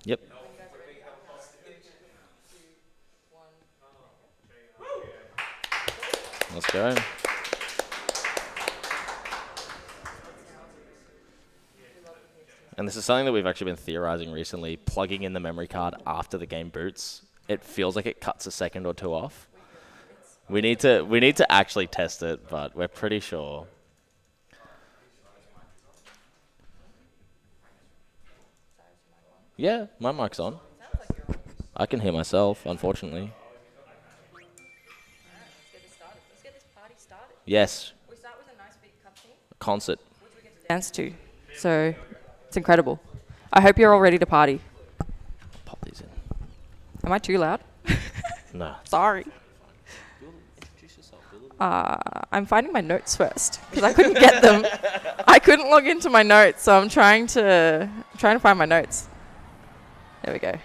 Yep. Let's go. And this is something that we've actually been theorizing recently, plugging in the memory card after the game boots. It feels like it cuts a second or two off. We need to actually test it, but we're pretty sure. Yeah, my mic's on. I can hear myself, unfortunately. Let's get this party started. Yes. We start with a nice big cutscene. Concert. Dance to. So it's incredible. I hope you're all ready to party. Pop these in. Am I too loud? No. Sorry. I'm finding my notes first because I couldn't get them. I couldn't log into my notes, so I'm trying to find my notes. There we go.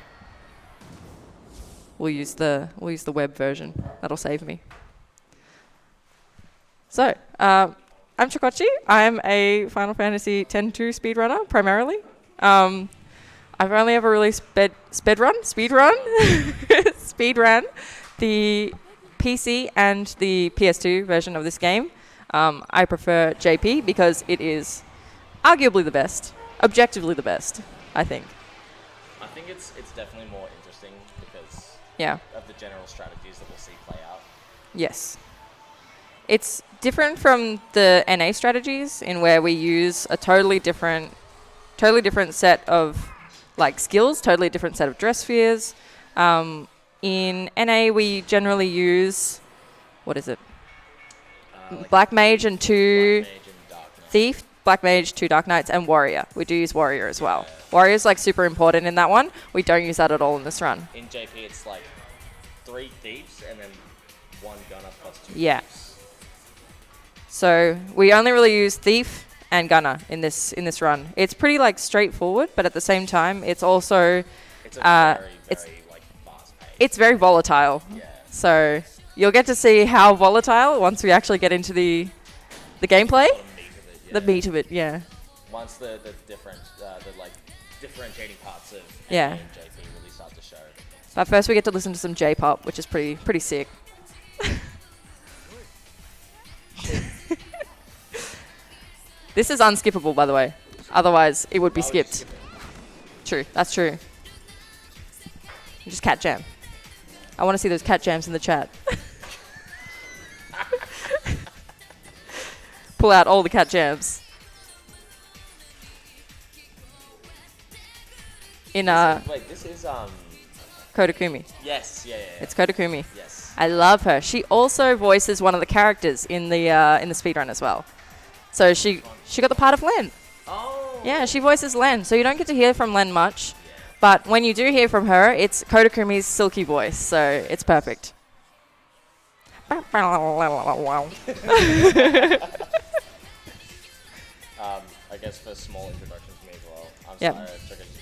We'll use the web version. That'll save me. So, I'm Chokocchi. I'm a Final Fantasy X-2 speedrunner primarily. I've only ever released speedrun the PC and the PS2 version of this game. I prefer JP because it is arguably the best, objectively the best, I think. I think it's definitely more interesting because of the general strategies that we'll see play out. Yes. It's different from the NA strategies in where we use a totally different set of skills, totally different set of dress spheres. In NA, we generally use, what is it? Black Mage and 2 Thief, Black Mage, 2 Dark Knights, and Warrior. We do use Warrior as well. Warrior's super important in that one. We don't use that at all in this run. In JP, it's 3 Thieves and then 1 Gunner plus 2 Thieves. So we only really use Thief and Gunner in this run. It's pretty straightforward, but at the same time, it's also it's a very it's very volatile. Yeah. So you'll get to see how volatile once we actually get into the gameplay. The meat of it, yeah. Once the differentiating parts of NA and JP really start to show. But first we get to listen to some J-pop, which is pretty sick. This is unskippable, by the way. Otherwise, it would be skipped. True, that's true. Just cat jam. I want to see those cat jams in the chat. Pull out all the cat jams. Wait, this is Kodakumi. Yes, yeah. It's Kodakumi. Yes. I love her. She also voices one of the characters in the speedrun as well. So she got the part of Len. Oh. Yeah, she voices Len. So you don't get to hear from Len much. But when you do hear from her, it's Kodakumi's silky voice, so it's perfect. I guess for a small introduction to me as well. I'm sorry, Chokocchi's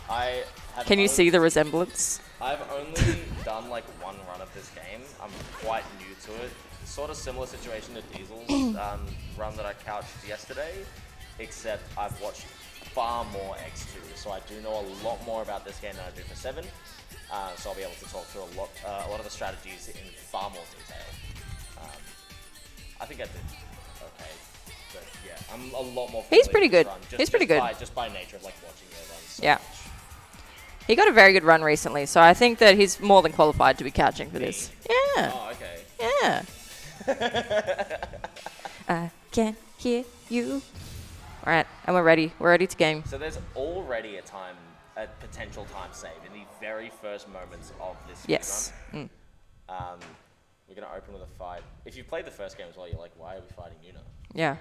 brother. Can you see the resemblance? I've only done 1 run of this game. I'm quite new to it. Sort of similar situation to Diesel's run that I couched yesterday, except I've watched far more X-2, so I do know a lot more about this game than I do for 7. So I'll be able to talk through a lot of the strategies in far more detail. I think I did okay, but yeah, I'm a lot more. He's pretty good. He's pretty good. Just by nature of watching it run. So yeah. Much. He got a very good run recently, so I think that he's more than qualified to be catching for this. Yeah. Oh, okay. Yeah. I can hear you. All right, and we're ready. We're ready to game. So there's already a potential time save in the very first moments of this yes. run. We're going to open with a fight. If you've played the first game as well, you're like, why are we fighting Yuna? Yeah.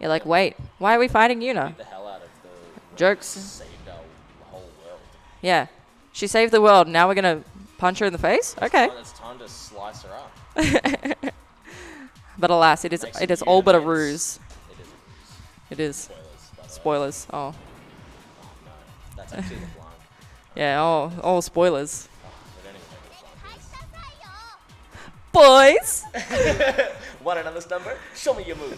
You're like, wait, why are we fighting Yuna? Beat the hell out of the jokes. Saved our whole world. Yeah. She saved the world. Now we're going to punch her in the face? Okay. It's time to slice her up. But alas, it is all but a ruse. It is a ruse. It is. Spoilers. Oh. Oh, no. That's actually the plan. Yeah, all spoilers. We don't even know Boys! Want another number? Show me your moves.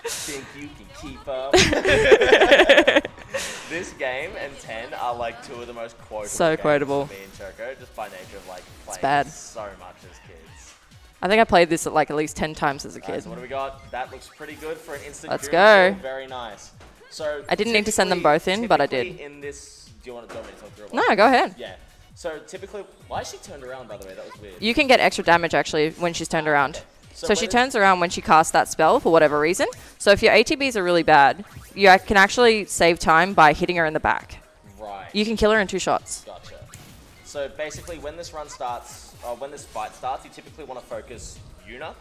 Think you can keep up? This game and 10 are like two of the most quotable So games quotable. for me and Choco, just by nature of like playing bad. so much as kids. I think I played this at like at least 10 times as a kid. So what do we got? That looks pretty good for an instant. Let's goon go. kill. Very nice. So I didn't need to send them both in, but I did. typically in this, do you want me to talk through it? No, go ahead. Yeah. So typically, why is she turned around, by the way? That was weird. You can get extra damage actually when she's turned around. Okay. So she turns around when she casts that spell for whatever reason. So if your ATBs are really bad, you can actually save time by hitting her in the back. Right. You can kill her in 2 shots. Gotcha. So basically, when this run starts, when this fight starts, you typically want to focus Yuna.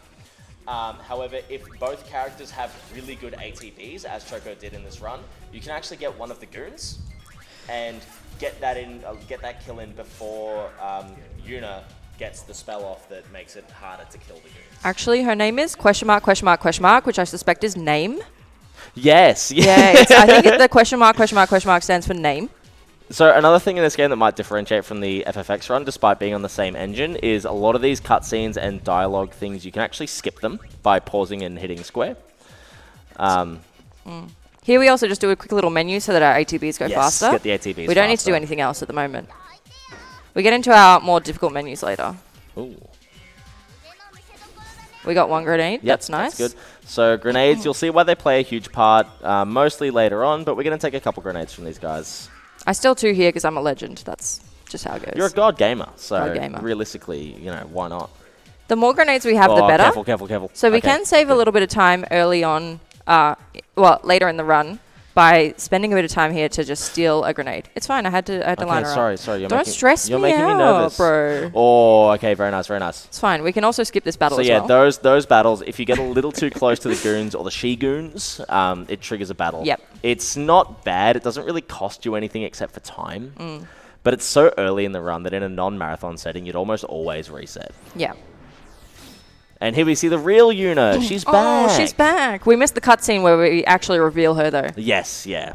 However, if both characters have really good ATBs, as Choco did in this run, you can actually get one of the goons and get that kill in before Yuna gets the spell off that makes it harder to kill the goons. Actually, her name is question mark, which I suspect is name. Yes. Yeah, I think the question mark stands for name. So another thing in this game that might differentiate from the FFX run, despite being on the same engine, is a lot of these cutscenes and dialogue things, you can actually skip them by pausing and hitting square. Here we also just do a quick little menu so that our ATBs go faster. Get the ATBs We don't need to do anything else at the moment. We get into our more difficult menus later. Ooh. We got 1 grenade. Yep, that's nice. That's good. So grenades, you'll see why they play a huge part, mostly later on, but we're going to take a couple grenades from these guys. I still 2 here because I'm a legend. That's just how it goes. You're a god gamer, so God gamer. realistically, why not? The more grenades we have, the better. Careful. So we can save a little bit of time early on, later in the run, by spending a bit of time here to just steal a grenade. It's fine. I had to line her up. Sorry. Don't stress you're me making me out, nervous, bro. Oh, okay. Very nice. It's fine. We can also skip this battle So as yeah, well. those battles, if you get a little too close to the goons or the she-goons, it triggers a battle. Yep. It's not bad. It doesn't really cost you anything except for time. But it's so early in the run that in a non-marathon setting, you'd almost always reset. Yeah. And here we see the real Yuna. She's back. Oh, she's back. We missed the cutscene where we actually reveal her, though. Yes, yeah.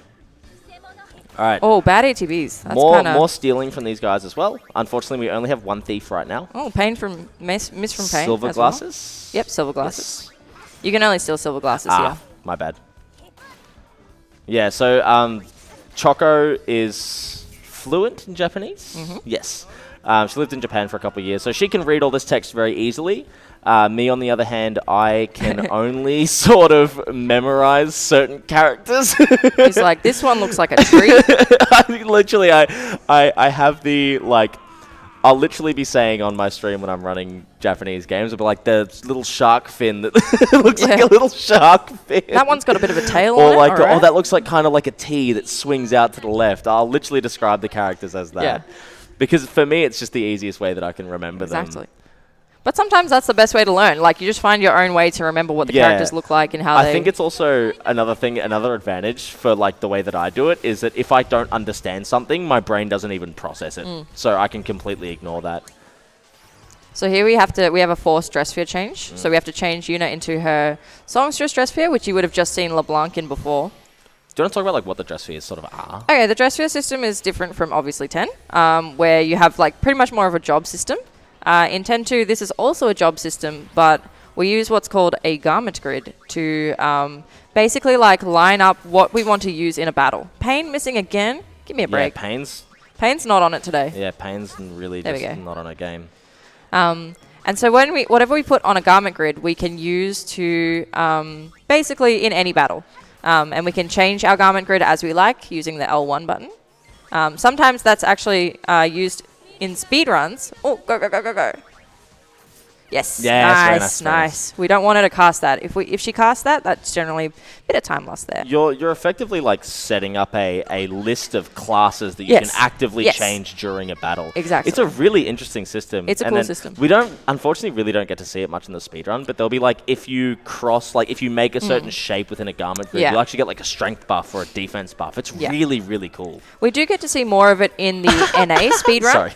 All right. Oh, bad ATVs. That's more stealing from these guys as well. Unfortunately, we only have 1 thief right now. Oh, Pain from Miss from Pain. Silver glasses. Well. Yep, silver glasses. Yes. You can only steal silver glasses here. My bad. Yeah, so Choco is fluent in Japanese. Yes. She lived in Japan for a couple of years, so she can read all this text very easily. Me, on the other hand, I can only sort of memorize certain characters. He's like, this one looks like a tree. Literally, I have the, like, I'll literally be saying on my stream when I'm running Japanese games, I'll be like, the little shark fin that looks like a little shark fin. That one's got a bit of a tail or on like, it. Right. that looks like kind of like a T that swings out to the left. I'll literally describe the characters as that. Yeah. Because for me, it's just the easiest way that I can remember them. Exactly. But sometimes that's the best way to learn. Like, you just find your own way to remember what the characters look like and how they... I think it's also another advantage for, like, the way that I do it is that if I don't understand something, my brain doesn't even process it. So I can completely ignore that. So here we have a forced dress sphere change. So we have to change Yuna into her songstress dress sphere, which you would have just seen LeBlanc in before. Do you want to talk about, like, what the dress spheres sort of are? Okay, the dress sphere system is different from, obviously, 10, where you have, like, pretty much more of a job system. In 10.2, this is also a job system, but we use what's called a garment grid to basically, like, line up what we want to use in a battle. Pain missing again? Give me a break. Yeah, Pain's not on it today. Yeah, Pain's really just not on a game. And so whatever we put on a garment grid, we can use to basically in any battle. And we can change our garment grid as we like using the L1 button. Sometimes that's actually used in speedruns. Oh, go. Yes. Yeah, nice. We don't want her to cast that. If she casts that, that's generally a bit of time lost there. You're effectively like setting up a list of classes that you can actively change during a battle. Exactly. It's a really interesting system. It's a cool system. We unfortunately really don't get to see it much in the speedrun, but there'll be like if you make a certain shape within a garment grid, you'll actually get like a strength buff or a defense buff. It's really, really cool. We do get to see more of it in the NA speedrun. Sorry.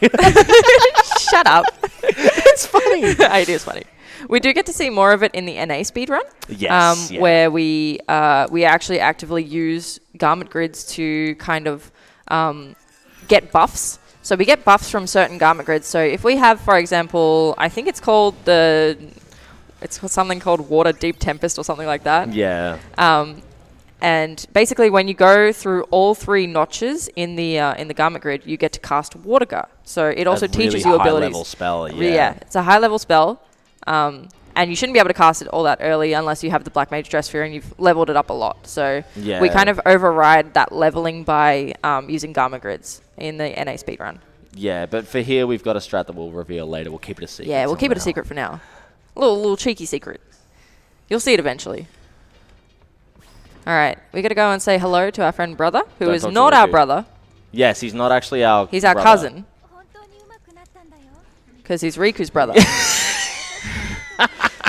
Shut up. It's funny. It is funny. We do get to see more of it in the NA speedrun. Yes. Where we actually actively use garment grids to kind of get buffs. So we get buffs from certain garment grids. So if we have, for example, I think it's something called Water Deep Tempest or something like that. Yeah. And basically, when you go through all 3 notches in the garment grid, you get to cast Watergar. So it also teaches you abilities. High-level spell, yeah. It's a high-level spell. And you shouldn't be able to cast it all that early unless you have the Black Mage Dress Sphere and you've leveled it up a lot. So we kind of override that leveling by using garment grids in the NA speedrun. Yeah, but for here, we've got a strat that we'll reveal later. We'll keep it a secret. Yeah, we'll keep it a secret for now. A little cheeky secret. You'll see it eventually. All right, we got to go and say hello to our friend Brother, who is not our brother. Yes, he's not actually our He's our cousin. Because he's Riku's brother.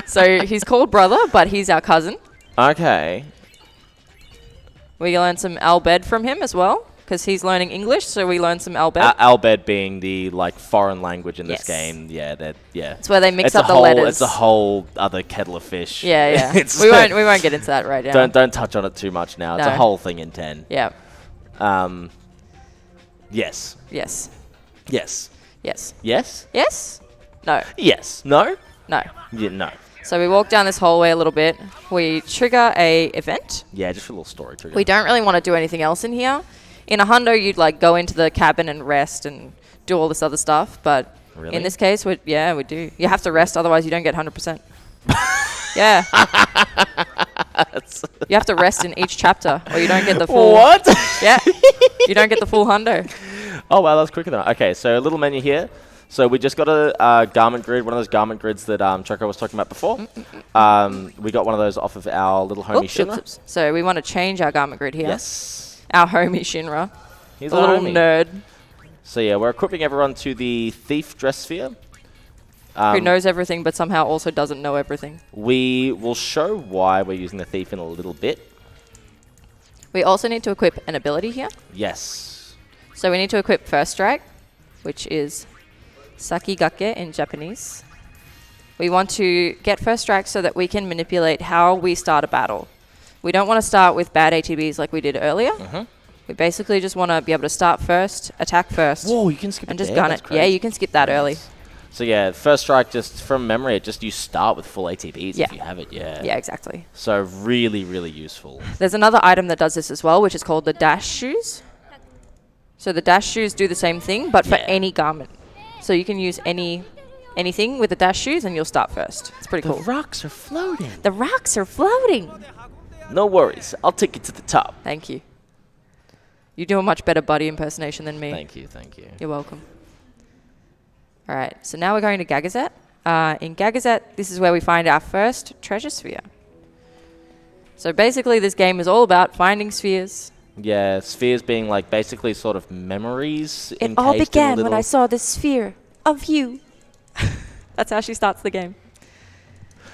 So he's called Brother, but he's our cousin. Okay. We learned some Bhed from him as well, because he's learning English, so we learned some Bhed. Bhed being the foreign language in this game. Yeah, it's where they mix up the letters. It's a whole other kettle of fish. Yeah. we won't get into that right now. Don't touch on it too much now. It's a whole thing in 10. Yeah. Yes. Yes. Yes. Yes. Yes? Yes? No. Yes. No? No. Yeah, no. So we walk down this hallway a little bit. We trigger a event. Yeah, just a little story trigger. We don't really want to do anything else in here. In a hundo, you'd go into the cabin and rest and do all this other stuff. But in this case, we do. You have to rest, otherwise you don't get 100%. Yeah. You have to rest in each chapter, or you don't get the full... What? Yeah. You don't get the full hundo. Oh, wow, that was quicker than I... Okay, so a little menu here. So we just got a garment grid, one of those garment grids that Choco was talking about before. We got one of those off of our little homie Shinra. So we want to change our garment grid here. Yes. Our homie Shinra. He's a little nerd. So yeah, we're equipping everyone to the Thief Dress Sphere. Who knows everything, but somehow also doesn't know everything. We will show why we're using the Thief in a little bit. We also need to equip an ability here. Yes. So we need to equip First Strike, which is Sakigake in Japanese. We want to get First Strike so that we can manipulate how we start a battle. We don't want to start with bad ATBs like we did earlier. We basically just want to be able to start first, attack first. Whoa, you can skip and it just gun it. Yeah, you can skip that early. So yeah, First Strike, just from memory, you start with full ATBs if you have it, Yeah, exactly. So really, really useful. There's another item that does this as well, which is called the Dash Shoes. So the Dash Shoes do the same thing, but for any garment. So you can use anything with the Dash Shoes and you'll start first. It's pretty cool. The rocks are floating. The rocks are floating. No worries. I'll take you to the top. Thank you. You do a much better buddy impersonation than me. Thank you, thank you. You're welcome. All right, so now we're going to Gagazet. In Gagazet, this is where we find our first treasure sphere. So basically, this game is all about finding spheres. Yeah, spheres being basically sort of memories. It all began when I saw this sphere of you. That's how she starts the game.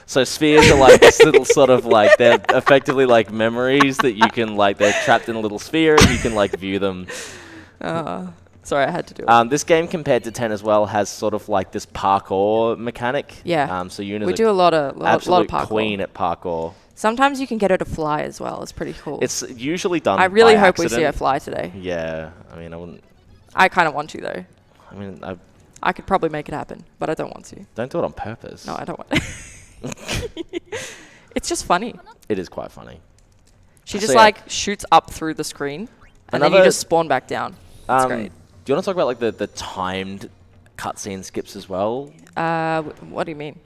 So spheres are this little sort of they're effectively memories that you can they're trapped in a little sphere and you can view them. Sorry, I had to do it. This game compared to 10 as well has sort of this parkour mechanic. Yeah. So Yuna's we do a lot of parkour. Queen at parkour. Sometimes you can get her to fly as well. It's pretty cool. It's usually done. I really by hope accident. we see her fly today. Yeah, I mean, I wouldn't. I kind of want to though. I mean, I could probably make it happen, but I don't want to. Don't do it on purpose. No, I don't want. It's just funny. It is quite funny. She just shoots up through the screen, and then you just spawn back down. That's great. Do you want to talk about the timed cutscene skips as well? What do you mean?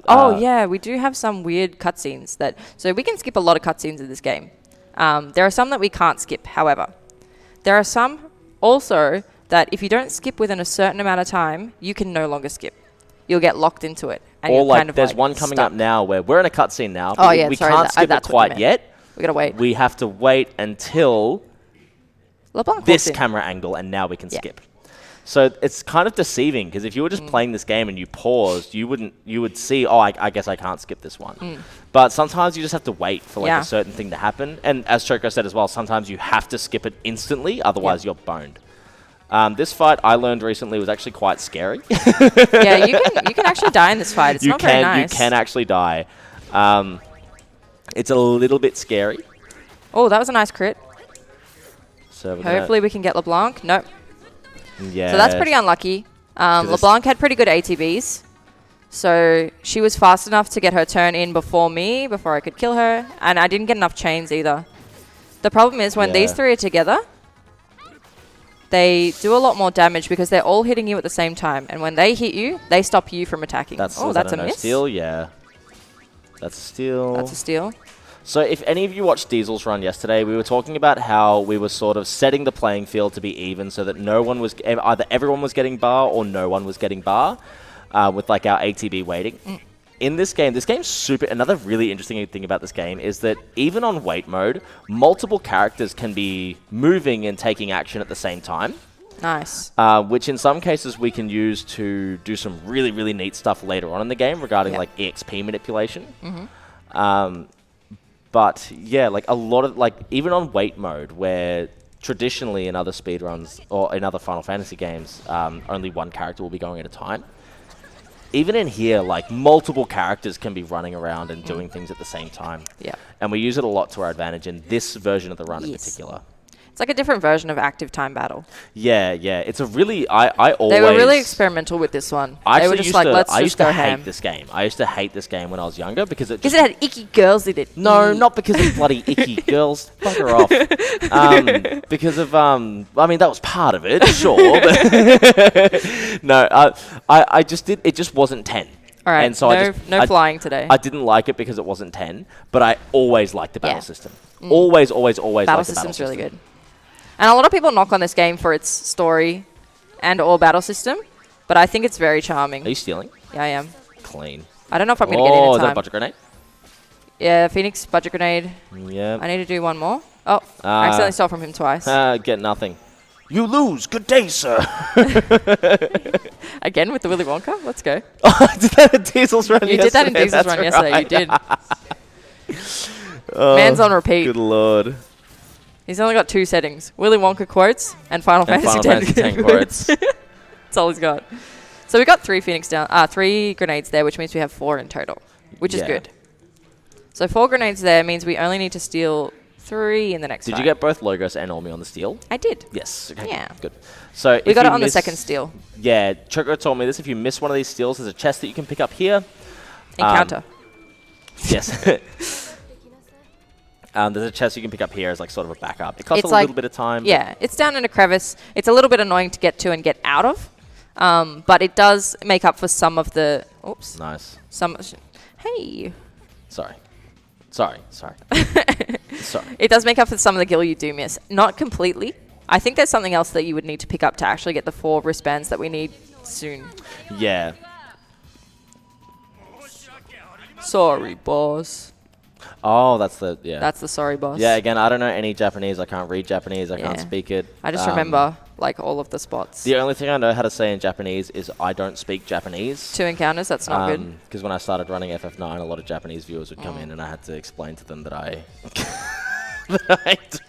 Oh yeah, we do have some weird cutscenes so we can skip a lot of cutscenes in this game. There are some that we can't skip, however. There are some also that if you don't skip within a certain amount of time, you can no longer skip. You'll get locked into it. And or there's one coming up now where we're in a cutscene now, but we can't skip it quite yet. We gotta wait. We have to wait until LeBlanc this camera angle, and now we can skip. So it's kind of deceiving, because if you were just playing this game and you paused, you would see, I guess I can't skip this one. But sometimes you just have to wait for a certain thing to happen. And as Choco said as well, sometimes you have to skip it instantly, otherwise you're boned. This fight I learned recently was actually quite scary. Yeah, you can actually die in this fight. It's not very nice. You can actually die. It's a little bit scary. Oh, that was a nice crit. So hopefully we can get LeBlanc. Nope. Yeah. So that's pretty unlucky. LeBlanc had pretty good ATBs. So she was fast enough to get her turn in before me, before I could kill her. And I didn't get enough chains either. The problem is when these three are together, they do a lot more damage because they're all hitting you at the same time. And when they hit you, they stop you from attacking. That's a miss. Steal, yeah. That's a steal. That's a steal. So if any of you watched Diesel's run yesterday, we were talking about how we were sort of setting the playing field to be even so that no one was, either everyone was getting bar or no one was getting bar with like our ATB weighting. In this game's super, another really interesting thing about this game is that even on weight mode, multiple characters can be moving and taking action at the same time. Nice. Which in some cases we can use to do some really, really neat stuff later on in the game regarding like EXP manipulation. But yeah, like a lot of, like even on weight mode where traditionally in other speedruns or in other Final Fantasy games, only one character will be going at a time. Even in here, like multiple characters can be running around and doing things at the same time. Yeah. And we use it a lot to our advantage in this version of the run in particular. It's like a different version of active time battle. Yeah, yeah. It's a really, I always... They were really experimental with this one. They were just like, let's just go ham. I used to hate this game. I used to hate this game when I was younger because it just... Because it had icky girls in it. No, not because of bloody icky girls. Bugger off. Because of, I mean, that was part of it, sure. But no, I just did... It just wasn't 10. All right, and so no flying today. I didn't like it because it wasn't 10, but I always liked the battle system. Always liked the battle system. Battle system's really good. And a lot of people knock on this game for its story and or battle system, but I think it's very charming. Are you stealing? Yeah, I am. Clean. I don't know if I'm going to get in time. Is that a budget grenade? Yeah, Phoenix, budget grenade. Yeah. I need to do one more. Oh, I accidentally stole from him twice. Get nothing. You lose. Good day, sir. Again with the Willy Wonka? Let's go. I did that in Diesel's run yesterday. You did that in Diesel's run yesterday. You did. Man's on repeat. Good lord. He's only got 2 settings. Willy Wonka quotes and Final Fantasy X quotes. That's all he's got. So we got 3 Phoenix down, 3 grenades there, which means we have 4 in total, which is good. So 4 grenades there means we only need to steal 3 in the next fight. Did you get both Logos and Olmi on the steal? I did. Yes. Okay. Yeah. Good. So we got it on the second steal. Yeah. Choco told me this. If you miss one of these steals, there's a chest that you can pick up here. Encounter. Yes. There's a chest you can pick up here as like sort of a backup. It costs a little bit of time. Yeah, it's down in a crevice. It's a little bit annoying to get to and get out of, but it does make up for some of the... Oops. Nice. Hey. Sorry. It does make up for some of the gil you do miss. Not completely. I think there's something else that you would need to pick up to actually get the 4 wristbands that we need soon. Yeah. Sorry, boss. Oh, that's the... Yeah. That's the sorry, boss. Yeah, again, I don't know any Japanese. I can't read Japanese. I can't speak it. I just remember, like, all of the spots. The only thing I know how to say in Japanese is I don't speak Japanese. 2 encounters, that's not good. Because when I started running FF9, a lot of Japanese viewers would come in and I had to explain to them that I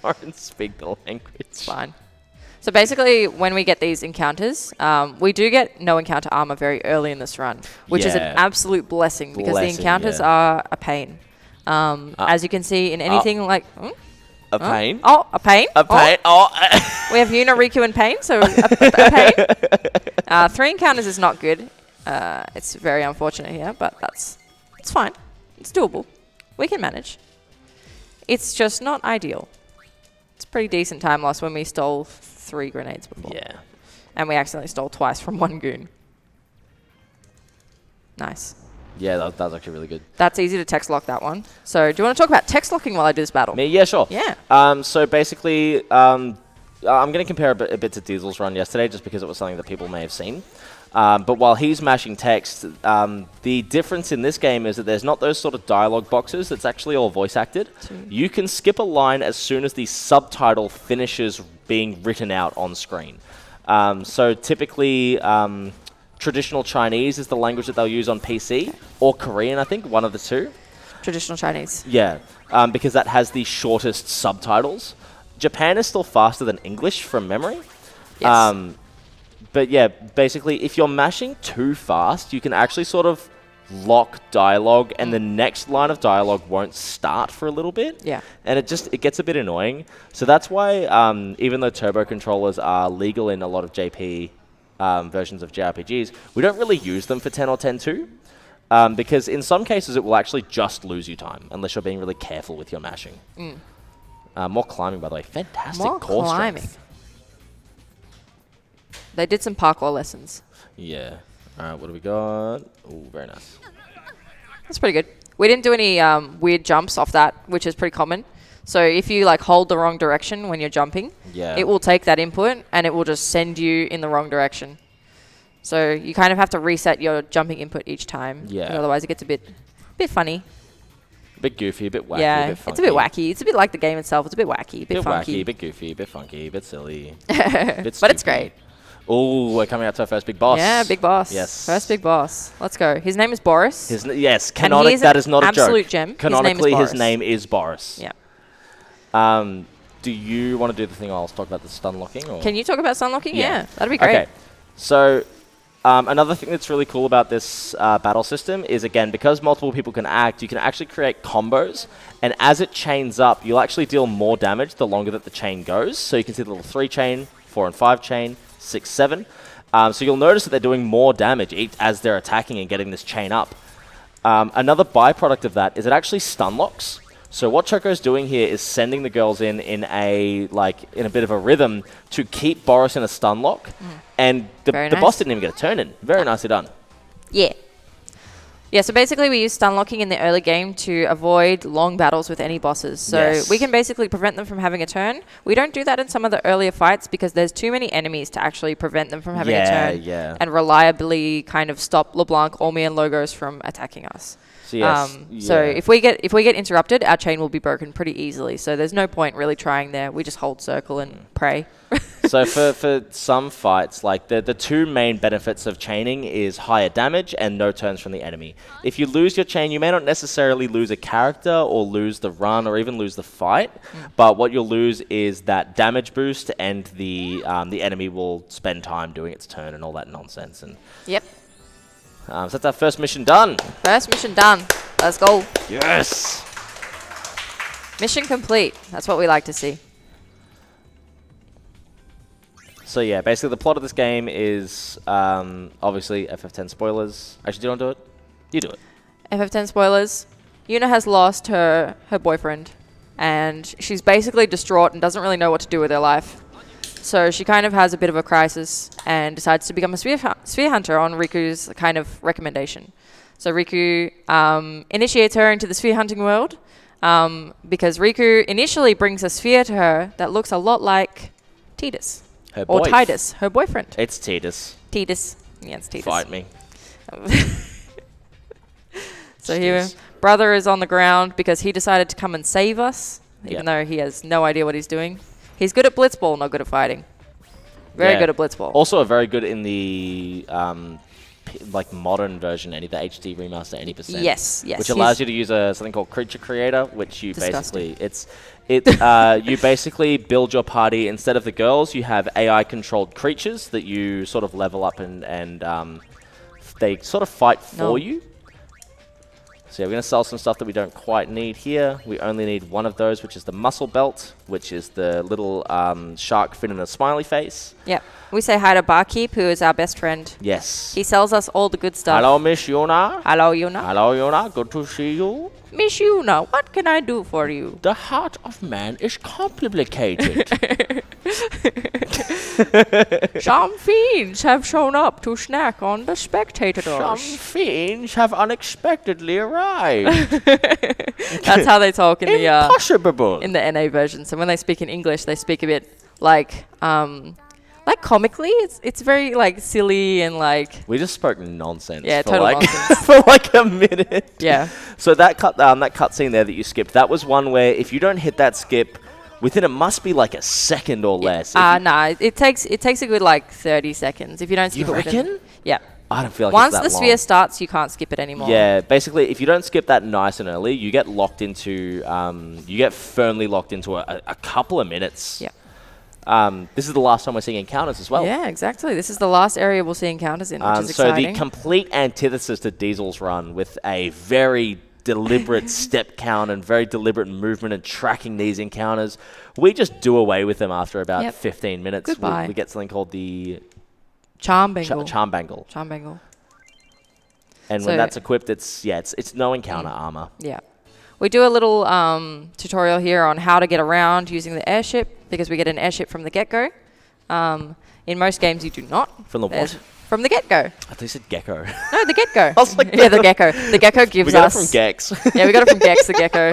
don't speak the language. It's fine. So basically, when we get these encounters, we do get no encounter armor very early in this run, which is an absolute blessing because the encounters are a pain. As you can see in anything like... A pain? Oh, a pain. A pain. Oh. We have Yuna, Riku, and pain, so a pain. 3 encounters is not good. It's very unfortunate here, but it's fine. It's doable. We can manage. It's just not ideal. It's pretty decent time loss when we stole 3 grenades before. Yeah. And we accidentally stole twice from 1 goon. Nice. Yeah, that was actually really good. That's easy to text lock, that one. So do you want to talk about text locking while I do this battle? Me? Yeah, sure. Yeah. So basically, I'm going to compare a bit to Diesel's run yesterday just because it was something that people may have seen. But while he's mashing text, the difference in this game is that there's not those sort of dialogue boxes. It's actually all voice acted. You can skip a line as soon as the subtitle finishes being written out on screen. So typically... traditional Chinese is the language that they'll use on PC, or Korean, I think, one of the 2. Traditional Chinese. Yeah, because that has the shortest subtitles. Japan is still faster than English from memory. Yes. But yeah, basically, if you're mashing too fast, you can actually sort of lock dialogue, and the next line of dialogue won't start for a little bit. Yeah. And it gets a bit annoying. So that's why, even though turbo controllers are legal in a lot of JP versions of JRPGs, we don't really use them for 10 or 10-2 because in some cases it will actually just lose you time unless you're being really careful with your mashing. More climbing, by the way. Fantastic More core climbing. strength. They did some parkour lessons. Yeah. All right, what do we got? Oh, very nice. That's pretty good. We didn't do any weird jumps off that, which is pretty common. So if you like hold the wrong direction when you're jumping, it will take that input and it will just send you in the wrong direction. So you kind of have to reset your jumping input each time. Yeah. Otherwise it gets a bit funny. A bit goofy, a bit wacky, Yeah, a bit funky. it's a bit wacky. It's a bit like the game itself. It's a bit wacky, a bit funky. Wacky, a bit goofy, a bit funky, a bit silly. Bit but stupid. it's great. Oh, we're coming out to our first big boss. Yeah, big boss. Yes. First big boss. Let's go. His name is Boris. Yes, And he is that an is not a joke. absolute gem. Canonically, His his name name is Boris. Yeah. Do you want to do the thing I'll talk about the stun locking? Or? Can you talk about stun locking? Yeah. Yeah, that'd be great. Okay. So, another thing that's really cool about this battle system is, again, because multiple people can act, you can actually create combos. And as it chains up, you'll actually deal more damage the longer that the chain goes. So you can see the little 3 chain, 4 and 5 chain, 6, 7. So you'll notice that they're doing more damage as they're attacking and getting this chain up. Another byproduct of that is it actually stun locks. So what Choco's doing here is sending the girls in a bit of a rhythm to keep Boris in a stun lock. And the boss didn't even get a turn in. Very nicely done. Yeah. Yeah, so basically we use stun locking in the early game to avoid long battles with any bosses. So we can basically prevent them from having a turn. We don't do that in some of the earlier fights because there's too many enemies to actually prevent them from having a turn. And reliably kind of stop LeBlanc, Ormi, and Logos from attacking us. So, so if we get interrupted, our chain will be broken pretty easily. So there's no point really trying there. We just hold circle and pray. So for some fights, like the 2 main benefits of chaining is higher damage and no turns from the enemy. If you lose your chain, you may not necessarily lose a character or lose the run or even lose the fight, but what you'll lose is that damage boost and the enemy will spend time doing its turn and all that nonsense. And Yep. So that's our first mission done. First mission done. Let's go. Yes. Mission complete. That's what we like to see. So yeah, basically the plot of this game is obviously FF10 spoilers. Actually, do you want to do it? You do it. FF10 spoilers. Yuna has lost her boyfriend, and she's basically distraught and doesn't really know what to do with her life. So she kind of has a bit of a crisis and decides to become a sphere hunter on Riku's kind of recommendation. So Riku initiates her into the sphere hunting world because Riku initially brings a sphere to her that looks a lot like Tidus. Or Tidus, her boyfriend. It's Tidus. Tidus. Yeah, it's Tidus. Fight me. So here, brother is on the ground because he decided to come and save us, even though he has no idea what he's doing. He's good at blitzball, not good at fighting. Very good at blitzball. Also very good in the modern version, the HD remaster 80%. Yes, yes. Which allows you to use something called Creature Creator, which you Disgusting. you basically build your party. Instead of the girls, you have AI controlled creatures that you sort of level up and they sort of fight for you. So yeah, we're going to sell some stuff that we don't quite need here. We only need one of those, which is the muscle belt, which is the little shark fin and a smiley face. Yep. We say hi to Barkeep, who is our best friend. Yes. He sells us all the good stuff. Hello, Miss Yuna. Hello, Yuna. Hello, Yuna. Good to see you. Miss Yuna, what can I do for you? The heart of man is complicated. Some fiends have shown up to snack on the spectators. Some fiends have unexpectedly arrived. That's how they talk in Impossible. In the NA version. So when they speak in English, they speak a bit like comically. It's very like silly and like. We just spoke nonsense. Yeah, for total like nonsense. for like a minute. Yeah. So that cutscene there that you skipped, that was one where if you don't hit that skip, within it must be like a second or less. Nah, it takes a good like 30 seconds if you don't skip you it. reckon? Yeah. I don't feel like once it's that the sphere long. starts, you can't skip it anymore. Yeah, basically, if you don't skip that nice and early, you get locked into, you get firmly locked into a couple of minutes. Yeah. This is the last time we're seeing encounters as well. Yeah, exactly. This is the last area we'll see encounters in, which is exciting. So the complete antithesis to Diesel's run with a very deliberate step count and very deliberate movement and tracking these encounters. We just do away with them after about 15 minutes. Goodbye. We get something called the Charm Bangle. Charm Bangle. Charm Bangle. And when that's equipped, it's no encounter armor. Yeah. We do a little tutorial here on how to get around using the airship, because we get an airship from the get-go. In most games, you do not. From the what? From the get-go. I thought you said gecko. No, the get-go. I was like, yeah, the gecko. The gecko gives us... We got it from Gex. yeah, we got it from Gex, the gecko.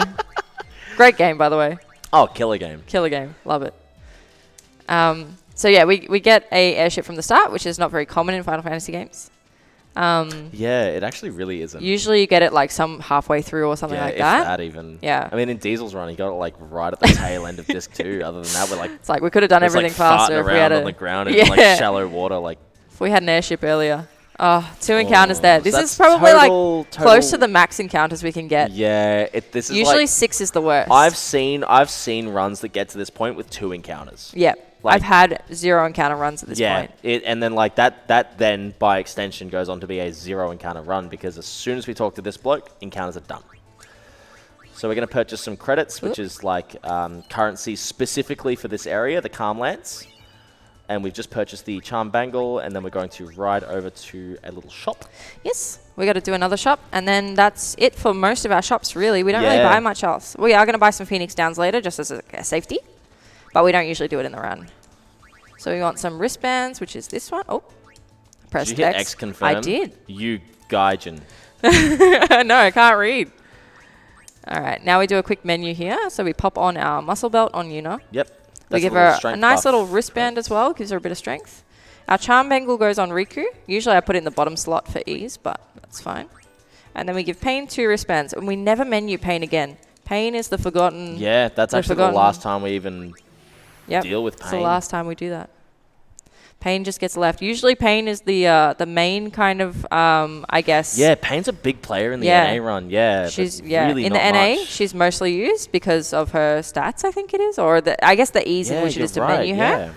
Great game, by the way. Oh, killer game. Killer game. Love it. So yeah, we get a airship from the start, which is not very common in Final Fantasy games. Yeah, it actually really isn't. Usually you get it like some halfway through or something like that. If that even. Yeah. I mean, in Diesel's run, he got it like right at the tail end of disc 2. Other than that, we're like... It's like we could have done everything faster if we had on the ground in like shallow water. Like if we had an airship earlier. Oh, 2 encounters there. This so is probably total close to the max encounters we can get. Yeah, this is usually like, 6 is the worst. I've seen runs that get to this point with 2 encounters. Yeah. Like, I've had 0 encounter runs at this point. Yeah, and then like that then by extension goes on to be a 0 encounter run, because as soon as we talk to this bloke, encounters are done. So we're going to purchase some credits, which is like currency specifically for this area, the Calm Lance. And we've just purchased the Charm Bangle, and then we're going to ride over to a little shop. Yes, we got to do another shop, and then that's it for most of our shops, really. We don't really buy much else. We are going to buy some Phoenix Downs later, just as a safety, but we don't usually do it in the run. So we want some wristbands, which is this one. Oh, press Did you hit X. X confirm? I did. You gaijin. No, I can't read. All right, now we do a quick menu here. So we pop on our muscle belt on Yuna. Yep. We give her a nice little wristband as well, gives her a bit of strength. Our Charm Bangle goes on Riku. Usually I put it in the bottom slot for ease, but that's fine. And then we give Pain 2 wristbands, and we never menu Pain again. Pain is the forgotten... Yeah, that's actually the last time we even deal with Pain. It's the last time we do that. Pain just gets left. Usually Pain is the main kind of, I guess... Yeah, Pain's a big player in the NA run, She's really in not the NA, much. she's mostly used because of her stats, I think it is, or I guess the ease in which it is to menu her.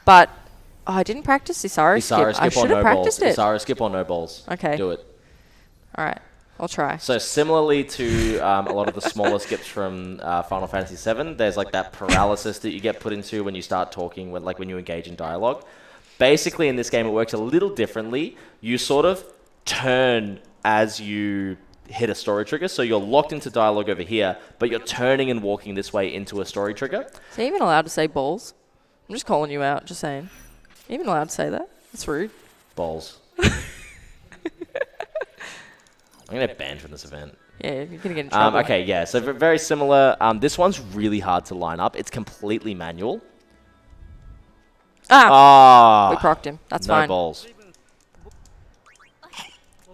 But I didn't practice Isara skip. I should have practiced it. Isara skip or no balls. Okay. Do it. All right. I'll try. So similarly to a lot of the smaller skips from Final Fantasy VII, there's like that paralysis that you get put into when you start talking, when you engage in dialogue. Basically, in this game, it works a little differently. You sort of turn as you hit a story trigger, so you're locked into dialogue over here, but you're turning and walking this way into a story trigger. Is he even allowed to say balls? I'm just calling you out, just saying. Even allowed to say that? That's rude. Balls. I'm going to get banned from this event. Yeah, you're going to get in trouble. Okay, yeah, so very similar. This one's really hard to line up. It's completely manual. We procced him. That's fine. No balls.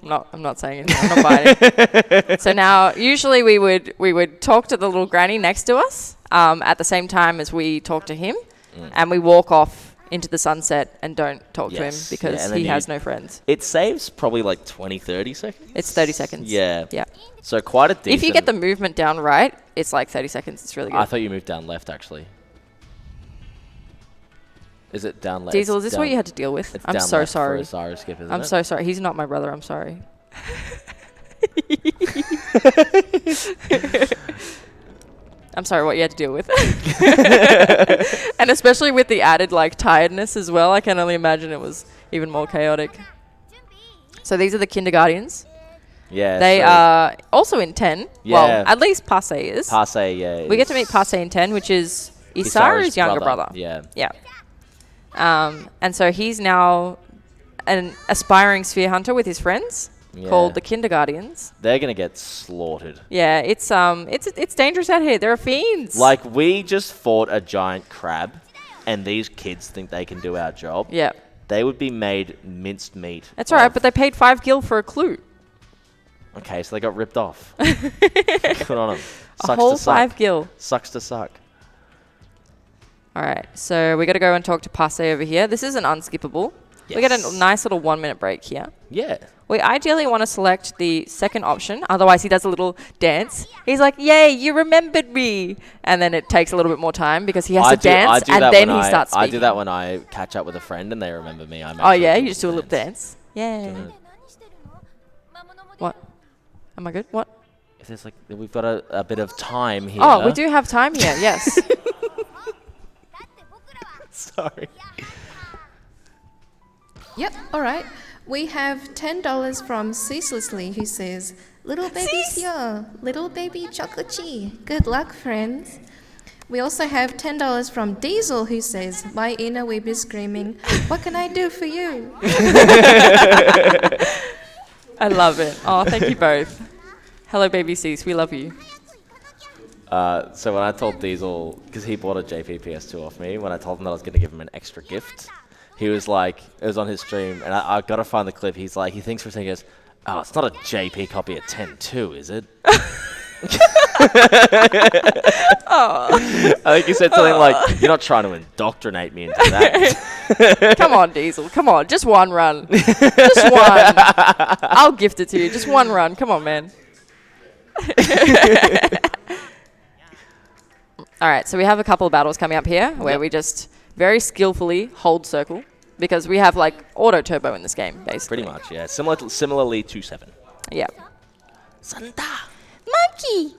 I'm not saying anything. I'm not biting. So now, usually we would talk to the little granny next to us at the same time as we talk to him, and we walk off into the sunset and don't talk to him because he has no friends. It saves probably like 20, 30 seconds. It's 30 seconds. Yeah. Yeah. So quite a decent... If you get the movement down right, it's like 30 seconds. It's really good. I thought you moved down left, actually. Is it down left? Diesel, is this what you had to deal with? I'm so sorry. Skip, I'm so sorry. He's not my brother. I'm sorry. I'm sorry what you had to deal with. And especially with the added like tiredness as well, I can only imagine it was even more chaotic. So these are the kindergartens. Yeah. They are also in 10. Yeah. Well, at least Passe is. Passe, yeah. We get to meet Passe in 10, which is Isara's younger brother. Yeah. Yeah. And so he's now an aspiring sphere hunter with his friends called the Kindergartens. They're gonna get slaughtered. Yeah, it's dangerous out here. There are fiends. Like, we just fought a giant crab, and these kids think they can do our job. Yeah. They would be made minced meat. That's all right, but they paid 5 gil for a clue. Okay, so they got ripped off. Good on them. A whole 5 gil. Sucks to suck. All right, so we got to go and talk to Passe over here. This isn't unskippable. Yes. We get a nice little 1-minute break here. Yeah. We ideally want to select the second option. Otherwise, he does a little dance. He's like, yay, you remembered me. And then it takes a little bit more time because he has to dance and then he starts speaking. I do that when I catch up with a friend and they remember me. Oh, yeah? You just do a little dance? Yeah. What? Am I good? What? If there's like, we've got a bit of time here. Oh, we do have time here, yes. Sorry. Yep, all right. We have $10 from Ceaselessly, who says, "Little baby's here, little baby Chokocchi. Good luck, friends." We also have $10 from Diesel, who says, "My inner weeb is screaming, what can I do for you?" I love it. Oh, thank you both. Hello, baby Cease. We love you. So when I told Diesel, because he bought a JP PS2 off me, when I told him that I was going to give him an extra gift, he was like, it was on his stream, and I got to find the clip. He's like, he thinks for a second, he goes, "Oh, it's not a JP copy of 10.2, is it?" I think he said something like, "You're not trying to indoctrinate me into that." Come on, Diesel. Come on. Just one run. Just one. I'll gift it to you. Just one run. Come on, man. All right, so we have a couple of battles coming up here where we just very skillfully hold circle because we have like auto turbo in this game, basically. Pretty much, yeah. Similarly to 7. Yeah. Santa! Monkey!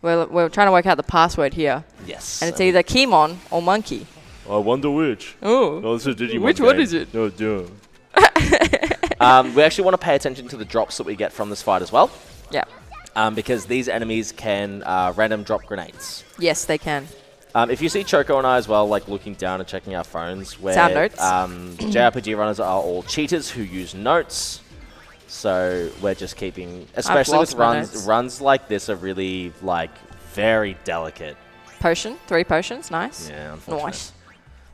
We're trying to work out the password here. Yes. And it's either Keemon or Monkey. I wonder which. Oh. This is Digimon Which one is it? No, duh. We actually want to pay attention to the drops that we get from this fight as well. Yeah. Because these enemies can random drop grenades. Yes, they can. If you see Choco and I as well, like looking down and checking our phones, where Sound notes. JRPG runners are all cheaters who use notes. So we're just keeping, especially with runs like this are really like very delicate. Potion, 3 potions, nice. Yeah, unfortunately. Nice.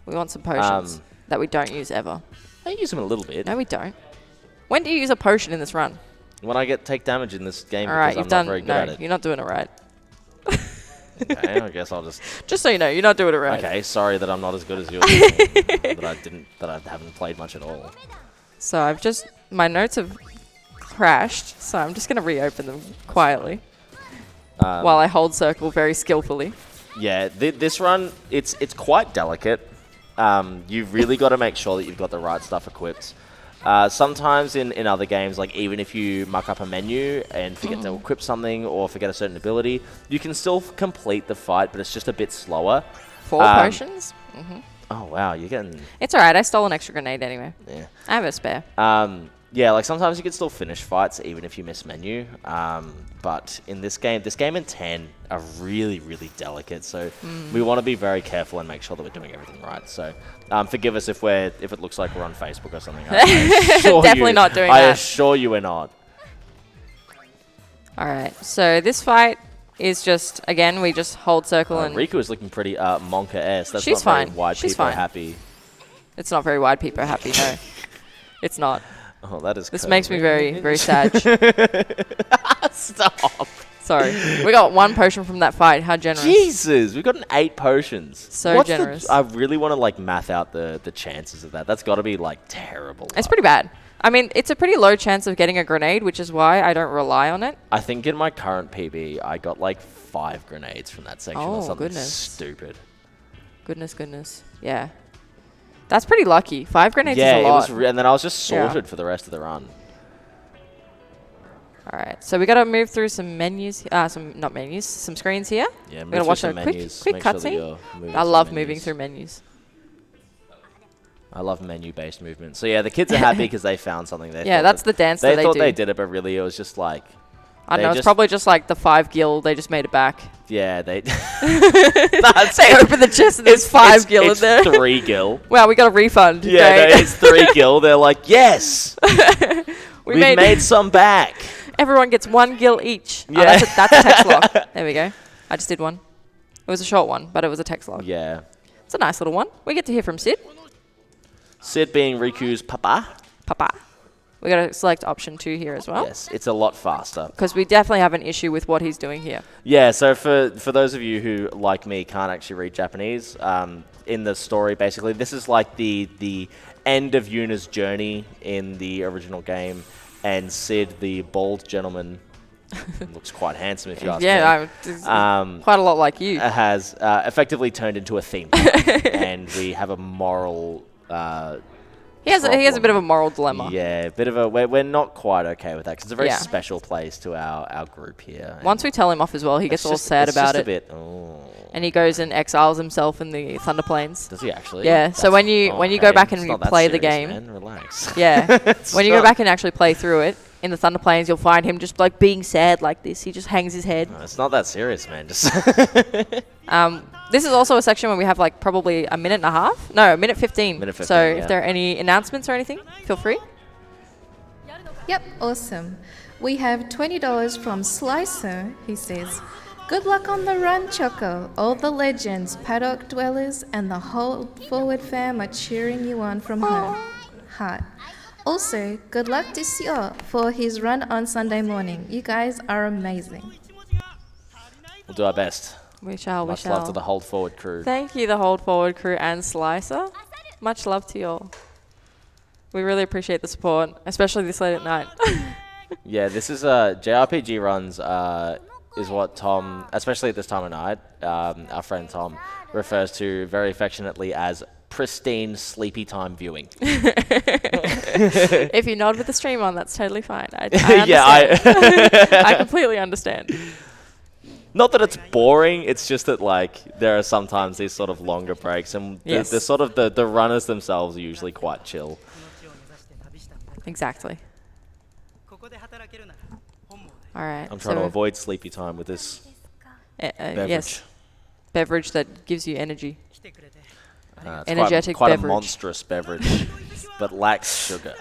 We want some potions that we don't use ever. I use them a little bit. No, we don't. When do you use a potion in this run? When I take damage in this game, All right, because I'm not very good at it. You're not doing it right. Okay, I guess I'll just. Just so you know, you're not doing it right. Okay, sorry that I'm not as good as you. that I haven't played much at all. So my notes have crashed, so I'm just gonna reopen them quietly while I hold circle very skillfully. Yeah, this run it's quite delicate. You've really got to make sure that you've got the right stuff equipped. Sometimes in other games, like even if you muck up a menu and forget to equip something or forget a certain ability, you can still complete the fight, but it's just a bit slower. 4 potions? Oh, wow, you're getting... It's alright, I stole an extra grenade anyway. Yeah. I have a spare. Yeah, like sometimes you can still finish fights even if you miss menu. But in this game and 10 are really, really delicate. So we want to be very careful and make sure that we're doing everything right. So forgive us if it looks like we're on Facebook or something. Definitely not doing I that. assure you we're not. Alright, so this fight is just, again, we just hold circle and... Riku is looking pretty Monka-esque. That's She's not very fine. wide She's people fine. are happy. It's not very wide people are happy, no. It's not. Oh, that is This cool. makes me very, very sad. Stop. Sorry. We got 1 potion from that fight. How generous. Jesus, we've gotten 8 potions. So generous. I really want to like math out the chances of that. That's got to be like terrible. It's pretty bad. I mean, it's a pretty low chance of getting a grenade, which is why I don't rely on it. I think in my current PB, I got like 5 grenades from that section or Oh, something goodness. stupid. Goodness. Yeah. That's pretty lucky. 5 grenades is a lot. Yeah, it was, and then I was just sorted for the rest of the run. All right, so we got to move through some menus, some screens here. Yeah, we're gonna watch a quick cutscene. I love moving through menus. I love menu-based movement. So yeah, the kids are happy because they found something. Yeah, that's the dance that they do. They thought they did it, but really it was just like... I don't know, it's probably just like the 5 gil, they just made it back. Yeah, they... They open the chest and there's 5 gil in there. It's 3 gil. Wow, we got a refund. Yeah, no, it's 3 gil. They're like, yes! We've made some back. Everyone gets 1 gil each. Yeah. Oh, that's a text log. There we go. I just did one. It was a short one, but it was a text log. Yeah. It's a nice little one. We get to hear from Sid. Sid being Riku's papa. We got to select option 2 here as well. Yes, it's a lot faster. Because we definitely have an issue with what he's doing here. Yeah, so for those of you who, like me, can't actually read Japanese, in the story, basically, this is like the end of Yuna's journey in the original game, and Sid, the bald gentleman, looks quite handsome if you ask me. Quite a lot like you. Has effectively turned into a theme park, and we have a moral... He He has a bit of a moral dilemma. Yeah, a bit of a... We're not quite okay with that because it's a very Yeah. special place to our group here. Once we tell him off as well, he gets all sad about it. It's just a bit... Oh. And he goes and exiles himself in the Thunder Plains. Does he actually? Yeah, so when you go back and you play the game... Man. Relax. Yeah, when you go back and actually play through it, in the Thunder Plains, you'll find him just like being sad like this. He just hangs his head. No, it's not that serious, man. Just this is also a section where we have like probably a minute and a half. No, a minute 15. Minute 15, so yeah. if there are any announcements or anything, feel free. Yep, awesome. We have $20 from Slicer, who says, "Good luck on the run, Choco. All the legends, paddock dwellers, and the whole forward fam are cheering you on from home. Heart. Also, good luck to Sio for his run on Sunday morning. You guys are amazing." we'll do our best. We shall. Much love to the Hold Forward crew. Thank you, the Hold Forward crew and Slicer. Much love to you all. We really appreciate the support, especially this late at night. Yeah, this is JRPG runs is what Tom, especially at this time of night, our friend Tom refers to very affectionately as pristine sleepy time viewing. If you nod with the stream on, that's totally fine. I understand. I completely understand. Not that it's boring, it's just that like there are sometimes these sort of longer breaks, and Yes. the sort of the runners themselves are usually quite chill. Exactly. All right. I'm trying to avoid sleepy time with this beverage. Yes, beverage that gives you energy. It's Energetic quite beverage. a monstrous beverage, but lacks sugar.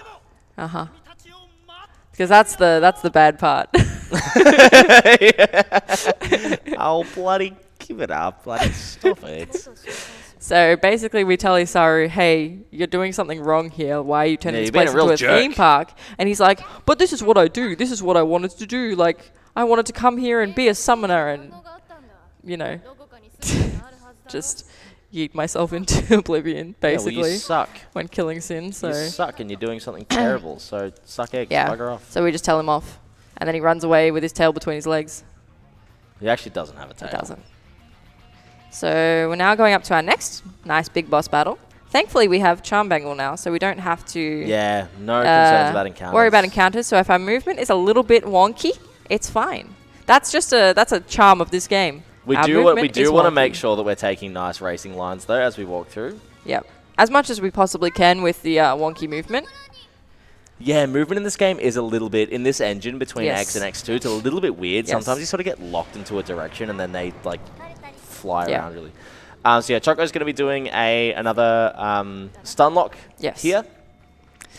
Because that's the bad part. Oh, bloody give it up. Bloody stop it. So basically, we tell Isaru, "Hey, you're doing something wrong here. Why are you turning this you're being place a real into a jerk." theme park?" And he's like, "But this is what I do. This is what I wanted to do. Like, I wanted to come here and be a summoner and, you know, just yeet myself into oblivion, basically, Yeah, well, you suck. when killing Sin." So You suck and you're doing something terrible, so suck eggs, yeah, bugger off. so we just tell him off, and then he runs away with his tail between his legs. He actually doesn't have a tail. He doesn't. So we're now going up to our next nice big boss battle. Thankfully, we have Charm Bangle now, so we don't have to Yeah, no concerns about encounters. worry about encounters. So if our movement is a little bit wonky, it's fine. That's a charm of this game. We Our do movement is want to wonky. make sure that we're taking nice racing lines though as we walk through. Yep, as much as we possibly can with the wonky movement. Yeah, movement in this game is a little bit, in this engine between Yes. X and X2, it's a little bit weird. Yes. Sometimes you sort of get locked into a direction and then they like fly Yeah. around really. So yeah, Choco's going to be doing another stun lock Yes. here.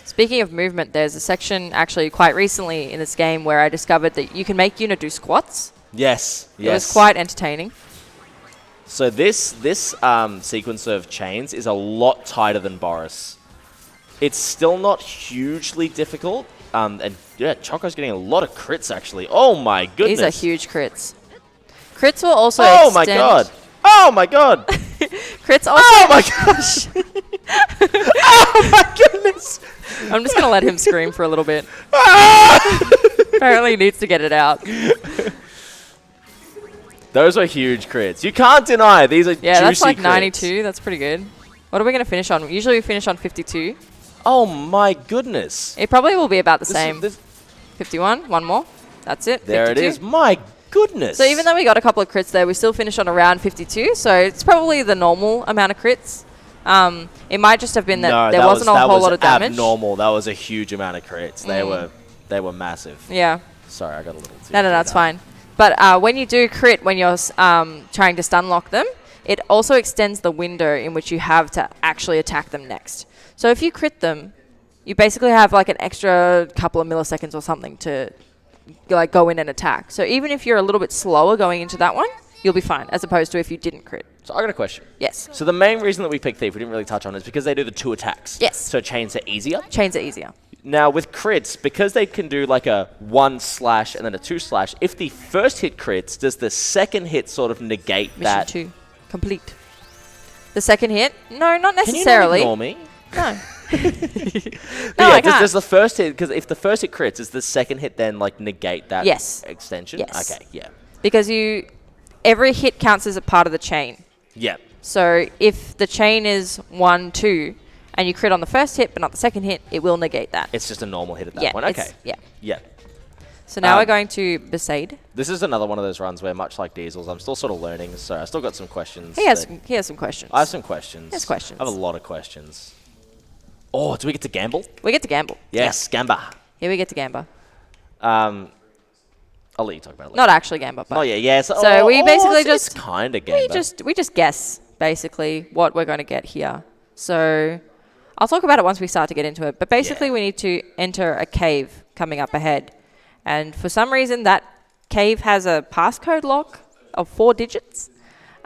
Speaking of movement, there's a section actually quite recently in this game where I discovered that you can make Yuna do squats. Yes, It yes. was quite entertaining. So this sequence of chains is a lot tighter than Boris. It's still not hugely difficult. And yeah, Choco's getting a lot of crits actually. Oh my goodness. These are huge crits. Crits will also Oh my extend... god. Oh my god. Crits also... Oh my gosh. Oh my goodness. I'm just going to let him scream for a little bit. Apparently he needs to get it out. Those are huge crits. You can't deny these are Yeah, that's juicy like crits. 92. That's pretty good. What are we going to finish on? Usually we finish on 52. Oh my goodness. It probably will be about the This same. is- 51, one more. That's it. there 52. it is. My goodness. So even though we got a couple of crits there, we still finished on around 52. So it's probably the normal amount of crits. It might just have been that there wasn't a whole lot of damage. Abnormal. That was a huge amount of crits. They were massive. Yeah. Sorry, I got a little too. No, that's fine. But when you do crit, when you're trying to stun lock them, it also extends the window in which you have to actually attack them next. So if you crit them, you basically have like an extra couple of milliseconds or something to like go in and attack. So even if you're a little bit slower going into that one, you'll be fine, as opposed to if you didn't crit. So I got a question. Yes. So the main reason that we picked Thief, we didn't really touch on, is because they do the 2 attacks. Yes. So chains are easier. Chains are easier. Now with crits, because they can do like a 1 slash and then a 2 slash, if the first hit crits, does the second hit sort of negate Mission that? 2. Complete. The second hit? No, not Can you necessarily. not ignore me? No. No, I can't. does the first hit, because if the first hit crits, does the second hit then like negate that Yes. extension? Yes. Okay, yeah. Because every hit counts as a part of the chain. Yeah. So if the chain is 1, 2, and you crit on the first hit but not the second hit, it will negate that. It's just a normal hit at that point. Okay. Yeah. Yeah. So now we're going to Bhed. This is another one of those runs where, much like Diesel's, I'm still sort of learning, so I still got some questions. He has some questions. I have some questions. He has questions. I have a lot of questions. Oh, do we get to gamble? We get to gamble. Yes, gamba. Here we get to gamba. I'll let you talk about it later. Not actually gamba, but... Oh, yeah. So we basically it's kind of gamba. We just guess, basically, what we're going to get here. So I'll talk about it once we start to get into it. But basically, we need to enter a cave coming up ahead. And for some reason, that cave has a passcode lock of 4 digits.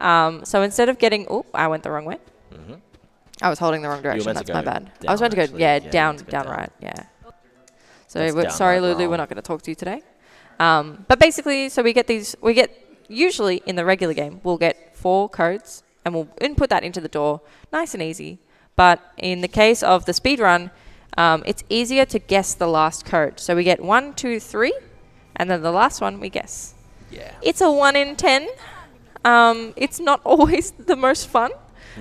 So instead of getting... Oh, I went the wrong way. Mm-hmm. I was holding the wrong direction. That's my bad. I was meant to go, down right. Yeah. So sorry, Lulu, we're not going to talk to you today. But basically, so we get usually in the regular game, we'll get 4 codes and we'll input that into the door. Nice and easy. But in the case of the speedrun, it's easier to guess the last code. So we get 1, 2, 3, and then the last one we guess. Yeah. It's a 1 in 10. It's not always the most fun.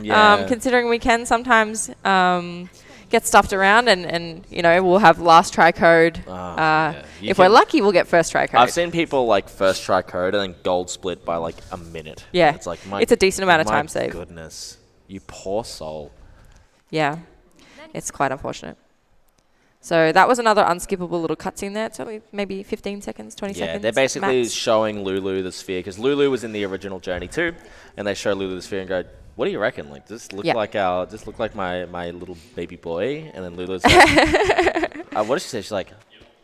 Yeah. Considering we can sometimes get stuffed around and we'll have last try code. If we're lucky, we'll get first try code. I've seen people like first try code and then gold split by like a minute. Yeah. It's like it's a decent amount of time save. Goodness. You poor soul. Yeah. It's quite unfortunate. So that was another unskippable little cutscene there. It's only maybe 15 seconds, 20 seconds. Yeah, they're basically max. showing Lulu the sphere, because Lulu was in the original Journey too, and they show Lulu the sphere and go, "What do you reckon? Like, does this look like my little baby boy?" And then Lulu's like, "What did she say?" She's like,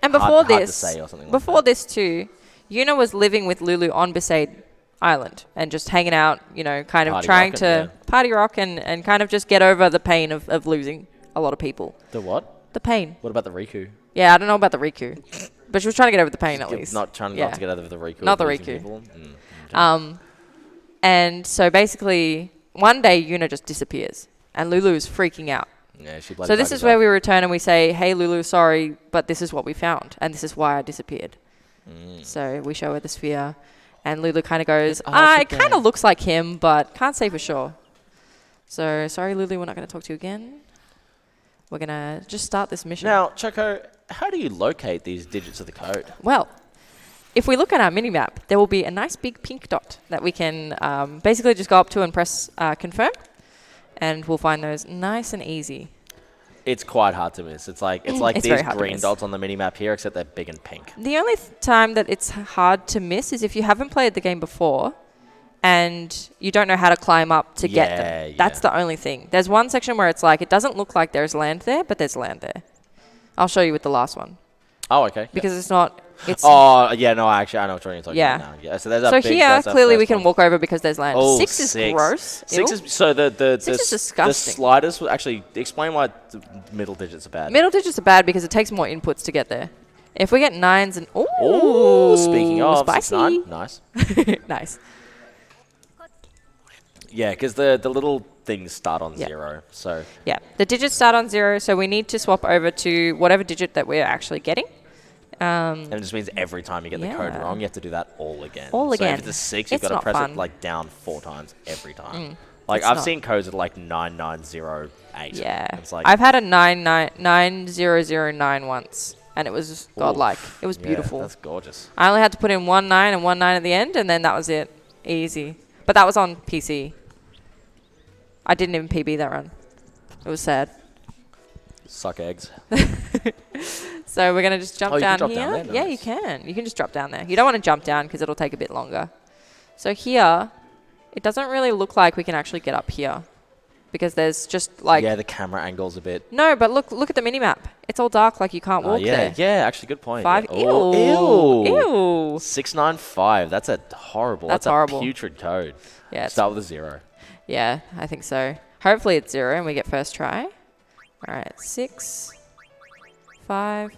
and before hard to say or something before like that. this too, Yuna was living with Lulu on Bhed Island and just hanging out, kind of trying to party rock and kind of just get over the pain of losing a lot of people. The what? The pain. What about the Riku? Yeah, I don't know about the Riku. But she was trying to get over the pain at least. Not to get over the Riku. Not the Riku. And so basically, one day Yuna just disappears. And Lulu is freaking out. Yeah, she bloody So this is where we return and we say, "Hey Lulu, sorry, but this is what we found. And this is why I disappeared." So we show her the sphere. And Lulu kind of goes, it kind of looks like him, but can't say for sure. So sorry Lulu, we're not going to talk to you again. We're going to just start this mission. Now, Choco, how do you locate these digits of the code? Well, if we look at our mini-map, there will be a nice big pink dot that we can basically just go up to and press confirm. And we'll find those nice and easy. It's quite hard to miss. It's like these green dots on the mini-map here, except they're big and pink. The only time that it's hard to miss is if you haven't played the game before and you don't know how to climb up to get them. That's the only thing. There's one section where it's like, it doesn't look like there's land there, but there's land there. I'll show you with the last one. Oh, okay. Because it's not... I know what you're talking about now. Yeah, so there's a big, here, clearly we can walk over because there's land. Oh, 6 is gross. 6 is... So the 6 is disgusting. The sliders... Actually, explain why the middle digits are bad. Middle digits are bad because it takes more inputs to get there. If we get 9s and... Ooh, speaking of... Spicy. 6, 9. Nice. Nice. Yeah, because the little things start on 0, so... Yeah, the digits start on 0, so we need to swap over to whatever digit that we're actually getting. And it just means every time you get the code wrong, you have to do that all again. Again. So if it's a 6, you've got to press it like down 4 times every time. Like I've seen codes at like 9908. Yeah. It's like I've had a 99009 once, and it was godlike. It was beautiful. Yeah, that's gorgeous. I only had to put in 1 9 and 1 9 at the end, and then that was it. Easy. But that was on PC. I didn't even PB that run. It was sad. Suck eggs. So we're going to just jump down here. Down there? Nice. Yeah, you can. You can just drop down there. You don't want to jump down because it'll take a bit longer. So here, it doesn't really look like we can actually get up here. Because there's like... Yeah, the camera angle's a bit... No, but look at the minimap. It's all dark, like you can't walk there. Yeah, actually, good point. 5. Yeah. Oh, Ew. 695. That's a horrible... That's a horrible. putrid code. Yeah. Start with a 0. Yeah, I think so. Hopefully it's 0 and we get first try. All right, 6, 5...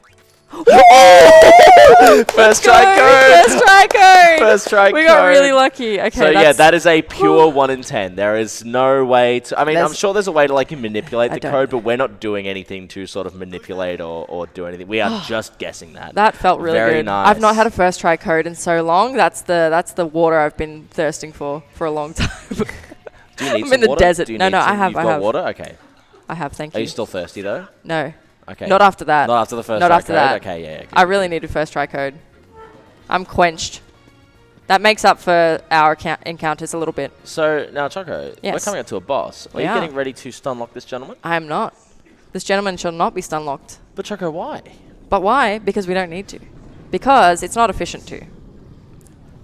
First try code! First try code! First try code! We got really lucky. Okay, so yeah, that is a pure 1 in 10. There is no way to... I mean, I'm sure there's a way to like manipulate the code, but we're not doing anything to sort of manipulate or do anything. We are just guessing that. That felt really Very good. nice. I've not had a first try code in so long. That's the water I've been thirsting for a long time. Do you need I'm some in the water? desert. Do you No, need I some- have. You've got water? Okay. I have, thank you. Are you still thirsty, though? No. Okay. Not after that. Not after the first Not try after code? that. Okay, yeah. Good, I really needed first try code. I'm quenched. That makes up for our encounters a little bit. So, now, Choco, Yes. we're coming up to a boss. Are you getting ready to stun lock this gentleman? I am not. This gentleman shall not be stun locked. But, Choco, why? But why? Because we don't need to. Because it's not efficient to.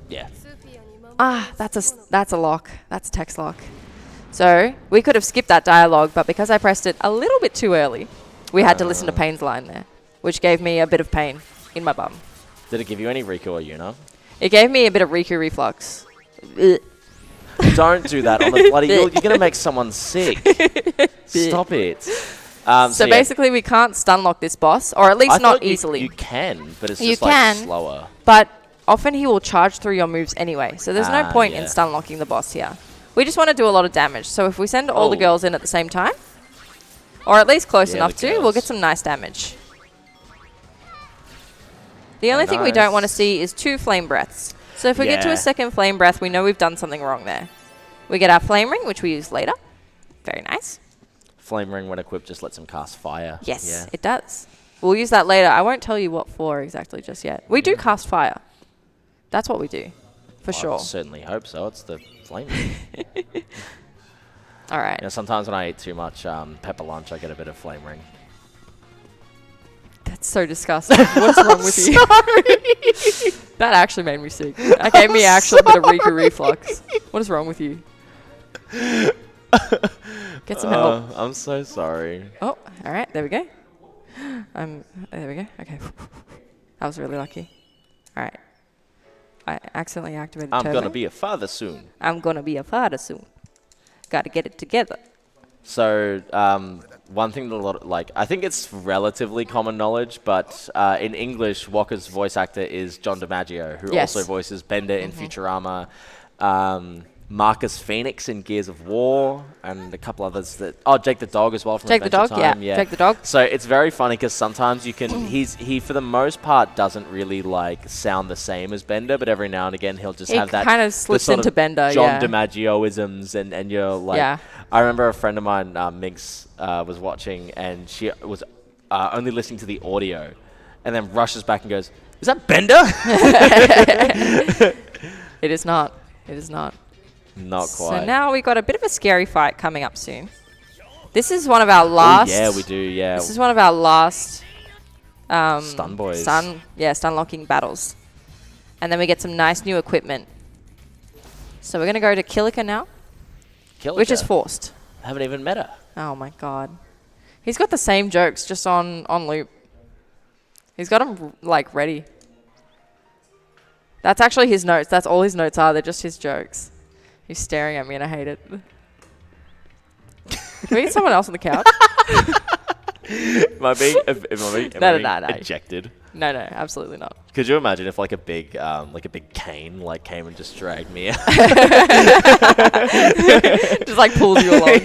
Yeah. Ah, that's a lock. That's a text lock. So, we could have skipped that dialogue, but because I pressed it a little bit too early, we had to listen to Pain's line there, which gave me a bit of pain in my bum. Did it give you any Riku or Yuna? It gave me a bit of Riku reflux. Don't do that on the bloody... You're going to make someone sick. Stop it. So basically, we can't stun lock this boss, or at least not easily. You can, but it's You just can. like slower. But often he will charge through your moves anyway, so there's no point in yeah. stun locking the boss here. We just want to do a lot of damage, so if we send all the girls in at the same time, or at least close enough to, we'll get some nice damage. The only thing we don't want to see is 2 flame breaths. So if we get to a second flame breath, we know we've done something wrong there. We get our flame ring, which we use later. Very nice. Flame ring, when equipped, just lets him cast fire. Yes, it does. We'll use that later. I won't tell you what for exactly just yet. We do cast fire. That's what we do, for sure. I certainly hope so. It's the flame ring. All right. You know, sometimes when I eat too much pepper lunch, I get a bit of flame ring. That's so disgusting. What's wrong with you? That actually made me sick. That gave me actually a bit of Riku reflux. What is wrong with you? Get some help. I'm so sorry. Oh, all right. There we go. There we go. Okay. I was really lucky. All right. I accidentally activated I'm turbo. going to be a father soon. I'm going to be a father soon. Got to get it together. So, one thing that I think it's relatively common knowledge, but in English, Waka's voice actor is John DiMaggio, who also voices Bender in Futurama, Marcus Phoenix in Gears of War, and a couple others that... Oh, Jake the Dog as well from Adventure Time. Yeah. Jake the Dog. So it's very funny because sometimes you can... He for the most part, doesn't really, sound the same as Bender, but every now and again, he'll just have that... It kind of slips into Bender, John DiMaggio-isms, and you're like... Yeah. I remember a friend of mine, Minx, was watching, and she was only listening to the audio, and then rushes back and goes, "Is that Bender?" It is not. It is not. Not quite. So now we've got a bit of a scary fight coming up soon. This is one of our last... yeah, we do, yeah. This is one of our last... Stun boys. Stun locking battles. And then we get some nice new equipment. So we're going to go to Kilika now. Kilika? Which is forced. I haven't even met her. Oh my god. He's got the same jokes just on loop. He's got them ready. That's actually his notes. That's all his notes are. They're just his jokes. He's staring at me and I hate it. Can we get someone else on the couch? Am I being ejected? No, absolutely not. Could you imagine if a big cane came and just dragged me out? Just pulls you along.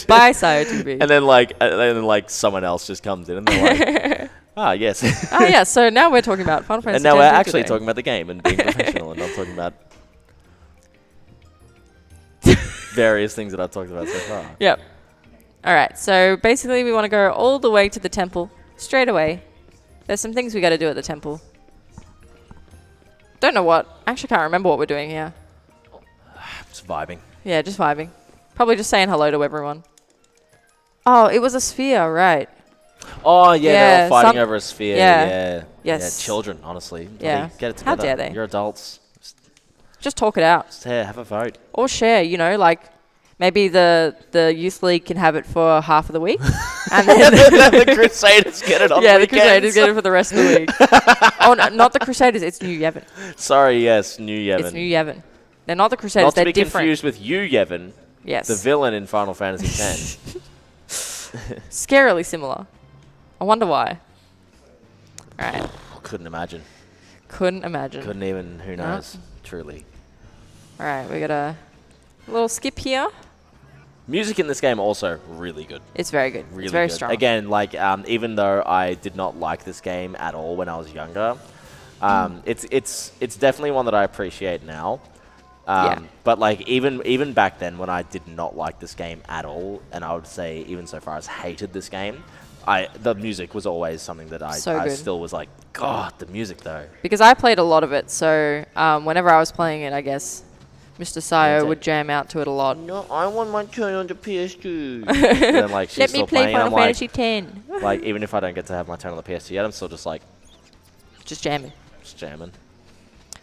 Bye, Sayo TV. And then someone else just comes in and they're like, yes. Yeah, so now we're talking about Final Fantasy And now we're X actually today. talking about the game and being professional and not talking about various things that I've talked about so far. Yep. All right, so basically we want to go all the way to the temple straight away. There's some things we got to do at the temple. Don't know what. I actually can't remember what we're doing here. Just vibing. Yeah, just vibing. Probably just saying hello to everyone. Oh, it was a sphere, right. Oh, yeah, they're all fighting over a sphere. Yeah. Yes. Yeah, children, hononestly. Yeah. Get it together. How dare they? You're adults. Just talk it out. Just have a vote. Or share, maybe the youth league can have it for half of the week. And then the Crusaders get it on the weekends. Crusaders get it for the rest of the week. Oh, no, not the Crusaders. It's New Yevon. Sorry, yes, New Yevon. It's New Yevon. They're not the Crusaders. Not to they're be different. confused with Yu Yevon, yes. the villain in Final Fantasy X. Scarily similar. I wonder why. All right. Couldn't imagine. Couldn't imagine. Couldn't even, who knows, truly. All right, we got a little skip here. Music in this game also really good. It's very good. Really it's very good. strong. Again, even though I did not like this game at all when I was younger, it's definitely one that I appreciate now. But like even back then when I did not like this game at all, and I would say even so far as hated this game, the music was always something that I still was like, God, the music though. Because I played a lot of it, so whenever I was playing it, I guess Mr. Sayo would jam out to it a lot. No, I want my turn on the PS2. Then, like, she's Let me play Final Fantasy X. Like, even if I don't get to have my turn on the PS2 yet, I'm still just like... Just jamming. Just jamming.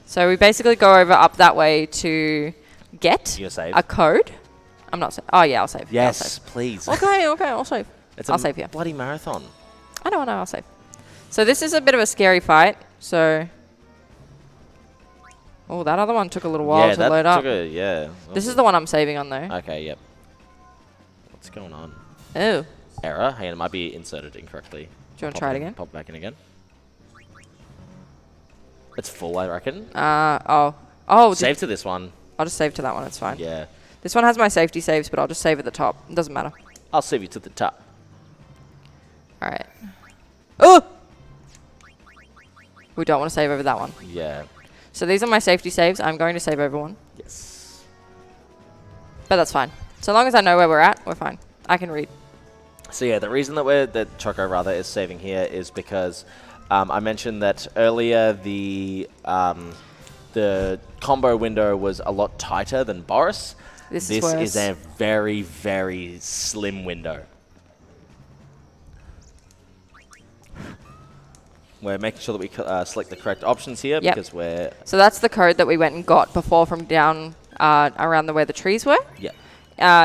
So we basically go over up that way to get a code. I'm not saving. Oh, yeah, I'll save. Yes, I'll save. please. Okay, I'll save. I'll save here. Bloody marathon. I know, I'll save. So this is a bit of a scary fight, so... Oh, that other one took a little while to load up. This is the one I'm saving on, though. Okay, yep. What's going on? Oh. Error. Hang on, it might be inserted incorrectly. Do you want to try it again? Pop back in again. It's full, I reckon. Save to this one. I'll just save to that one, it's fine. Yeah. This one has my safety saves, but I'll just save at the top. It doesn't matter. I'll save you to the top. Alright. Oh! We don't want to save over that one. Yeah. So these are my safety saves. I'm going to save over one. Yes. But that's fine. So long as I know where we're at, we're fine. I can read. So yeah, the reason that Choco rather is saving here is because I mentioned that earlier the combo window was a lot tighter than Boris. This is a very, very slim window. We're making sure that we select the correct options here because we're... So that's the code that we went and got before from down around where the trees were. Yeah.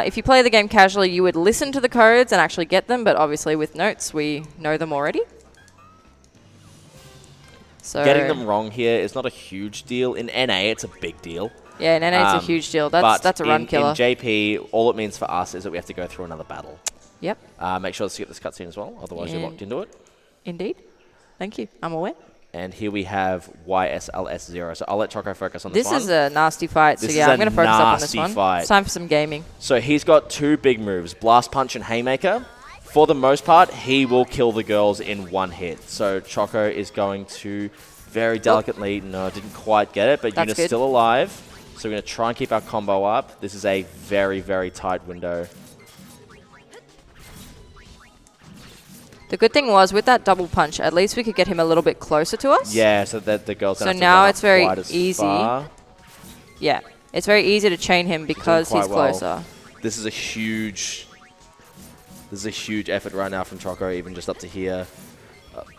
If you play the game casually, you would listen to the codes and actually get them, but obviously with notes, we know them already. So getting them wrong here is not a huge deal. In NA, it's a big deal. Yeah, in NA, it's a huge deal. That's a run killer. In JP, all it means for us is that we have to go through another battle. Yep. Make sure to skip this cutscene as well, otherwise you're locked into it. Indeed. Thank you. I'm aware. And here we have YSLS0. So I'll let Choco focus on this one. This is a nasty fight. So yeah, I'm going to focus up on this one. It's time for some gaming. So he's got two big moves, Blast Punch and Haymaker. For the most part, he will kill the girls in one hit. So Choco is going to very delicately... No, didn't quite get it, but Yuna's still alive. So we're going to try and keep our combo up. This is a very, very tight window. The good thing was, with that double punch, at least we could get him a little bit closer to us. Yeah, so that the girls don't have to now run it's very easy. Yeah, it's very easy to chain him because he's closer. This is a huge effort right now from Choco, even just up to here.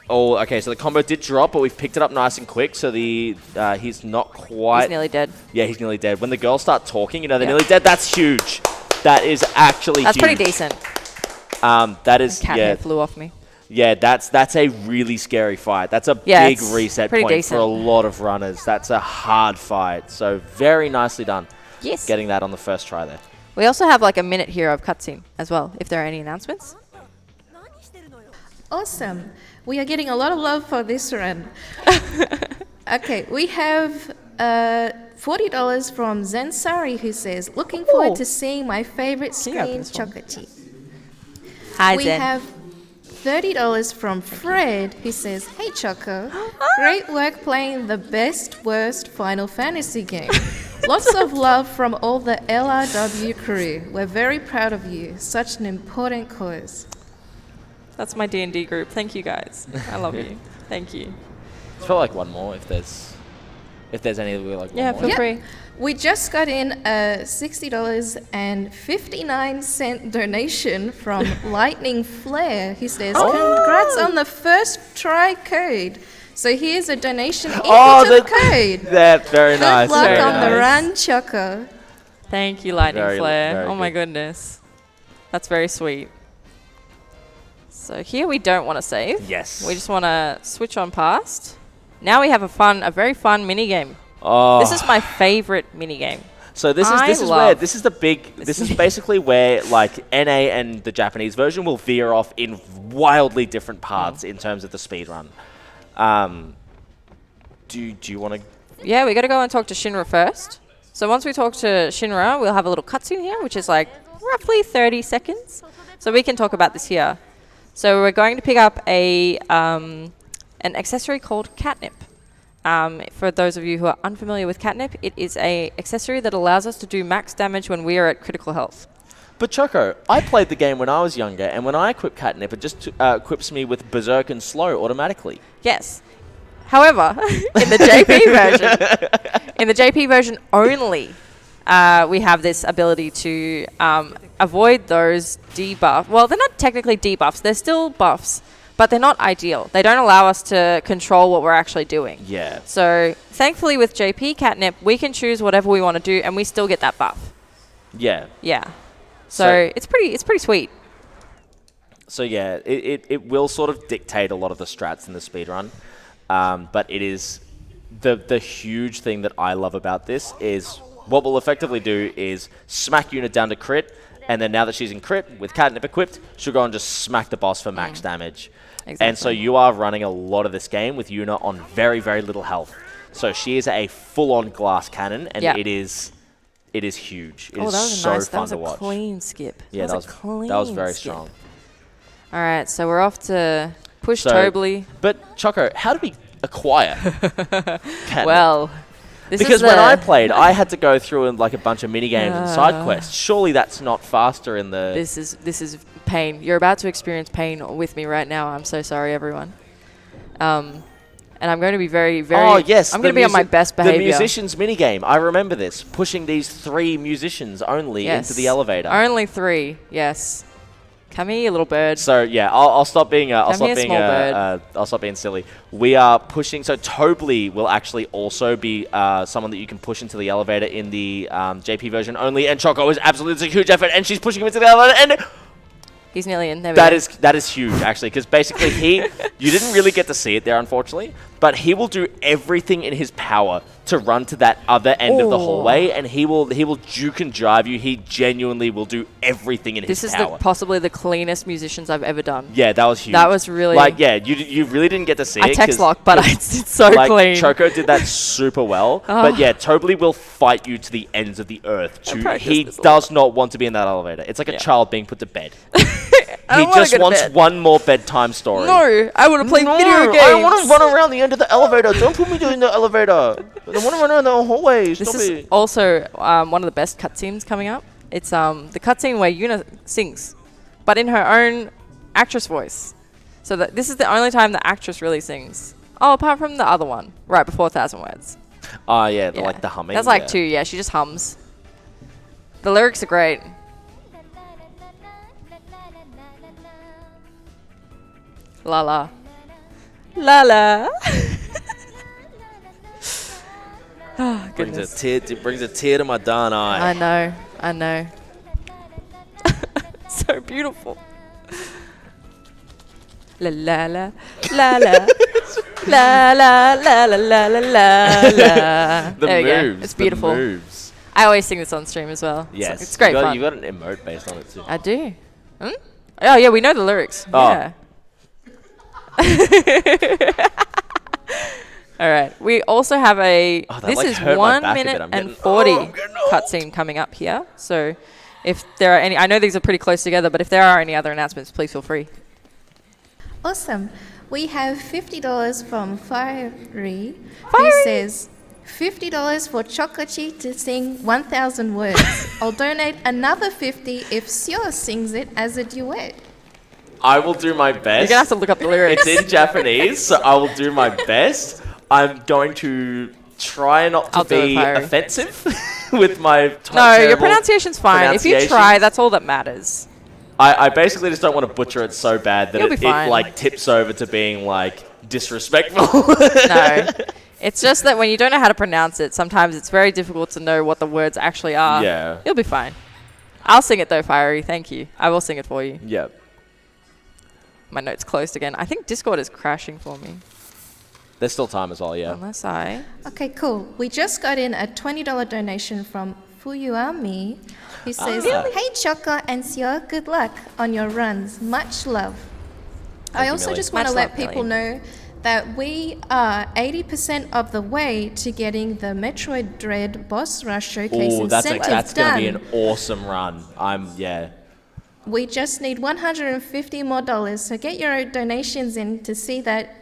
Okay, so the combo did drop, but we've picked it up nice and quick, so he's not quite... He's nearly dead. Yeah, he's nearly dead. When the girls start talking, they're nearly dead. That's huge. That is actually huge. That's pretty decent. That is... Catnip flew off me. Yeah, that's a really scary fight. That's a big reset point for a lot of runners. That's a hard fight. So very nicely done. Yes. Getting that on the first try there. We also have like a minute here of cutscene as well, if there are any announcements. Awesome. We are getting a lot of love for this run. Okay, we have $40 from Zensari, who says, looking forward to seeing my favorite screen, Chokocchi. Hi, we Zen. have $30 from Fred, who says, hey Choco, great work playing the best, worst Final Fantasy game. Lots of love from all the LRW crew. We're very proud of you. Such an important cause. That's my D&D group. Thank you, guys. I love you. Thank you. Let's put like one more if there's any that we like. Yeah, feel free. We just got in a $60.59 donation from Lightning Flare, who says, congrats on the first try code. So here's a donation equal to the code. That's very nice. Good luck on the run, Choco. Thank you, Lightning Flare. Oh my goodness. That's very sweet. So here we don't want to save. Yes. We just want to switch on past. Now we have a very fun mini game. Oh. This is my favorite mini game. So this is basically where like NA and the Japanese version will veer off in wildly different paths in terms of the speedrun. Do you want to? Yeah, we got to go and talk to Shinra first. So once we talk to Shinra, we'll have a little cutscene here, which is like roughly 30 seconds. So we can talk about this here. So we're going to pick up an accessory called Catnip. For those of you who are unfamiliar with Catnip, it is a accessory that allows us to do max damage when we are at critical health. But Choco, I played the game when I was younger, and when I equip Catnip, it just equips me with Berserk and Slow automatically. Yes. However, in the JP version only, we have this ability to avoid those debuffs. Well, they're not technically debuffs. They're still buffs, but they're not ideal. They don't allow us to control what we're actually doing. Yeah. So, thankfully with JP Catnip, we can choose whatever we want to do, and we still get that buff. Yeah. Yeah. So it's pretty sweet. So yeah, it will sort of dictate a lot of the strats in the speedrun. But it is the huge thing that I love about this is what we'll effectively do is smack Yuna down to crit, and then now that she's in crit with Catnip equipped, she'll go and just smack the boss for max damage. Exactly. And so you are running a lot of this game with Yuna on very, very little health. So she is a full-on glass cannon, and it is huge. It is so fun to watch. That was a clean skip. Yeah, that was very strong. All right, so we're off to push Tobli. But Choco, how do we acquire Catnip? Well, because when I played, I had to go through and like a bunch of mini games and side quests. Surely that's not faster in the. This is pain. You're about to experience pain with me right now. I'm so sorry, everyone. And I'm going to be very, very... Oh, yes. I'm going to be on my best behavior. The musicians minigame. I remember this. Pushing these 3 musicians only into the elevator. Only 3, yes. Come here, you little bird. So, yeah, I'll stop being... I'll stop being silly. We are pushing... So, Tobli will actually also be someone that you can push into the elevator in the JP version only. And Choco is absolutely a huge effort. And she's pushing him into the elevator. And... He's nearly in. There That is huge, actually, because basically you didn't really get to see it there, unfortunately, but he will do everything in his power to run to that other end of the hallway, and he will juke and drive you. He genuinely will do everything in his power. This is possibly the cleanest musicians I've ever done. Yeah, that was huge. That was really... Like, yeah, you really didn't get to see it. I text lock, but it's so clean. Choco did that super well. But yeah, Tobli will fight you to the ends of the earth. He does not want to be in that elevator. It's like a child being put to bed. He just wants one more bedtime story. No, I want to play video games. I want to run around the end of the elevator. Don't put me in the elevator. I want to run around the hallway. This is also one of the best cutscenes coming up. It's the cutscene where Yuna sings, but in her own actress voice. So this is the only time the actress really sings. Oh, apart from the other one, right before 1,000 Words. Oh, yeah, like the humming. That's like 2, yeah. She just hums. The lyrics are great. La la. La la. Oh, goodness. It brings a tear to my darn eye. I know. So beautiful. La la la. La la. La la la la la la la. There we go. It's beautiful. The moves. I always sing this on stream as well. Yes. It's great fun. You've got an emote based on it too. I do. Oh yeah, we know the lyrics. Oh. Yeah. All right. We also have a... this is 1 minute and 40 cutscene coming up here. So if there are any... I know these are pretty close together, but if there are any other announcements, please feel free. Awesome. We have $50 from Fiery, who says, $50 for Chokocchi to sing 1,000 words. I'll donate another $50 if Sio sings it as a duet. I will do my best. You're going to have to look up the lyrics. It's in Japanese, so I will do my best. I'm going to try not to be offensive with my No, your pronunciation's fine. If you try, that's all that matters. I basically just don't want to butcher it so bad that it like tips over to being like disrespectful. No. It's just that when you don't know how to pronounce it, sometimes it's very difficult to know what the words actually are. Yeah. You'll be fine. I'll sing it though, Fiery. Thank you. I will sing it for you. Yep. My note's closed again. I think Discord is crashing for me. There's still time as well, yeah. Unless I... Okay, cool. We just got in a $20 donation from Fuyuami, who says, Hey Choco and Sio, good luck on your runs. Much love. I also just want to let people know that we are 80% of the way to getting the Metroid Dread Boss Rush Showcase incentive that's going to be an awesome run. We just need $150 more, so get your donations in to see that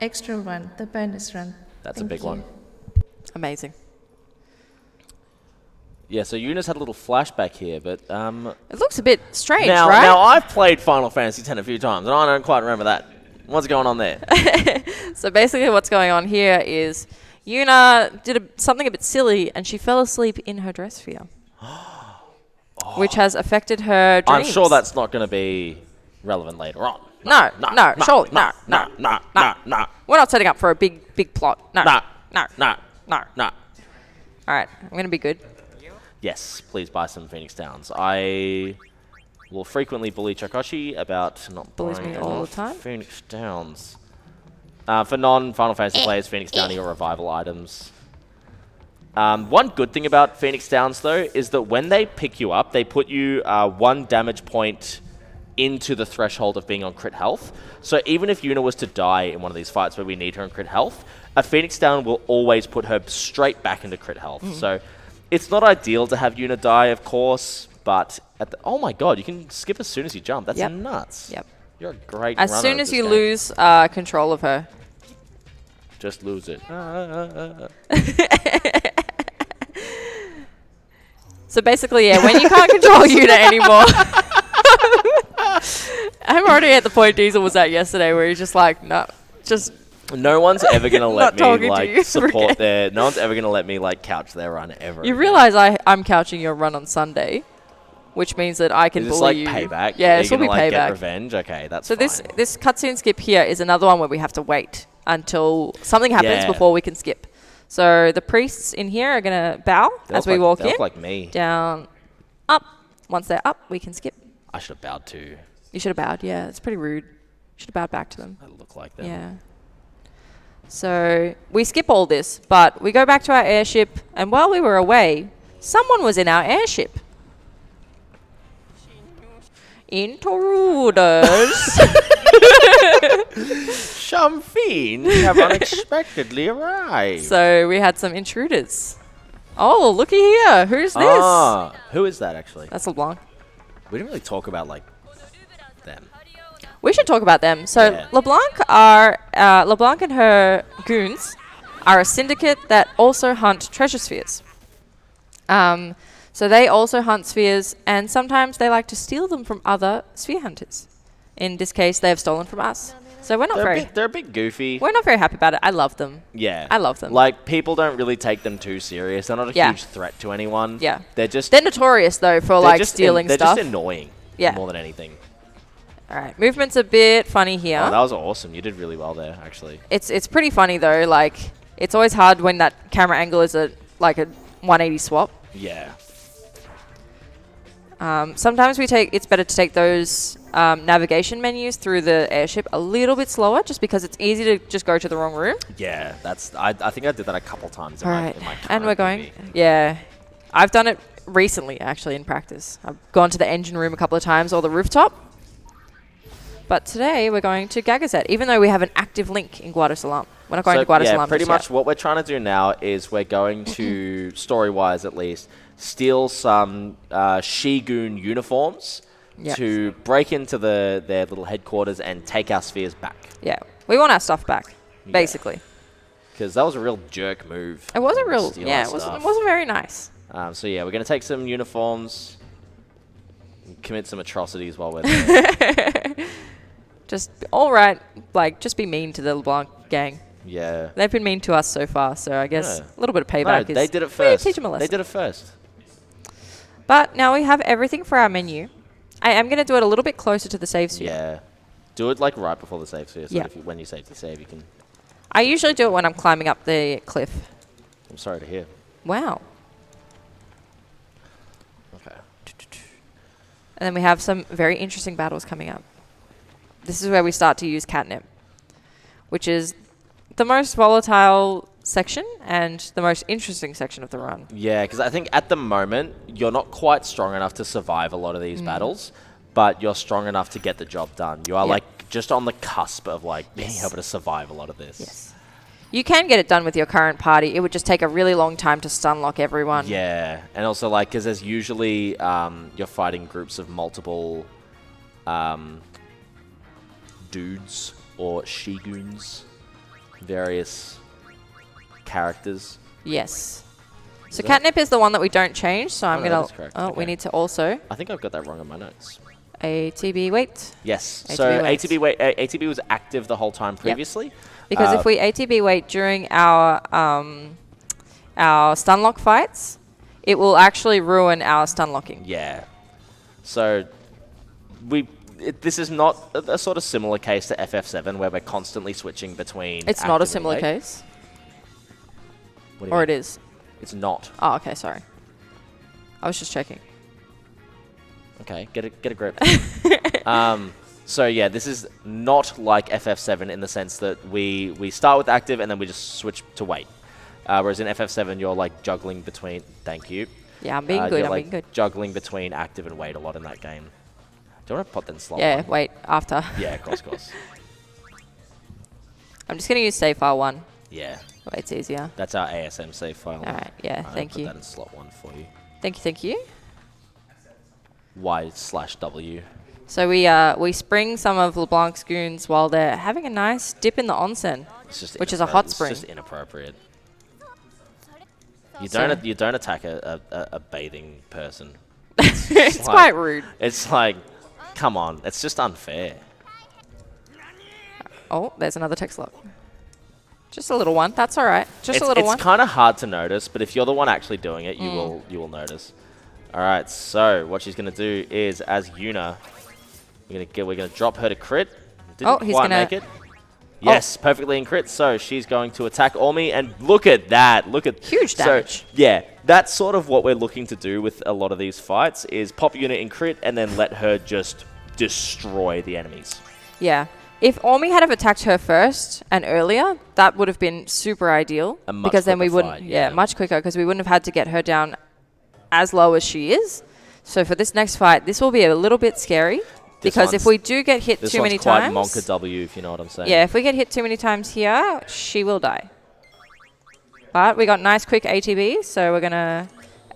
extra run, the bonus run. That's Thank a big you. one. Amazing. Yeah, so Yuna's had a little flashback here, but It looks a bit strange, now right? I've played Final Fantasy X a few times, and I don't quite remember that. What's going on there? So basically what's going on here is Yuna did something a bit silly and she fell asleep in her dress sphere, which has affected her dreams. I'm sure that's not going to be relevant later on. No, surely, no. No. We're not setting up for a big plot. No. No. All right, I'm going to be good. Yes, please buy some Phoenix Downs. I will frequently bully Chokocchi about not Bullies buying me all enough the time. Phoenix Downs. For non-Final Fantasy players, Phoenix Downing or revival items. One good thing about Phoenix Downs, though, is that when they pick you up, they put you 1 damage point into the threshold of being on crit health. So even if Yuna was to die in one of these fights where we need her on crit health, a Phoenix Down will always put her straight back into crit health. So it's not ideal to have Yuna die, of course, but oh my god, you can skip as soon as you jump. That's nuts. Yep. You're a great As runner soon at as this you game. lose control of her. Just lose it. So basically, yeah, when you can't control Yuna anymore. I'm already at the point Diesel was at yesterday where he's just like, no, just... No one's ever going to let talking me, to you like, support again. no one's ever going to let me, like, couch their run ever. You again. realize I'm couching your run on Sunday, which means that I can Is this, bully like, you. payback? Yeah, Are this you will be gonna, like, payback. get revenge? Okay, that's So fine. this cutscene skip here is another one where we have to wait until something happens Yeah. before we can skip. So the priests in here are going to bow They as look we like, walk they in. look like me. Down, up. Once they're up, we can skip. I should have bowed too. You should have bowed. Yeah, it's pretty rude. Should have bowed back to them. I look like them. Yeah. So we skip all this, but we go back to our airship, and while we were away, someone was in our airship. Intruders. Some fiends have unexpectedly arrived. So we had some intruders. Oh, looky here. Who's this? Ah, who is that actually? That's LeBlanc. We didn't really talk about like them. We should talk about them. So Yeah. LeBlanc and her goons are a syndicate that also hunt treasure spheres. So they also hunt spheres, and sometimes they like to steal them from other sphere hunters. In this case, they have stolen from us. So we're not They're a bit goofy. we're not very happy about it. I love them. Yeah. I love them. Like, people don't really take them too serious. They're not a Yeah. huge threat to anyone. Yeah. They're just... They're notorious though for like stealing they're stuff. just annoying. Yeah. More than anything. All right, movement's a bit funny here. Oh, that was awesome. You did really well there, actually. It's pretty funny though. Like it's always hard when that camera angle is like a 180 swap. Yeah. Sometimes it's better to take those navigation menus through the airship a little bit slower, just because it's easy to just go to the wrong room. Yeah, that's... I think I did that a couple times in All my right, in my and we're current going. movie. Yeah, I've done it recently actually in practice. I've gone to the engine room a couple of times or the rooftop. But today we're going to Gagazet, even though we have an active link in Guadalajara. We're not going to Guadalajara. Yeah, pretty just much yet. what we're trying to do now is we're going to, story-wise at least, steal some Shigun uniforms Yep. to break into their little headquarters and take our spheres back. Yeah, we want our stuff back, Yeah. basically. Because that was a real jerk move. It wasn't to real. steal Yeah, our it wasn't stuff. very nice. So yeah, we're going to take some uniforms, and commit some atrocities while we're there. Just all right, like just be mean to the LeBlanc gang. Yeah. They've been mean to us so far, so I guess Yeah. a little bit of No, payback is. they did it we first. teach them a lesson. They did it first. But now we have everything for our menu. I am going to do it a little bit closer to the save sphere. Yeah. Do it like right before the save sphere. So Yeah. when you save the save, you can... I usually do it when I'm climbing up the cliff. I'm sorry to hear. Wow. Okay. And then we have some very interesting battles coming up. This is where we start to use Catnip, which is the most volatile section and the most interesting section of the run. Yeah, because I think at the moment, you're not quite strong enough to survive a lot of these battles, but you're strong enough to get the job done. You are Yeah. like just on the cusp of like being able to survive a lot of this. Yes. You can get it done with your current party. It would just take a really long time to stun lock everyone. Yeah, and also like because there's usually you're fighting groups of multiple dudes or shiguns, various characters. Yes. So Catnip is the one that we don't change, so I'm no, going that is correct. to... Oh, Okay. we need to also... I think I've got that wrong in my notes. ATB wait. Yes. ATB So wait. ATB was active the whole time previously. Because if we ATB wait during our stunlock fights, it will actually ruin our stunlocking. Yeah. So this is not a sort of similar case to FF7 where we're constantly switching between. It's not a active and similar wait. case. What do you Or mean? it is. It's not. Oh, okay, sorry. I was just checking. Okay, get a grip. So yeah, this is not like FF7 in the sense that we start with active and then we just switch to wait. Whereas in FF7, you're like juggling between. Thank you. Yeah, I'm being good. You're I'm like being good. juggling between active and wait a lot in that game. Do you want to put that in slot Yeah, one? wait, after. Yeah, of course. I'm just going to use save file 1. Yeah, Wait, it's easier. that's our ASM save file. All right, yeah, I'll thank put you. that in slot 1 for you. Thank you. Y/W. So we spring some of LeBlanc's goons while they're having a nice dip in the onsen, It's just which is a hot it's spring. just inappropriate. You So- don't attack a bathing person. It's like- quite rude. It's like, come on, it's just unfair. Oh, there's another text lock. Just a little one. That's all right. Just a little one. It's kind of hard to notice, but if you're the one actually doing it, you Mm. will notice. All right, so what she's gonna do is, as Yuna, we're gonna drop her to crit. Didn't he's quite gonna- make it. Yes, perfectly in crit. So she's going to attack Ormi, and look at that! Look at Huge damage. So, yeah, that's sort of what we're looking to do with a lot of these fights: is pop Yuna in crit, and then let her just destroy the enemies. Yeah. If Ormi had have attacked her first and earlier, that would have been super ideal. A much because then we quicker wouldn't, fight, yeah, yeah. much quicker, because we wouldn't have had to get her down as low as she is. So for this next fight, this will be a little bit scary. Because if we do get hit This too many one's quite times... Monka W, if you know what I'm saying. Yeah, if we get hit too many times here, she will die. But we got nice quick ATBs, so we're going to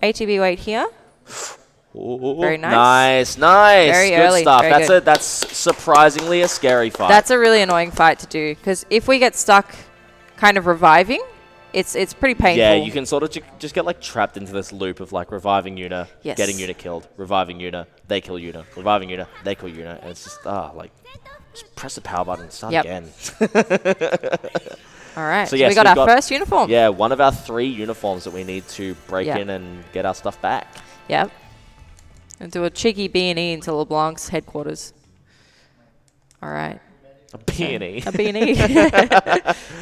ATB wait here. Ooh, Very nice. Nice. Very good early, stuff. very good. That's surprisingly a scary fight. That's a really annoying fight to do, because if we get stuck kind of reviving, it's pretty painful. Yeah, you can sort of just get like trapped into this loop of like reviving Yuna, Yes. getting Yuna killed, reviving Yuna, they kill Yuna, reviving Yuna, they kill Yuna, and it's just like just press the power button and start Yep. again. All right, So so yes, we got we've our got- first uniform. Yeah, one of our 3 uniforms that we need to break Yeah. in and get our stuff back. Yep. And do a cheeky B&E into LeBlanc's headquarters. All right. A B&E. A B&E.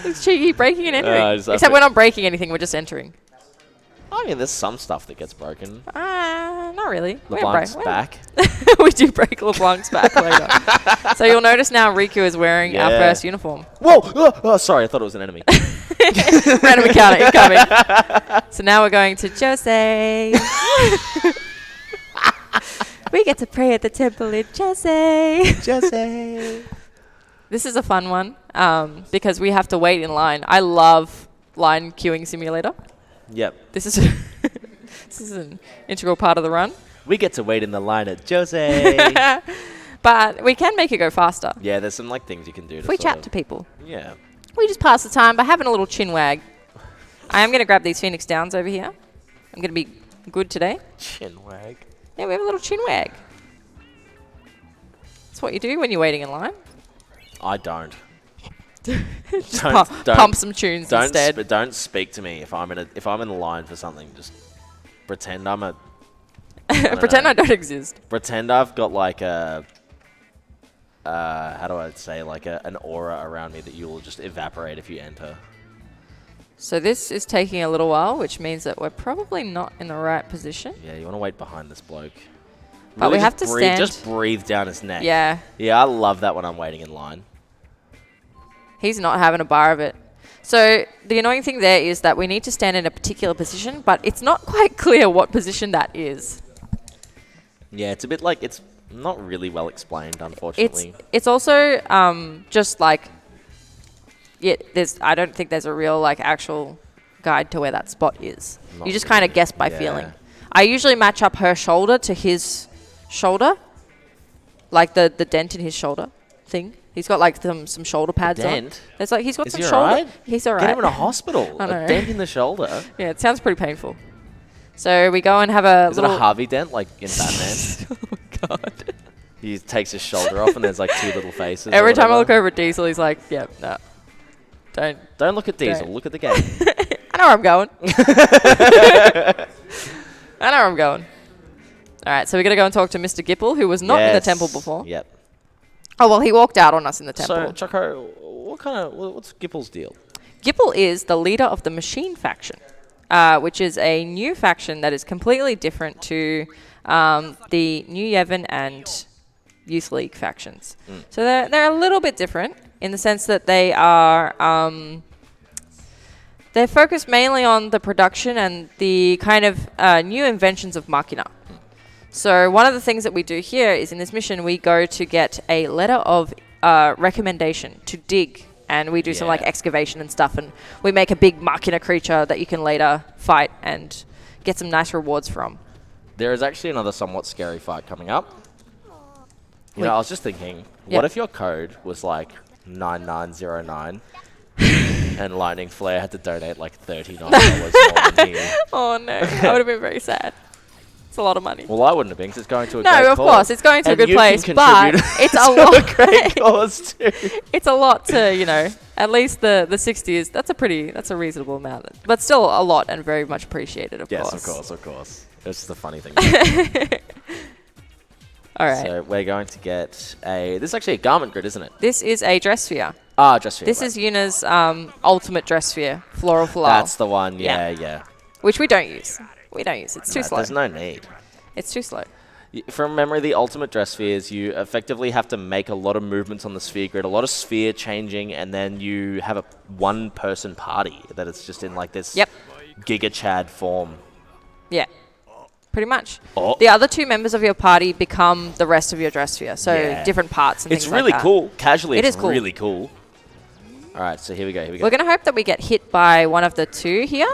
It's cheeky breaking and entering. just- I Except thi- we're not breaking anything, we're just entering. I mean, there's some stuff that gets broken. Not really. We don't LeBlanc's break- back. we do break LeBlanc's back later. So you'll notice now Riku is wearing our Yeah. first uniform. Whoa! Oh, sorry, I thought it was an enemy. Random encounter incoming. So now we're going to Jose. We get to pray at the temple in Jose. Jesse. This is a fun one because we have to wait in line. I love line queuing simulator. Yep. This is this is an integral part of the run. We get to wait in the line at Jose. But we can make it go faster. Yeah, there's some like things you can do. If we chat to people. Yeah. We just pass the time by having a little chin wag. I am going to grab these Phoenix Downs over here. I'm going to be good today. Chin wag. Yeah, we have a little chin wag. That's what you do when you're waiting in line. I don't. Just Don't- don't- pump some tunes Don't instead. don't speak to me if I'm in the line for something. Just pretend I'm a Pretend I don't exist. pretend I've got like a how do I say, like an aura around me that you will just evaporate if you enter. So this is taking a little while, which means that we're probably not in the right position. Yeah, you want to wait behind this bloke. But we just have to breathe, stand. Just breathe down his neck. Yeah, Yeah, I love that when I'm waiting in line. he's not having a bar of it. So the annoying thing there is that we need to stand in a particular position, but it's not quite clear what position that is. Yeah, it's a bit like, it's not really well explained, unfortunately. It's also just like, yeah, I don't think there's a real like actual guide to where that spot is. Not You just kind of really. guess by Yeah. feeling. I usually match up her shoulder to his shoulder, like the dent in his shoulder thing. He's got like some shoulder pads dent? on. There's like he's got Is some he shoulder. alright? He's alright. Get him in a hospital. I know. A dent in the shoulder. Yeah, it sounds pretty painful. So we go and have a Is little... it a Harvey dent like in Batman? Oh my god. He takes his shoulder off and there's like 2 little faces. Every or time I whatever. look over at Diesel, he's like, "Yep, no, don't." Don't look at Diesel. Don't. Look at the game. I know where I'm going. I know where I'm going. All right, so we're gonna go and talk to Mr. Gipple, who was not in the temple before. Yep. Oh well, he walked out on us in the temple. So Choco, what's Gipple's deal? Gipple is the leader of the Machine faction, which is a new faction that is completely different to the New Yevon and Youth League factions. So they're a little bit different in the sense that they are they're focused mainly on the production and the kind of new inventions of Machina. So one of the things that we do here is in this mission we go to get a letter of recommendation to dig, and we do some like excavation and stuff, and we make a big Machina creature that you can later fight and get some nice rewards from. There is actually another somewhat scary fight coming up. You Wait. know, I was just thinking, what if your code was like 9909 and Lightning Flare had to donate like $39 more than you? Oh no, I would have been very sad. It's a lot of money. Well, I wouldn't have been because it's going to a No, great of cause. course, it's going to a And good you place, can but contribute it's a to lot. great cause too. It's a lot to, you know, at least the 60 is, that's a reasonable amount. But still a lot and very much appreciated, of course. Yes, of course. It's just a funny thing. All right. So we're going to get this is actually a garment grid, isn't it? This is a dress sphere. Ah, dress sphere. This is Yuna's ultimate dress sphere, Floral Flower. That's the one, yeah. Which we don't use. It's too slow. There's no need. It's too slow. From memory, the ultimate dress spheres, you effectively have to make a lot of movements on the sphere grid, a lot of sphere changing, and then you have a one-person party that it's just in like this Giga Chad form. Yeah. Pretty much. Oh. The other 2 members of your party become the rest of your dress sphere. So different parts and it's things really like that. cool. Casually, It it's is cool. really cool. All right, so here we go. We're going to hope that we get hit by one of the 2 here.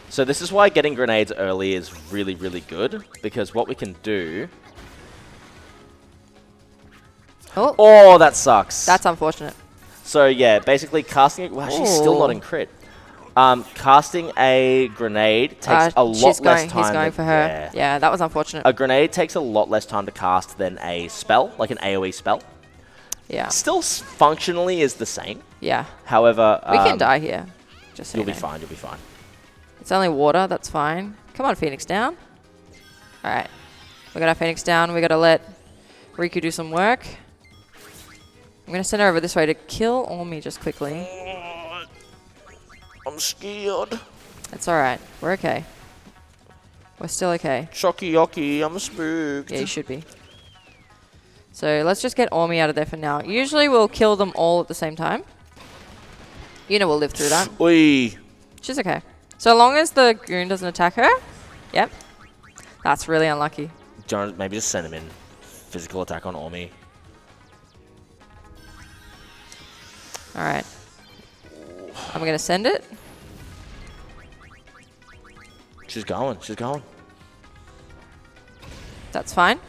So this is why getting grenades early is really, really good, because what we can do... Oh, that sucks. That's unfortunate. So yeah, basically casting... Well, she's still not in crit. Casting a grenade takes a lot less time. He's going for her. Yeah, that was unfortunate. A grenade takes a lot less time to cast than a spell, like an AoE spell. Yeah. Still functionally is the same. Yeah. However... we can die here. Just so you'll you be know. fine, you'll be fine. It's only water, that's fine. Come on, Phoenix down. Alright. We got our Phoenix down. We got to let Riku do some work. I'm going to send her over this way to kill Ormi just quickly. I'm scared. That's alright. We're okay. We're still okay. Chokocchi, I'm spooked. Yeah, you should be. So let's just get Ormi out of there for now. Usually we'll kill them all at the same time. Yuna will live through that. Oi. She's okay. So long as the goon doesn't attack her. Yep. That's really unlucky. John, maybe just send him in. Physical attack on Ormi. Alright. I'm going to send it. She's going. She's going. That's fine.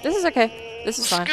This is okay. This is fine.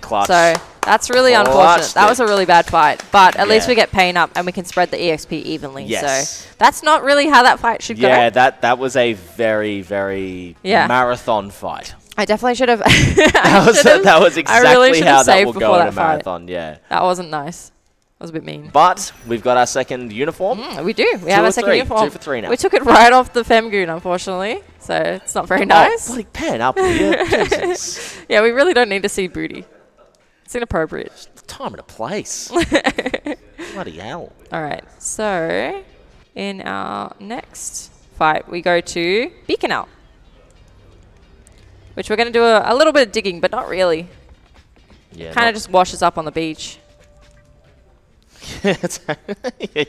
Clutch. So that's really unfortunate. That was a really bad fight. But at least we get pain up and we can spread the EXP evenly. Yes. So that's not really how that fight should go. Yeah, that was a very, very marathon fight. I definitely should have. That was exactly how that will go in a marathon. Yeah. That wasn't nice. That was a bit mean. But we've got our second uniform. We do. We have our second uniform. 2 for 3 now. We took it right off the Femgoon, unfortunately. So it's not very nice. Bloody pen up here. Jesus. Yeah, we really don't need to see booty. It's inappropriate. Just time and a place. Bloody hell. All right. So in our next fight, we go to Beaconal, which we're going to do a little bit of digging, but not really. Yeah. Kind of just washes up on the beach. Yeah,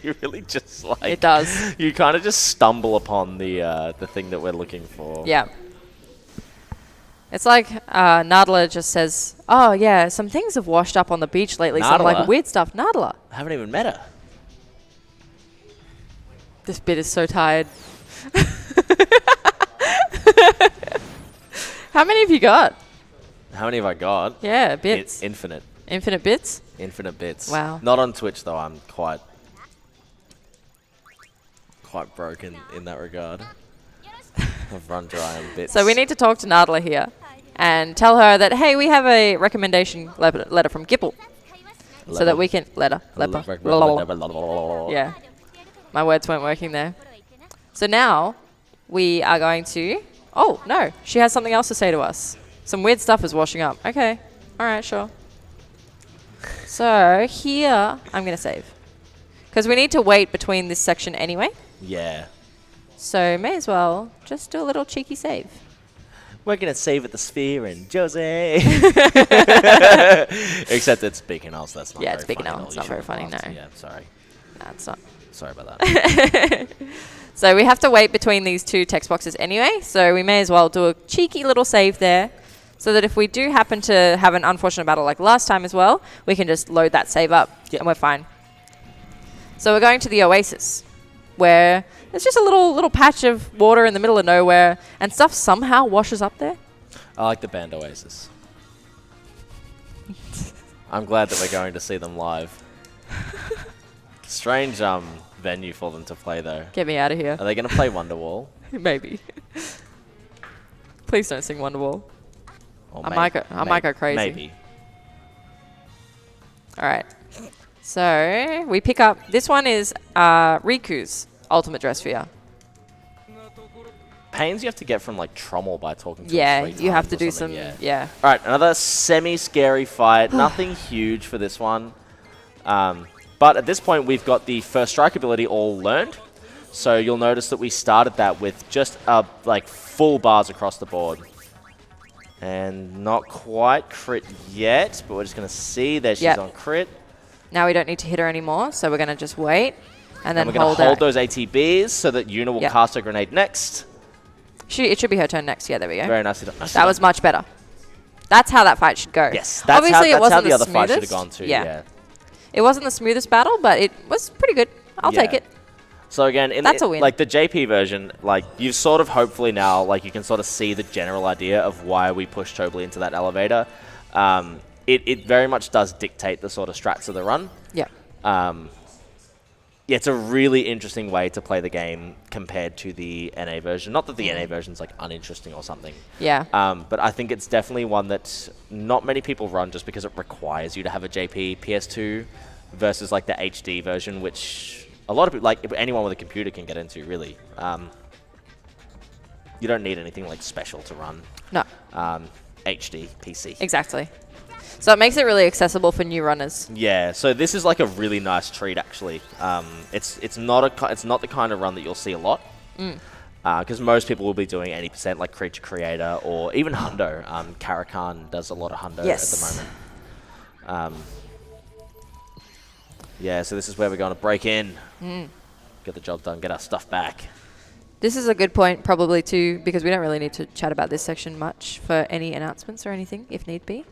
you really just like... It does. You kind of just stumble upon the thing that we're looking for. Yeah. It's like Nadala just says, oh, yeah, some things have washed up on the beach lately. Some like weird stuff. Nadala. I haven't even met her. This bit is so tired. How many have you got? How many have I got? Yeah, bits. Infinite. Infinite bits? Infinite bits. Wow. Not on Twitch, though. I'm quite broken in that regard. I've run dry on bits. So we need to talk to Nadla here and tell her that, hey, we have a recommendation letter from Gipple. So that we can... Leper. Yeah. My words weren't working there. So now we are going to... Oh, no. She has something else to say to us. Some weird stuff is washing up. Okay. All right, sure. So here, I'm going to save. Because we need to wait between this section anyway. Yeah. So may as well just do a little cheeky save. We're going to save at the Sphere in Jose. Except it's Beacon Elves. That's not Yeah, very it's Beacon funny. Elves. It's not very funny, no. Yeah, sorry. No, it's not. Sorry about that. So we have to wait between these two text boxes anyway. So we may as well do a cheeky little save there. So that if we do happen to have an unfortunate battle like last time as well, we can just load that save up and we're fine. So we're going to the Oasis, where there's just a little patch of water in the middle of nowhere, and stuff somehow washes up there. I like the band Oasis. I'm glad that we're going to see them live. Strange venue for them to play, though. Get me out of here. Are they going to play Wonderwall? Maybe. Please don't sing Wonderwall. Or I might go crazy. Maybe. All right. So we pick up. This one is Riku's ultimate dress fear. Pains you have to get from like Trommel by talking to Yeah, him 3 you have times to or do something, some. Yeah. All right, another semi-scary fight. Nothing huge for this one. But at this point, we've got the first strike ability all learned. So you'll notice that we started that with just like full bars across the board. And not quite crit yet, but we're just going to see that she's on crit. Now we don't need to hit her anymore, so we're going to just wait. And then we're going to hold those ATBs so that Yuna will cast her grenade next. It should be her turn next. Yeah, there we go. Very nicely done. That was much better. That's how that fight should go. Yes, that's Obviously, how wasn't the other fight smoothest. should have gone too. Yeah. It wasn't the smoothest battle, but it was pretty good. I'll take it. So again, That's a win. Like the JP version, like you've sort of hopefully now, like you can sort of see the general idea of why we pushed Tobli into that elevator. It very much does dictate the sort of strats of the run. Yeah. Yeah, it's a really interesting way to play the game compared to the NA version. Not that the NA version's like uninteresting or something. Yeah. But I think it's definitely one that not many people run just because it requires you to have a JP PS2 versus like the HD version, which a lot of people, like anyone with a computer can get into, really. You don't need anything like special to run. No. HD PC. Exactly. So it makes it really accessible for new runners. Yeah, so this is like a really nice treat actually. It's not the kind of run that you'll see a lot. Because most people will be doing 80% like Creature Creator or even Hundo. Karakan does a lot of Hundo at the moment. Yeah, so this is where we're going to break in. Get the job done, get our stuff back. This is a good point probably too, because we don't really need to chat about this section much for any announcements or anything, if need be.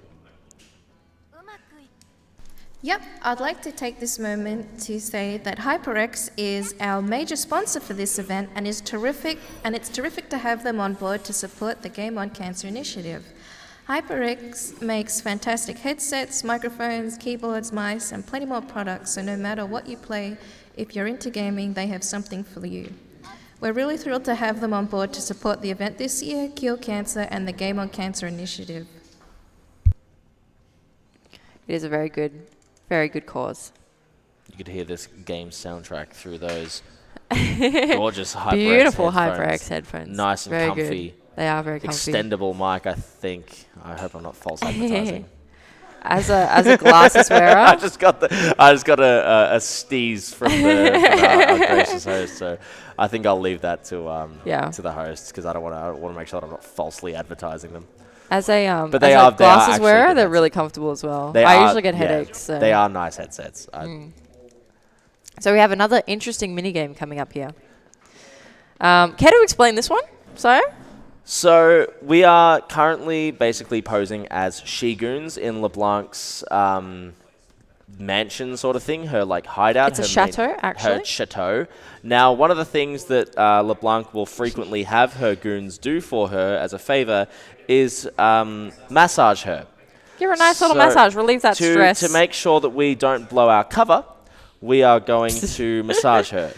Yep, I'd like to take this moment to say that HyperX is our major sponsor for this event and is terrific, and it's terrific to have them on board to support the Game on Cancer initiative. HyperX makes fantastic headsets, microphones, keyboards, mice, and plenty more products, so no matter what you play, if you're into gaming, they have something for you. We're really thrilled to have them on board to support the event this year, Cure Cancer, and the Game on Cancer initiative. It is a very good cause. You could hear this game soundtrack through those gorgeous HyperX Beautiful headphones. HyperX headphones. Nice and very comfy. Good. They are very comfy. Extendable mic, I think. I hope I'm not false advertising. As a glasses wearer, I just got a steeze from our gracious host, so I think I'll leave that to the hosts because I don't want to make sure that I'm not falsely advertising them. As a but glasses wearer, they're really comfortable as well. I usually get headaches. So. They are nice headsets. So we have another interesting minigame coming up here. Care to explain this one? So we are currently basically posing as she-goons in LeBlanc's mansion sort of thing, her like hideout. It's a chateau, actually. Her chateau. Now, one of the things that LeBlanc will frequently have her goons do for her as a favor is massage her. Give her a nice little massage, relieve that stress. To make sure that we don't blow our cover, we are going to massage her.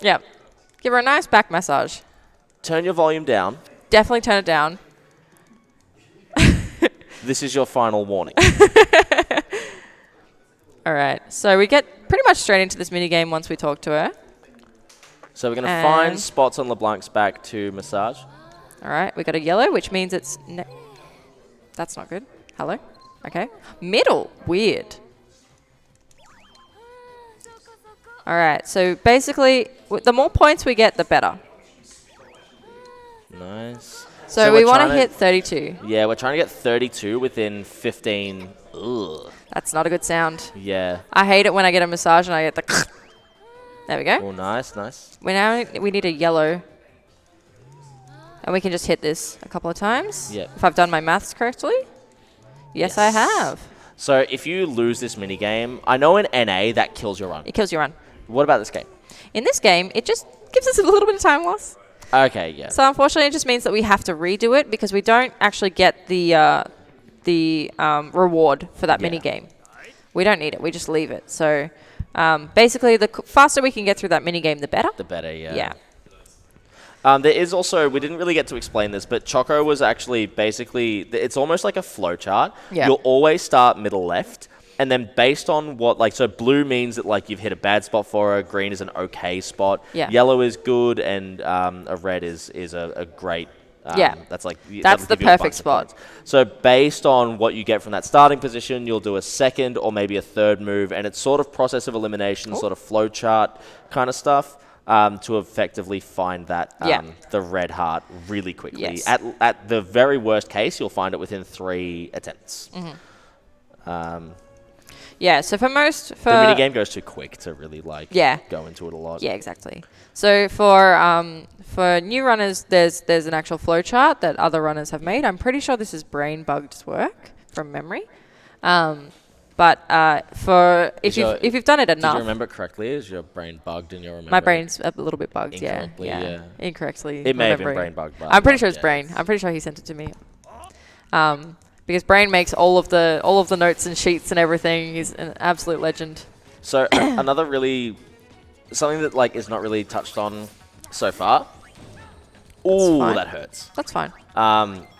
Yep. Give her a nice back massage. Turn your volume down. Definitely turn it down. This is your final warning. All right. So we get pretty much straight into this minigame once we talk to her. So we're going to find spots on LeBlanc's back to massage. All right. We got a yellow, which means it's... That's not good. Hello? Okay. Middle. Weird. All right. So basically, the more points we get, the better. Nice. So we want to hit 32. Yeah, we're trying to get 32 within 15. Ugh. That's not a good sound. Yeah. I hate it when I get a massage and I get the... There we go. Oh, nice, nice. We need a yellow. And we can just hit this a couple of times. Yep. If I've done my maths correctly. Yes, I have. So if you lose this minigame, I know in NA that kills your run. It kills your run. What about this game? In this game, it just gives us a little bit of time loss. Okay, yeah. So unfortunately, it just means that we have to redo it because we don't actually get the reward for that minigame. We don't need it. We just leave it. So basically, the faster we can get through that minigame, the better. The better, yeah. Yeah. There is also, we didn't really get to explain this, but Choco was actually basically, it's almost like a flow chart. Yeah. You'll always start middle left, and then based on what, like, so blue means that, like, you've hit a bad spot for her, green is an okay spot, yellow is good, and a red is a great, that's like... That's the perfect spot. So based on what you get from that starting position, you'll do a second or maybe a third move, and it's sort of process of elimination, sort of flow chart kind of stuff. To effectively find that the red heart really quickly. Yes. At the very worst case, you'll find it within 3 attempts. Yeah, so for most... the minigame goes too quick to really go into it a lot. Yeah, exactly. So for new runners, there's an actual flow chart that other runners have made. I'm pretty sure this is Brain Bugged's work from memory. But if you've done it enough... Did you remember it correctly? Is your brain bugged in your memory? My brain's a little bit bugged, Incorrectly, yeah. Incorrectly. It may have been brain bugged. I'm pretty sure it's Brain. I'm pretty sure he sent it to me. Because Brain makes all of the notes and sheets and everything. He's an absolute legend. So another something that is not really touched on so far. Ooh, that hurts. That's fine.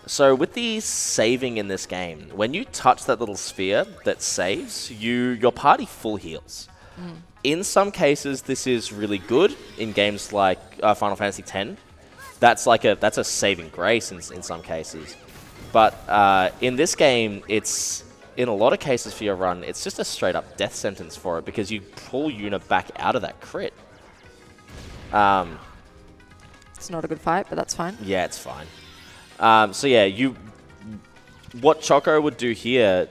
So with the saving in this game, when you touch that little sphere that saves, your party full heals. In some cases, this is really good. In games like Final Fantasy X, that's a saving grace in some cases. But in this game, it's in a lot of cases for your run, it's just a straight up death sentence for it because you pull Yuna back out of that crit. It's not a good fight, but that's fine. Yeah, it's fine. So yeah, what Choco would do here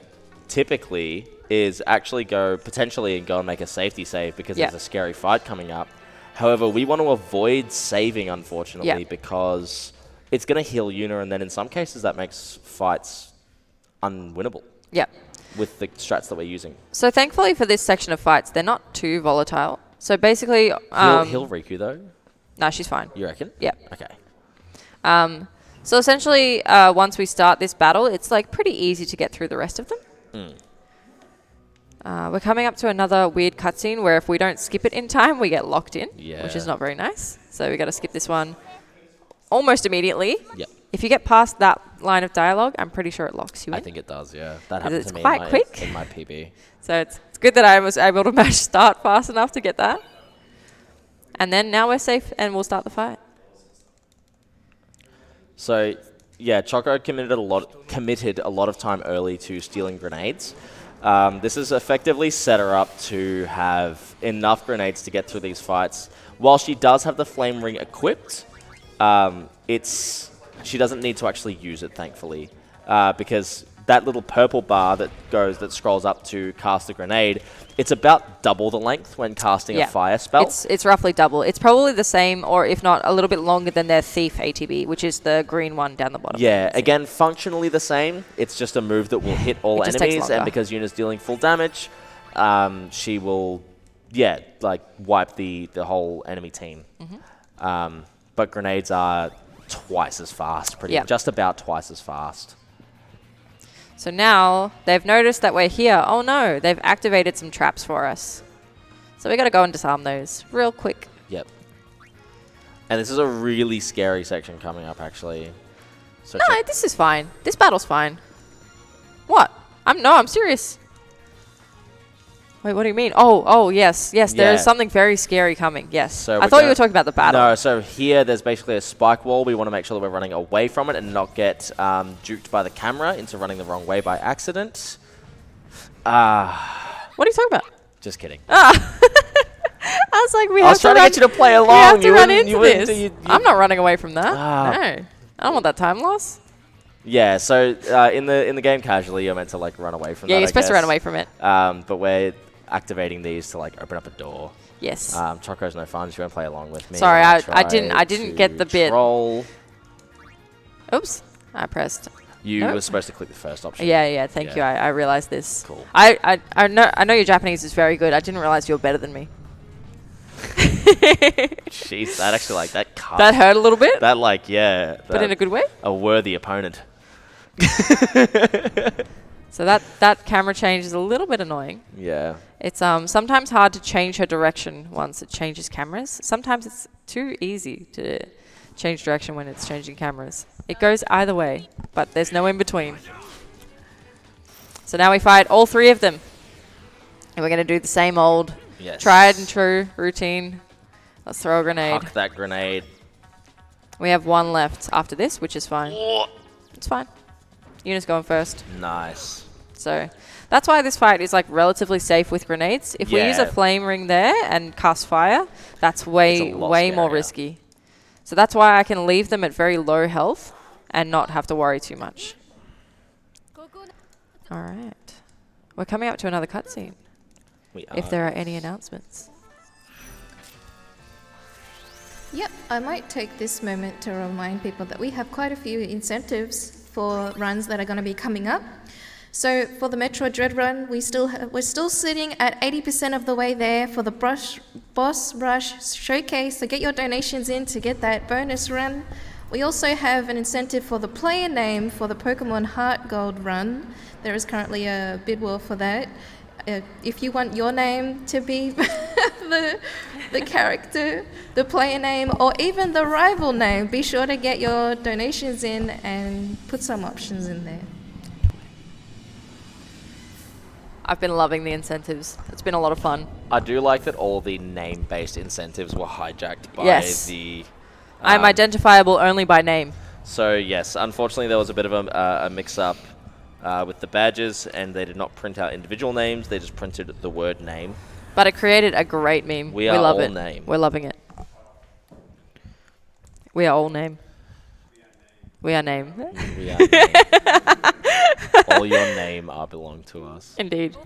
typically is actually potentially go and make a safety save because there's a scary fight coming up. However, we want to avoid saving, unfortunately, because it's going to heal Yuna, and then in some cases that makes fights unwinnable. Yeah. With the strats that we're using. So thankfully for this section of fights, they're not too volatile. So basically... heal Riku, though? No, she's fine. You reckon? Yeah. Okay. So essentially, once we start this battle, it's pretty easy to get through the rest of them. We're coming up to another weird cutscene where if we don't skip it in time, we get locked in, which is not very nice. So we got to skip this one almost immediately. Yep. If you get past that line of dialogue, I'm pretty sure it locks you in. I think it does, yeah. That happened to me quite quick. in my PB. So it's good that I was able to mash start fast enough to get that. And then now we're safe and we'll start the fight. So, yeah, Choco committed a lot of time early to stealing grenades. This has effectively set her up to have enough grenades to get through these fights. While she does have the flame ring equipped, she doesn't need to actually use it, thankfully, because that little purple bar that scrolls up to cast a grenade, it's about double the length when casting a fire spell. It's roughly double. It's probably the same, or if not, a little bit longer than their Thief ATB, which is the green one down the bottom. Yeah, again, functionally the same. It's just a move that will hit all enemies, and because Yuna's dealing full damage, she will, yeah, like wipe the whole enemy team. But grenades are twice as fast, just about twice as fast. So now they've noticed that we're here. Oh no, they've activated some traps for us. So we got to go and disarm those real quick. Yep. And this is a really scary section coming up, actually. So no, this is fine. This battle's fine. What? I'm serious. Wait, what do you mean? Oh, yes. There is something very scary coming. Yes. So I thought you were talking about the battle. No, so here there's basically a spike wall. We want to make sure that we're running away from it and not get duped by the camera into running the wrong way by accident. What are you talking about? Just kidding. I was like, I was trying to get you to play along. We have to run into this. I'm not running away from that. No, I don't want that time loss. Yeah, so in the game casually, you're meant to like run away from that. Yeah, you're supposed to run away from it. But we're activating these to like open up a door. Yes. Choco's no fun. She won't play along with me. Sorry, I didn't get the bit. Roll. Oops, I pressed. You were supposed to click the first option. Yeah. Thank you. I realized this. Cool. I know your Japanese is very good. I didn't realize you were better than me. Jeez, that actually that cut. That hurt a little bit. That yeah. But in a good way. A worthy opponent. So that camera change is a little bit annoying. Yeah. It's sometimes hard to change her direction once it changes cameras. Sometimes it's too easy to change direction when it's changing cameras. It goes either way, but there's no in between. So now we fight all three of them. And we're going to do the same old tried and true routine. Let's throw a grenade. Huck that grenade. We have one left after this, which is fine. It's fine. Yuna's going first. Nice. So that's why this fight is like relatively safe with grenades. If we use a flame ring there and cast fire, that's way more risky. So that's why I can leave them at very low health and not have to worry too much. All right. We're coming up to another cutscene. We are. If there are any announcements. Yep, I might take this moment to remind people that we have quite a few incentives for runs that are going to be coming up. So for the Metroid Dread run, we're still sitting at 80% of the way there for the Boss Rush Showcase. So get your donations in to get that bonus run. We also have an incentive for the player name for the Pokemon Heart Gold run. There is currently a bid war for that. If you want your name to be the character, the player name, or even the rival name, be sure to get your donations in and put some options in there. I've been loving the incentives. It's been a lot of fun. I do like that all the name-based incentives were hijacked by the... I'm identifiable only by name. So, yes, unfortunately there was a bit of a mix-up with the badges, and they did not print out individual names. They just printed the word name. But it created a great meme. We are love all it. name. We're loving it. We are all name. We are name. We are name. All your name are belong to us. Indeed.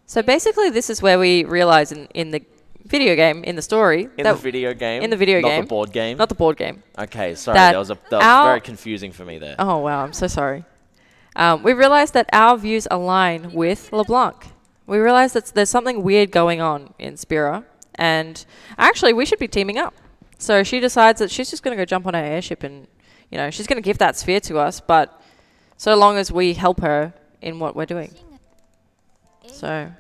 So basically this is where we realize in the video game, in the story. In the video game? In the video game. Not the board game? Not the board game. Okay, sorry. That was very confusing for me there. Oh, wow. I'm so sorry. We realized that our views align with LeBlanc. We realized that there's something weird going on in Spira. And actually, we should be teaming up. So she decides that she's just going to go jump on her airship and, she's going to give that sphere to us. But so long as we help her in what we're doing. So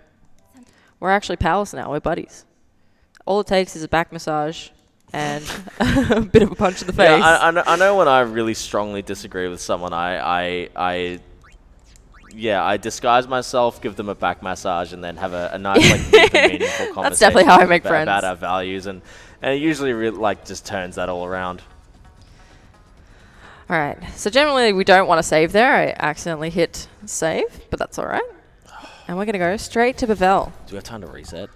we're actually pals now. We're buddies. All it takes is a back massage and a bit of a punch in the face. Yeah, I know when I really strongly disagree with someone, I disguise myself, give them a back massage, and then have a nice, deep and meaningful conversation. That's definitely how I make friends. About our values, and it usually just turns that all around. All right. So generally, we don't want to save there. I accidentally hit save, but that's all right. And we're going to go straight to Bevelle. Do we have time to reset?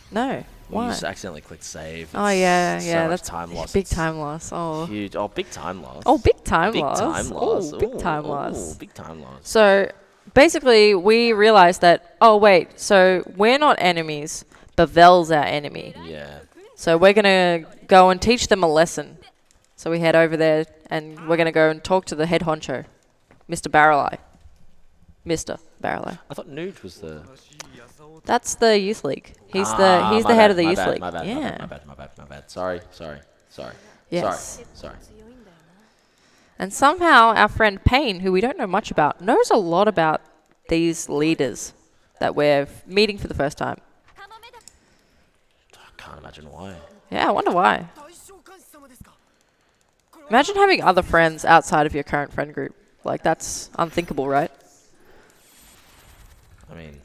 No. Why? You just accidentally clicked save. Oh, yeah. That's time loss. Big time loss. Oh. Huge. Oh, big time loss. Oh, big time loss. Big time loss. Oh, big time loss. Big time loss. So basically, we realized that, so we're not enemies. Bevelle's our enemy. Yeah. So we're going to go and teach them a lesson. So we head over there and we're going to go and talk to the head honcho, Mr. Barrel Eye. Mr. Barolo. I thought Nude was the... That's the youth league. He's the head of the youth league. My bad. Sorry. Yes. Sorry. And somehow our friend Payne, who we don't know much about, knows a lot about these leaders that we're meeting for the first time. I can't imagine why. Yeah, I wonder why. Imagine having other friends outside of your current friend group. Like, that's unthinkable, right? I mean...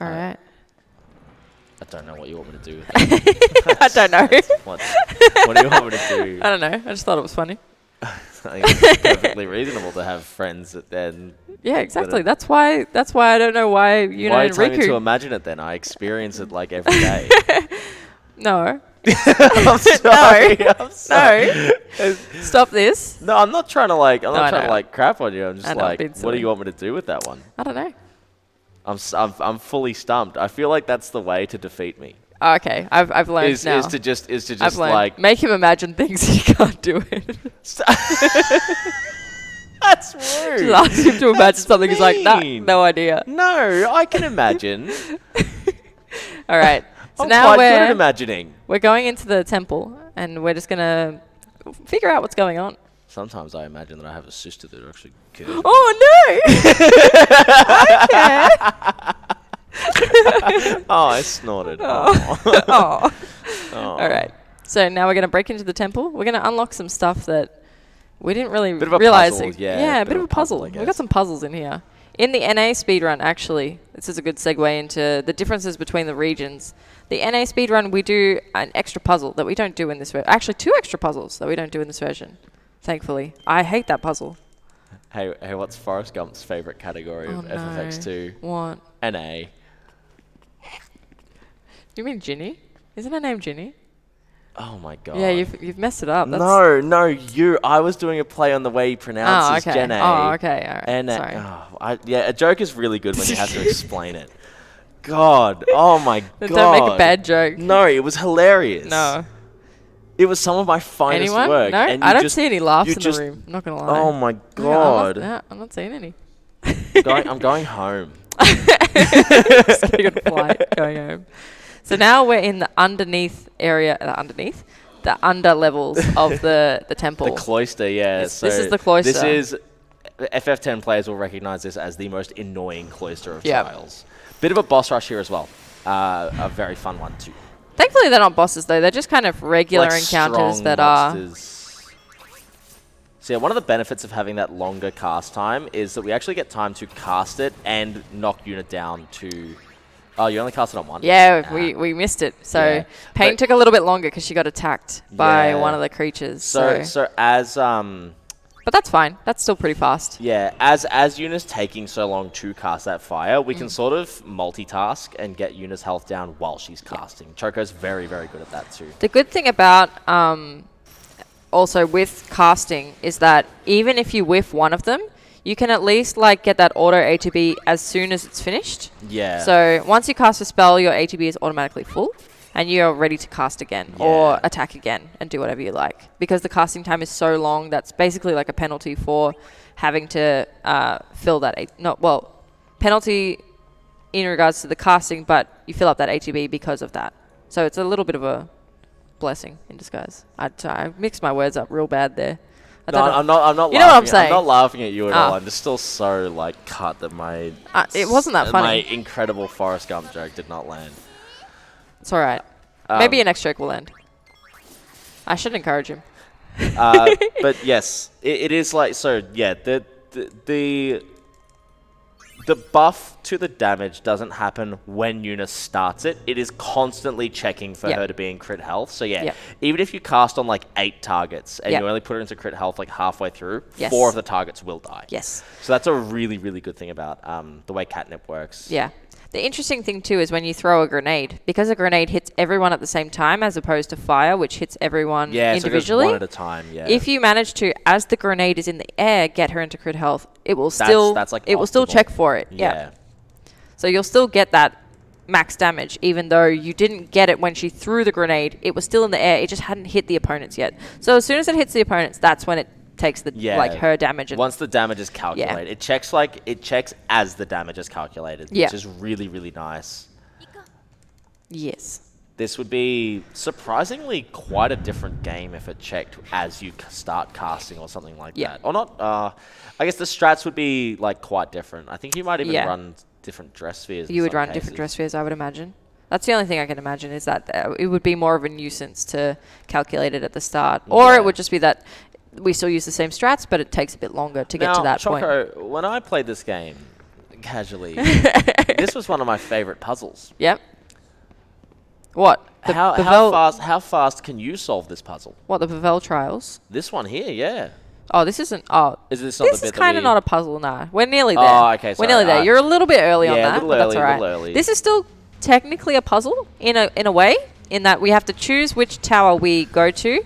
All right. I don't know what you want me to do with that. I don't know. What do you want me to do? I don't know. I just thought it was funny. I think it's perfectly reasonable to have friends that then... Yeah, exactly. That's why I don't know why you know Why are you telling me to Riku. imagine it then? I experience it like every day. No. I'm sorry. I'm sorry. No. Stop this. No, I'm not trying to like. I'm No, not I trying to know. like crap on you. I'm just I know, like, being what do silly. you want me to do with that one? I don't know. I'm fully stumped. I feel like that's the way to defeat me. Oh, okay, I've learned Is now. to just I've learned. like Make him imagine things he can't do it. That's rude. Just ask him to imagine something. He's like, nah, mean. no idea. No, I can imagine. All right. So I'm now quite good at imagining. we're going into the temple, and we're just gonna figure out what's going on. Sometimes I imagine that I have a sister that actually cares. Oh no! Okay. Oh, I snorted. Oh. Oh. All right. So now we're gonna break into the temple. We're gonna unlock some stuff that we didn't really Bit of a realize. puzzle, yeah, Yeah, a bit of a puzzle. I We got guess. some puzzles in here. In the NA speedrun, actually, this is a good segue into the differences between the regions. The NA speedrun, we do an extra puzzle that we don't do in this version. Actually, 2 extra puzzles that we don't do in this version. Thankfully. I hate that puzzle. Hey, what's Forrest Gump's favorite category of no. FFX2? What? NA. You mean Ginny? Isn't her name Ginny? Oh my god. Yeah, you've messed it up. That's No, you. I was doing a play on the way he pronounces okay. Gen A. Oh, okay. All right. And Sorry. a joke is really good when you have to explain it. God, oh my god. Don't make a bad joke. No, it was hilarious. No. It was some of my finest Anyone? work. No, and I you don't see any laughs you in just- the room. I'm not gonna lie. Oh my No, god. I'm not seeing any. I'm going home. Just getting on a flight, going home. So now we're in the underneath area. The under levels of the temple. The cloister, yeah. This is the cloister. This is FF10 players will recognize this as the most annoying cloister of Yep. trials. Bit of a boss rush here as well. A very fun one too. Thankfully, they're not bosses though. They're just kind of regular Like encounters strong that are. monsters. So yeah, one of the benefits of having that longer cast time is that we actually get time to cast it and knock unit down to... Oh, you only cast it on one? Yeah, Ah. we missed it. So Yeah. Payne But- took a little bit longer because she got attacked by Yeah. one of the creatures. So as... But that's fine. That's still pretty fast. Yeah, as Yuna's taking so long to cast that fire, we can sort of multitask and get Yuna's health down while she's casting. Choco's very, very good at that too. The good thing about also with casting is that even if you whiff one of them, you can at least like get that auto ATB as soon as it's finished. Yeah. So once you cast a spell, your ATB is automatically full, and you're ready to cast again or Yeah. attack again and do whatever you like. Because the casting time is so long, that's basically like a penalty for having to fill that. Penalty in regards to the casting, but you fill up that ATB because of that. So it's a little bit of a blessing in disguise. I mixed my words up real bad there. I No, don't know. I'm not. I'm not. You know what I'm laughing. I'm saying? not laughing at you at all. Ah. I'm just still so like cut that my. It wasn't that funny. My incredible Forrest Gump joke did not land. It's all right. Maybe your next joke will end. I should encourage him. But yes, it is like so. Yeah, the buff to the damage doesn't happen when Yuna starts it. It is constantly checking for Yep. her to be in crit health. So yeah, Yep. even if you cast on like 8 targets and Yep. you only put her into crit health like halfway through, Yes. 4 of the targets will die. Yes. So that's a really, really good thing about the way Catnip works. Yeah. The interesting thing too is when you throw a grenade, because a grenade hits everyone at the same time as opposed to fire, which hits everyone Yeah, individually. so it goes one at a time. Yeah. If you manage to, as the grenade is in the air, get her into crit health, it will still that's like it will still optimal. check for it. Yeah. So you'll still get that max damage, even though you didn't get it when she threw the grenade. It was still in the air. It just hadn't hit the opponents yet. So as soon as it hits the opponents, that's when it takes the like her damage. And once the damage is calculated, it checks as the damage is calculated, which is really, really nice. Yes. This would be surprisingly quite a different game if it checked as you start casting or something like that. Or not. I guess the strats would be like quite different. I think you might even run different dress spheres. You would run different dress spheres, I would imagine. That's the only thing I can imagine is that it would be more of a nuisance to calculate it at the start. Or it would just be that we still use the same strats, but it takes a bit longer to get to that point. Choco, when I played this game casually, this was one of my favorite puzzles. Yep. What? How fast can you solve this puzzle? What, the Bevelle trials? This one here, yeah. Oh, this isn't. Oh, is this not the bit? This is kind of not a puzzle, nah. We're nearly there. Oh, okay. Sorry. We're nearly there. You're a little bit early on that, but that's all right. A little early. This is still technically a puzzle in a way, in that we have to choose which tower we go to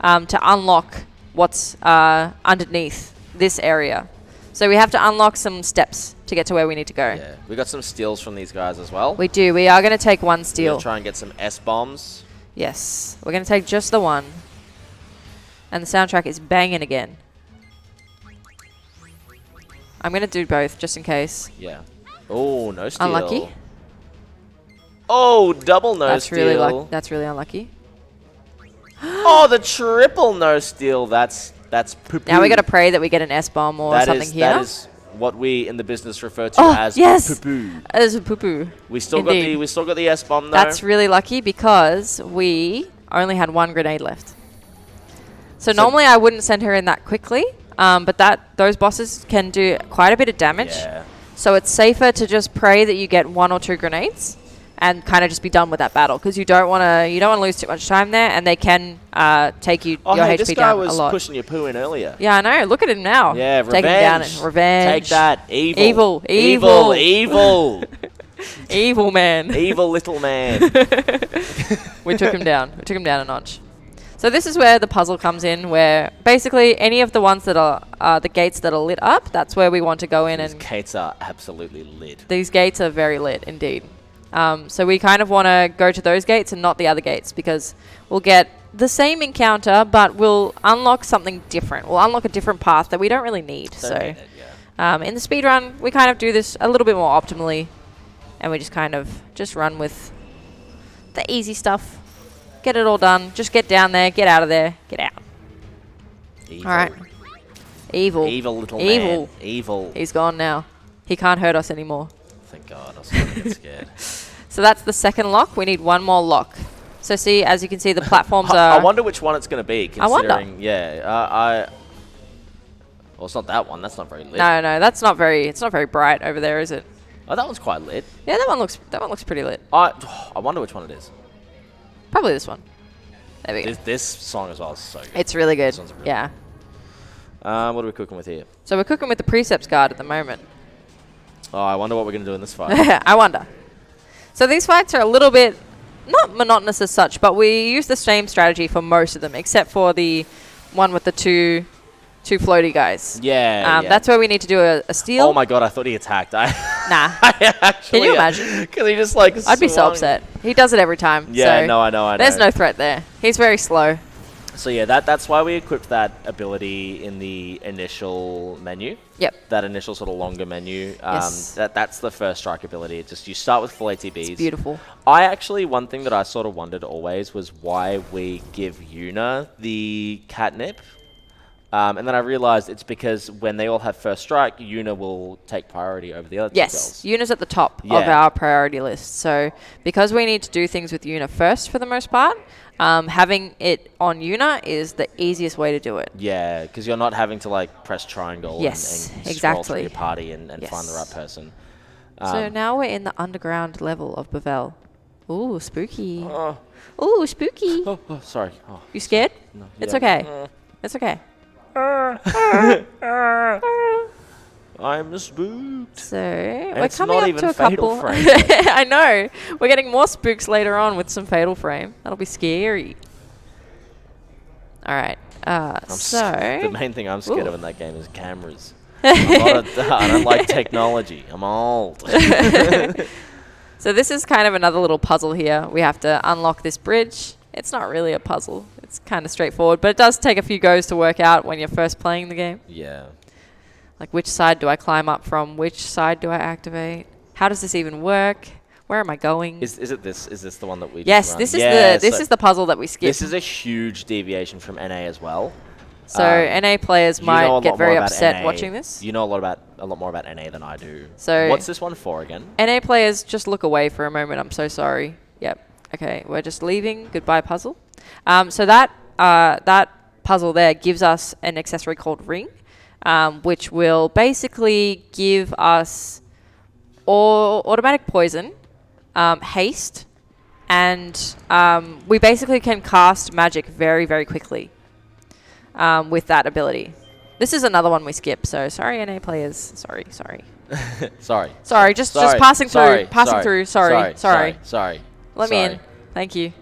unlock what's underneath this area. So we have to unlock some steps to get to where we need to go. Yeah, we got some steals from these guys as well. We do. We are going to take one steal. We'll try and get some S-bombs. Yes, we're going to take just the one. And the soundtrack is banging again. I'm going to do both just in case. Yeah. Oh, no steal. Unlucky. Oh, double no steal. That's really unlucky. Oh, the triple no steal. That's poo-poo. Now we got to pray that we get an S-bomb or something here. That is what we in the business refer to as poo-poo. As a poo-poo. We still got the S-bomb though. That's really lucky because we only had one grenade left. So normally I wouldn't send her in that quickly, but those bosses can do quite a bit of damage. Yeah. So it's safer to just pray that you get 1 or 2 grenades and kind of just be done with that battle because you don't want to lose too much time there, and they can take your HP down a lot. This guy was pushing your poo in earlier. Yeah, I know. Look at him now. Yeah, revenge. Taking him down. Revenge. Take that. Evil. Evil man. Evil little man. We took him down. We took him down a notch. So this is where the puzzle comes in, where basically any of the ones that are the gates that are lit up, that's where we want to go in. These gates are absolutely lit. These gates are very lit indeed. So we kind of want to go to those gates and not the other gates because we'll get the same encounter, but we'll unlock something different. We'll unlock a different path that we don't really need. In the speedrun, we kind of do this a little bit more optimally, and we just kind of run with the easy stuff. Get it all done. Just get down there. Get out of there. Get out. Evil. All right. Evil. Evil little man. Evil. He's gone now. He can't hurt us anymore. Thank God. I was starting to get scared. So that's the second lock. We need one more lock. So see, as you can see, the platforms are... I wonder which one it's going to be, considering... I wonder. Yeah. Well, it's not that one. That's not very lit. No, that's not very... It's not very bright over there, is it? Oh, that one's quite lit. Yeah, that one looks pretty lit. I wonder which one it is. Probably this one. There we go. This song as well is so good. It's really good. Really good. Yeah. What are we cooking with here? So we're cooking with the Precepts guard at the moment. Oh, I wonder what we're going to do in this fight. I wonder. So these fights are a little bit, not monotonous as such, but we use the same strategy for most of them, except for the one with the two floaty guys. Yeah, That's where we need to do a steal. Oh my God, I thought he attacked. Nah. Can you imagine? Because he just like I'd be so upset. He does it every time. Yeah, so no, I know. There's no threat there. He's very slow. So yeah, that's why we equipped that ability in the initial menu. Yep. That initial sort of longer menu. Yes. That's the first strike ability. It's just you start with full ATBs. It's beautiful. One thing that I sort of wondered always was why we give Yuna the catnip. And then I realized it's because when they all have first strike, Yuna will take priority over the other two girls. Yuna's at the top of our priority list. So because we need to do things with Yuna first for the most part, having it on Yuna is the easiest way to do it. Yeah, because you're not having to like press triangle and scroll through your party and find the right person. So now we're in the underground level of Bevelle. Ooh, spooky. Ooh, spooky. Oh, sorry. Oh, you scared? No. It's okay. It's okay. I'm spooked. So and we're coming up to a couple. I know. We're getting more spooks later on with some Fatal Frame. That'll be scary. All right. The main thing I'm scared of in that game is cameras. I don't like technology. I'm old. So this is kind of another little puzzle here. We have to unlock this bridge It's not really a puzzle. It's kind of straightforward, but it does take a few goes to work out when you're first playing the game. Yeah. Like, which side do I climb up from? Which side do I activate? How does this even work? Where am I going? Is it this? Is this the one that we? Yes, just run? this is this is the puzzle that we skipped. This is a huge deviation from NA as well. So NA players might get very upset NA. watching this. You know a lot more about NA than I do. So what's this one for again? NA players, just look away for a moment. I'm so sorry. Yep. Okay, we're just leaving. Goodbye puzzle. So that puzzle there gives us an accessory called Ring, which will basically give us automatic poison, haste, and we basically can cast magic very, very quickly with that ability. This is another one we skip, so sorry NA players. Sorry. Sorry. Just passing through. Sorry. Let me in. Thank you.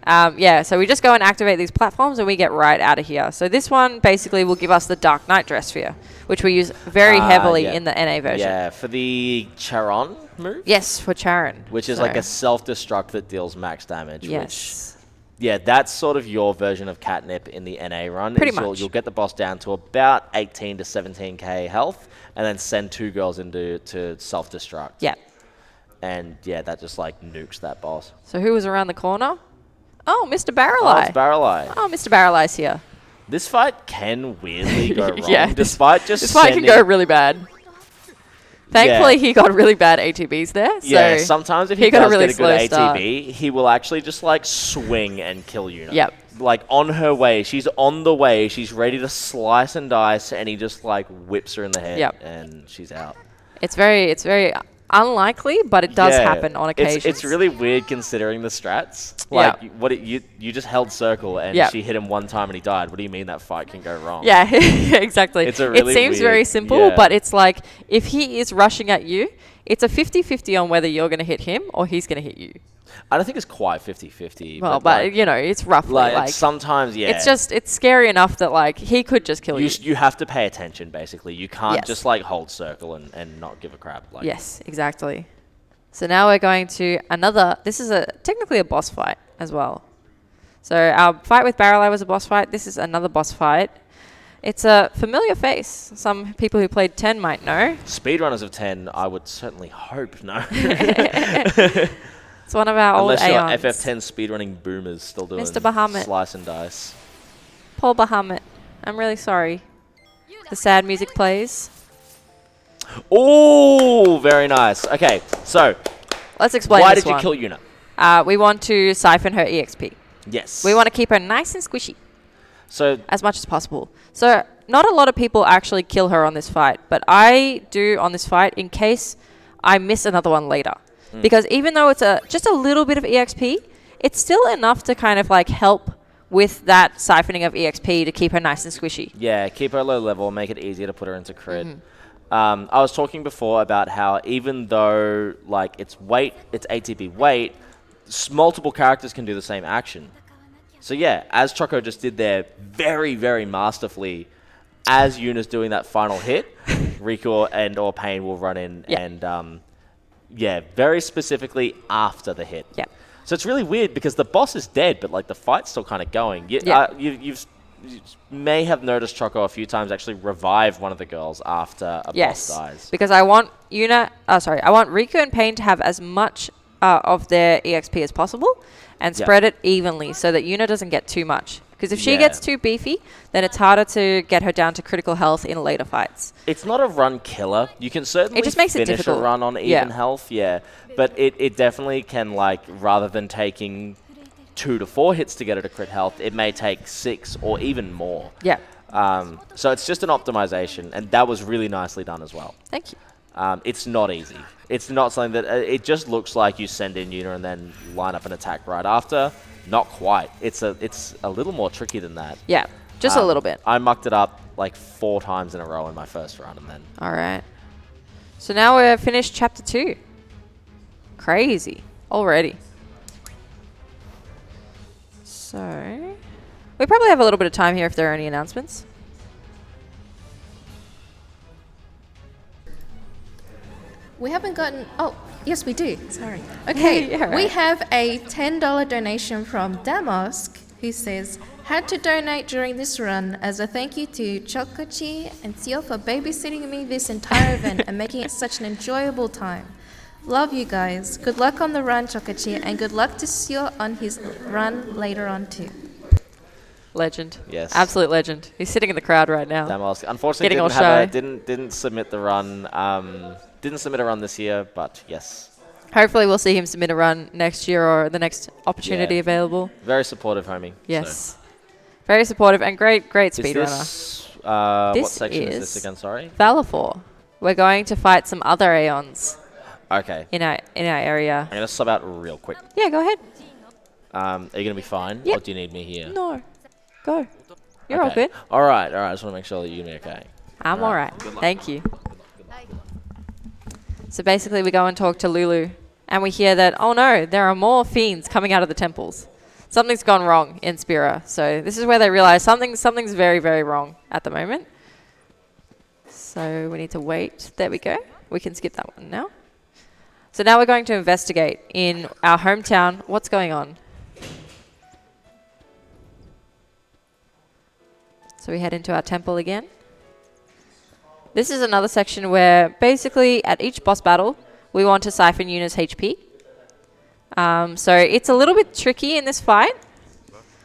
Yeah, so we just go and activate these platforms and we get right out of here. So this one basically will give us the Dark Knight Dress Sphere, which we use very heavily in the NA version. Yeah, for the Charon move? Yes, for Charon. Which is like a self-destruct that deals max damage. Yes. Yeah, that's sort of your version of Catnip in the NA run. Pretty much. You'll get the boss down to about 18 to 17k health and then send 2 girls into self-destruct. Yeah. And yeah, that just like nukes that boss. So who was around the corner? Oh, Mr. Barreleye. Oh, it's Barreleye. Oh, Mr. Barreleye's here. This fight can weirdly go wrong. Yeah, despite just this fight can go really bad. Thankfully, he got really bad ATBs there. So yeah, sometimes if he got does a really get a good slow ATB, he will actually just like swing and kill Yuna. Yep. Like on her way, she's on the way, she's ready to slice and dice, and he just like whips her in the head, and she's out. It's very unlikely, but it does happen on occasion. It's really weird considering the strats. Like you just held circle and she hit him one time and he died. What do you mean that fight can go wrong? Yeah, exactly. It's a really it seems weird, very simple, but it's like if he is rushing at you, it's a 50-50 on whether you're going to hit him or he's going to hit you. I don't think it's quite 50-50. Well, but like, you know, it's roughly like sometimes, it's scary enough that like he could just kill you. You have to pay attention, basically. You can't just like hold circle and not give a crap. Like. Yes, exactly. So now we're going to this is technically a boss fight as well. So our fight with Barreleye was a boss fight. This is another boss fight. It's a familiar face. Some people who played 10 might know. Speedrunners of 10, I would certainly hope no. It's one of our old Aeons. Unless you're FF10 speedrunning boomers still doing Mr. Bahamut. Slice and dice. Paul Bahamut. I'm really sorry. The sad music plays. Oh, very nice. Okay, so let's explain why this did you one. kill Yuna? We want to siphon her EXP. Yes. We want to keep her nice and squishy. So as much as possible. So not a lot of people actually kill her on this fight, but I do on this fight in case I miss another one later. Because even though it's just a little bit of EXP, it's still enough to kind of like help with that siphoning of EXP to keep her nice and squishy. Yeah, keep her low level, make it easier to put her into crit. I was talking before about how even though like it's ATB weight, multiple characters can do the same action. So yeah, as Choco just did there very, very masterfully, as Yuna's doing that final hit, Riku and or Pain will run in and very specifically after the hit. Yeah. So it's really weird because the boss is dead, but like the fight's still kind of going. You may have noticed Choco a few times actually revive one of the girls after a boss dies. Because I want Riku and Pain to have as much of their EXP as possible and spread it evenly so that Yuna doesn't get too much. Because if she gets too beefy, then it's harder to get her down to critical health in later fights. It's not a run killer. You can certainly finish a run on even health, but it definitely can, like, rather than taking 2 to 4 hits to get her to crit health, it may take 6 or even more. Yeah. So it's just an optimization, and that was really nicely done as well. Thank you. It's not easy. It's not something that it just looks like you send in Yuna and then line up an attack right after. Not quite. It's a little more tricky than that. Yeah, just a little bit. I mucked it up like 4 times in a row in my first run, and then. All right. So now we're finished chapter 2. Crazy already. So we probably have a little bit of time here if there are any announcements. We haven't gotten... Oh, Yes, we do. Sorry. Okay, Yeah, we right. have a $10 donation from Damask, who says, had to donate during this run as a thank you to Chokocchi and Tio for babysitting me this entire event and making it such an enjoyable time. Love you guys. Good luck on the run, Chokocchi, and good luck to Sio on his run later on too. Legend. Yes. Absolute legend. He's sitting in the crowd right now. Damask. Unfortunately, Getting all didn't submit the run. Didn't submit a run this year, but yes. Hopefully we'll see him submit a run next year or the next opportunity Yeah. available. Very supportive, homie. Yes. So. Very supportive and great Is speedrunner. this, what This section is is this again? Sorry. Valafor. We're going to fight some other Aeons Okay. in our area. I'm gonna sub out real quick. Yeah, go ahead. Are you gonna be fine, Yep. or do you need me here? No. Go. You're all Okay. good. All right. I just want to make sure that you're gonna be okay. I'm All all right. right. Thank you. So basically we go and talk to Lulu and we hear that, oh no, there are more fiends coming out of the temples. Something's gone wrong in Spira. So this is where they realize something's very, very wrong at the moment. So we need to wait. There we go. We can skip that one now. So now we're going to investigate in our hometown what's going on. So we head into our temple again. This is another section where basically at each boss battle, we want to siphon Yuna's HP. So it's a little bit tricky in this fight,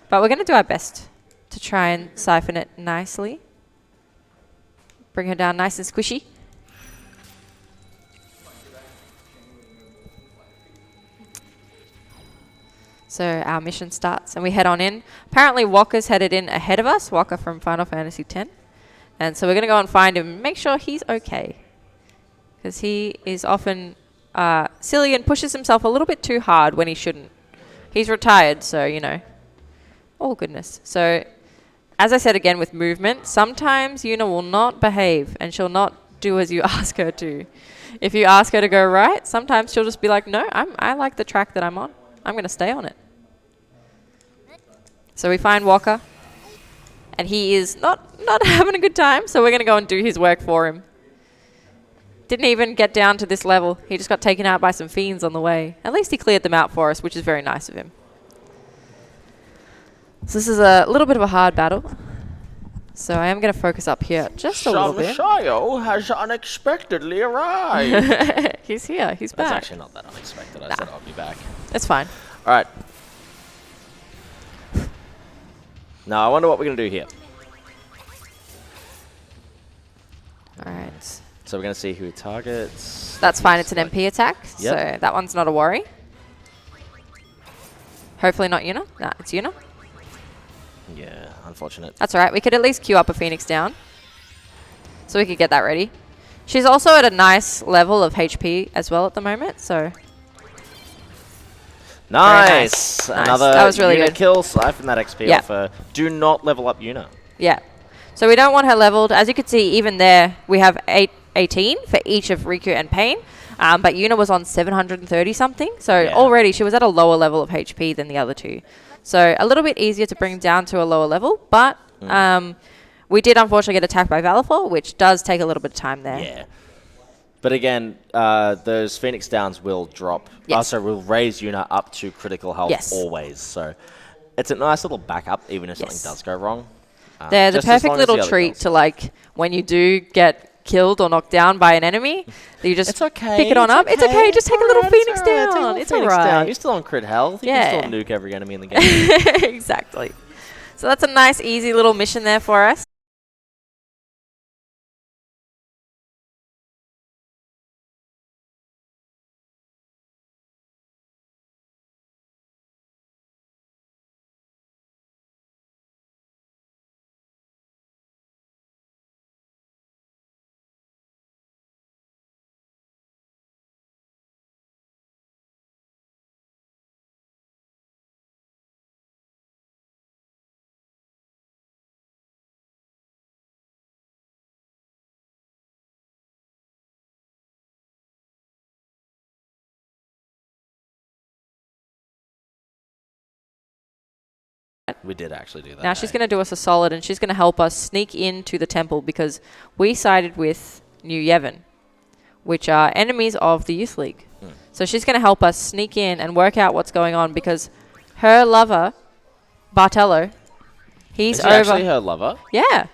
but we're going to do our best to try and siphon it nicely. Bring her down nice and squishy. So our mission starts and we head on in. Apparently Walker's headed in ahead of us, Walker from Final Fantasy X. And so we're going to go and find him and make sure he's okay. Because he is often silly and pushes himself a little bit too hard when he shouldn't. He's retired, so, you know. Oh, goodness. So, as I said again with movement, sometimes Yuna will not behave and she'll not do as you ask her to. If you ask her to go right, sometimes she'll just be like, no, I like the track that I'm on. I'm going to stay on it. So we find Walker. And he is not having a good time, so we're going to go and do his work for him. Didn't even get down to this level. He just got taken out by some fiends on the way. At least he cleared them out for us, which is very nice of him. So this is a little bit of a hard battle. So I am going to focus up here just a little bit. Shio has unexpectedly arrived. He's here. He's That's back. actually not that unexpected. I said I'll be back. It's fine. All right. Now I wonder what we're going to do here. All right. So we're going to see who targets. That's fine. It's an MP attack, Yep. so that one's not a worry. Hopefully not Yuna. Nah, it's Yuna. Yeah, unfortunate. That's all right. We could at least queue up a Phoenix down. So we could get that ready. She's also at a nice level of HP as well at the moment, so... Nice! Nice. Another That was really Yuna good. kill. Siphon that XP Yeah. off her. Do not level up Yuna. Yeah. So we don't want her leveled. As you can see, even there, we have 18 for each of Riku and Pain. But Yuna was on 730 something. So Yeah. already she was at a lower level of HP than the other two. So a little bit easier to bring down to a lower level. But we did unfortunately get attacked by Valafor, which does take a little bit of time there. Yeah. But again, those Phoenix Downs will drop. Yes. So will raise Yuna up to critical health Yes. always. So it's a nice little backup, even if something Yes. does go wrong. They're the just as perfect long as the little other treat girls- to, like, when you do get killed or knocked down by an enemy, that you just It's okay. pick it on up. It's okay. Just take a little Phoenix down. It's all right. You're still on crit health. You Yeah. can still nuke every enemy in the game. Exactly. So that's a nice, easy little mission there for us. We did actually do that. Now she's going to do us a solid, and she's going to help us sneak into the temple because we sided with New Yevon, which are enemies of the Youth League. So she's going to help us sneak in and work out what's going on because her lover, Bartello, he's Is he over. actually her lover? Yeah.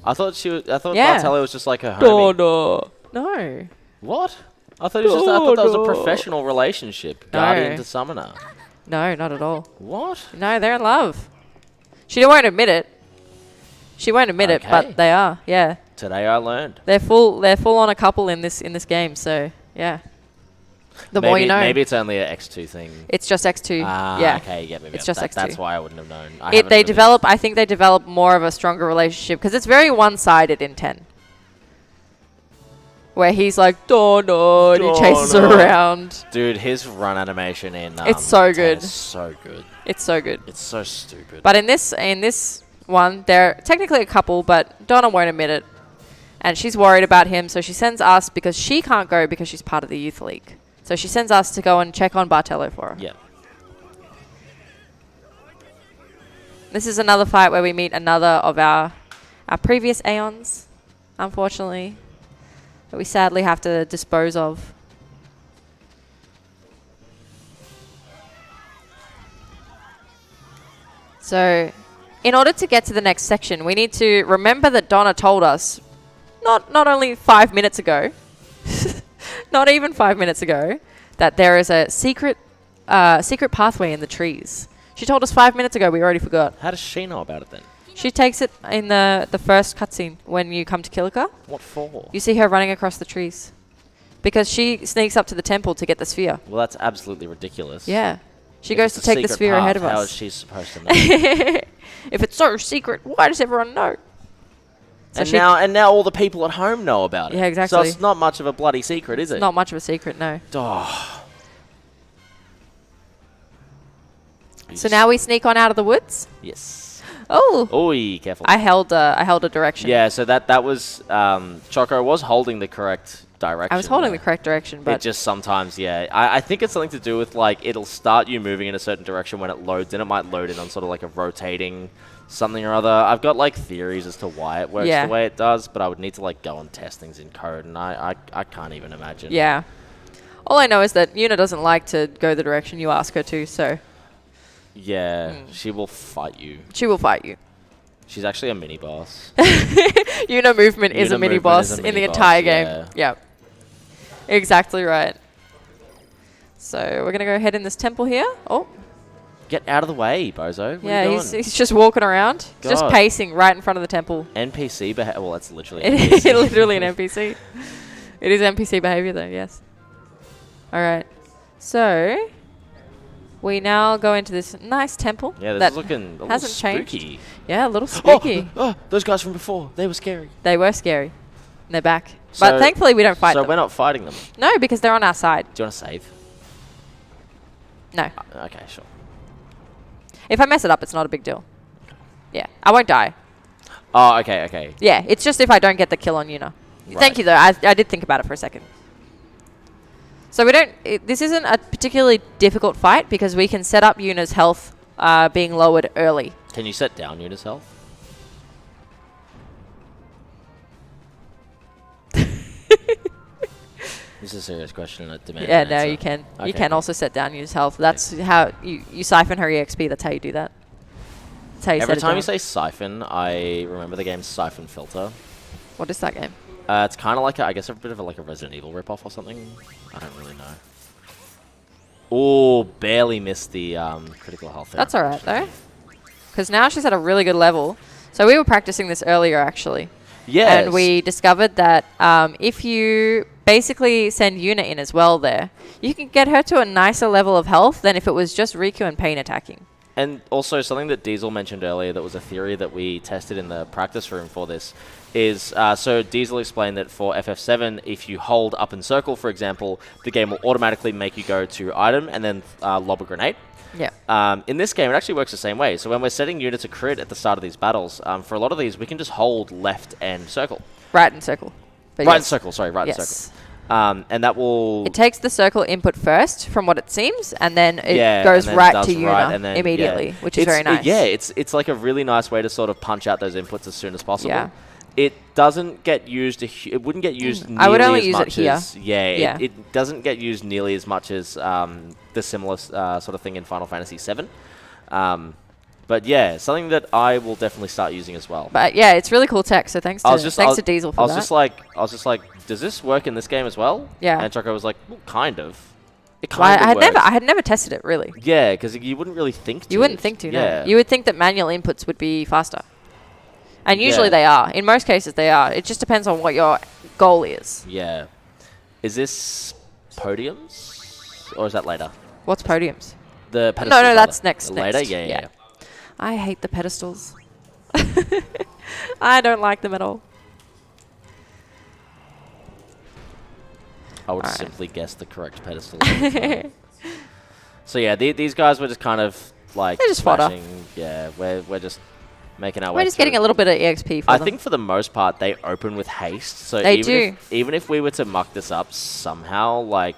I thought Yeah. Bartello was just like her homie. No. What? I thought that was a professional relationship. Guardian to summoner. No, not at all. What? No, they're in love. She won't admit it. She won't admit it, but they are. Yeah. Today I learned. They're full on a couple in this game. So yeah. The more you know. Maybe it's only an X2 thing. It's just X2. Yeah. Okay. Yeah. Maybe it's just X2. That's why I wouldn't have known. I think they develop more of a stronger relationship because it's very one-sided in 10. Where he's like, no, and he chases her around. Dude, his run animation in it's so good. It's so good. It's so good. It's so stupid. But in this one, they're technically a couple, but Donna won't admit it. And she's worried about him, so she sends us because she can't go because she's part of the youth league. So she sends us to go and check on Bartello for her. Yeah. This is another fight where we meet another of our previous Aeons, unfortunately, that we sadly have to dispose of. So, in order to get to the next section, we need to remember that Donna told us, not only 5 minutes ago, not even 5 minutes ago, that there is a secret pathway in the trees. She told us 5 minutes ago, we already forgot. How does she know about it then? She takes it in the first cutscene when you come to Kilika. What for? You see her running across the trees. Because she sneaks up to the temple to get the sphere. Well, that's absolutely ridiculous. Yeah. She goes to take the sphere ahead of us. How is she supposed to know? If it's so secret, why does everyone know? So and now all the people at home know about it. Yeah, exactly. So it's not much of a bloody secret, is it? Not much of a secret, no. Oh. So now we sneak on out of the woods? Yes. Oh. Oi, careful. I held a direction. Yeah, so that was Choco was holding the correct direction. I was holding the correct direction, but it just sometimes, yeah. I think it's something to do with like it'll start you moving in a certain direction when it loads in. It might load in on sort of like a rotating something or other. I've got like theories as to why it works the way it does, but I would need to like go and test things in code, and I can't even imagine. Yeah. All I know is that Yuna doesn't like to go the direction you ask her to, so. Yeah, she will fight you. She will fight you. She's actually a mini boss. Yuna movement is a mini boss in the entire game. Yeah. Exactly right. So we're going to go head in this temple here. Oh. Get out of the way, bozo. What yeah, are you doing? He's just walking around. God. Just pacing right in front of the temple. NPC behavior. Well, that's literally It's literally an NPC. It is NPC behavior though, yes. All right. So we now go into this nice temple. Yeah, this is looking a little spooky. Changed. Yeah, a little spooky. Oh, those guys from before. They were scary. They were scary. And they're back. So but thankfully we don't fight them. So we're not fighting them? No, because they're on our side. Do you want to save? No. Okay, sure. If I mess it up, it's not a big deal. Yeah, I won't die. Oh, okay. Yeah, it's just if I don't get the kill on Yuna. Right. Thank you, though. I did think about it for a second. So we don't. This isn't a particularly difficult fight because we can set up Yuna's health being lowered early. Can you set down Yuna's health? This is a serious question and I demand an answer. No, you can. Okay, you can also set down Yuna's health. That's how you siphon her EXP. That's how you do that. That's how you Every set it time down. you say siphon, I remember the game Siphon Filter. What is that game? It's kind of like, I guess, a bit of like a Resident Evil ripoff or something. I don't really know. Oh, barely missed the critical health there. That's all right, though. Because now she's at a really good level. So we were practicing this earlier, actually. Yes. And we discovered that if you basically send Yuna in as well there, you can get her to a nicer level of health than if it was just Riku and Pain attacking. And also something that Diesel mentioned earlier that was a theory that we tested in the practice room for this is, so Diesel explained that for FF7, if you hold up and circle, for example, the game will automatically make you go to item and then lob a grenade. Yeah. In this game, it actually works the same way. So when we're setting Yuna to crit at the start of these battles, for a lot of these, we can just hold left and circle. Right and circle. But right and circle, sorry, right and circle. And that will... It takes the circle input first, from what it seems, and then it goes right to Yuna immediately, which is very nice. It's like a really nice way to sort of punch out those inputs as soon as possible. Yeah. It doesn't get used. It wouldn't get used nearly I would only as use it much here. as It doesn't get used nearly as much as the similar sort of thing in Final Fantasy VII. But yeah, something that I will definitely start using as well. But yeah, it's really cool tech. So thanks to Diesel for that. I was just like, does this work in this game as well? Yeah. And Choco was like, well, kind of. It Well, kind of works. I had never tested it really. Yeah, because you wouldn't really think to. You wouldn't think to. Yeah. No. You would think that manual inputs would be faster. And usually they are. In most cases, they are. It just depends on what your goal is. Yeah. Is this podiums? Or is that later? What's podiums? The pedestals. No, that's next. Later? Yeah. I hate the pedestals. I don't like them at all. I would simply guess the correct pedestal. So yeah, these guys were just kind of like They're just fodder. smashing. Yeah, we're just making our way. We're just getting a little bit of EXP for I them. think for the most part they open with haste. So They do. Even if we were to muck this up somehow, like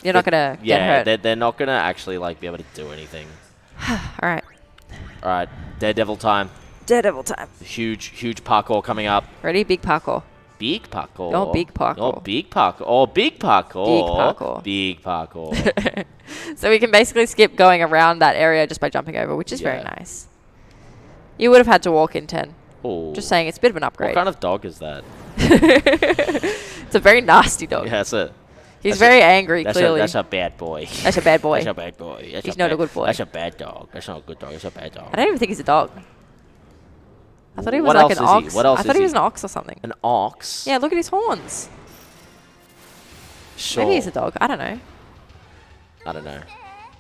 You're not going to get hurt. they're not gonna actually like be able to do anything. All right. All right, Daredevil time. Daredevil time. Huge parkour coming up. Ready? Big parkour. Big parkour. Oh, big parkour. Oh, big parkour. Oh, big parkour. Big parkour. Big parkour. So we can basically skip going around that area just by jumping over, which is very Yeah. nice. You would have had to walk in 10. Oh. Just saying, it's a bit of an upgrade. What kind of dog is that? It's a very nasty dog. Yeah, that's it. He's very angry, That's clearly. that's a bad boy. That's a bad boy. That's a bad boy. That's He's not a good boy. That's a bad dog. That's not a good dog. That's a bad dog. I don't even think he's a dog. I thought he was What like else an is he? ox. What else I thought is he he? was an ox or something. An ox? Yeah, look at his horns. Sure. Maybe he's a dog. I don't know. I don't know.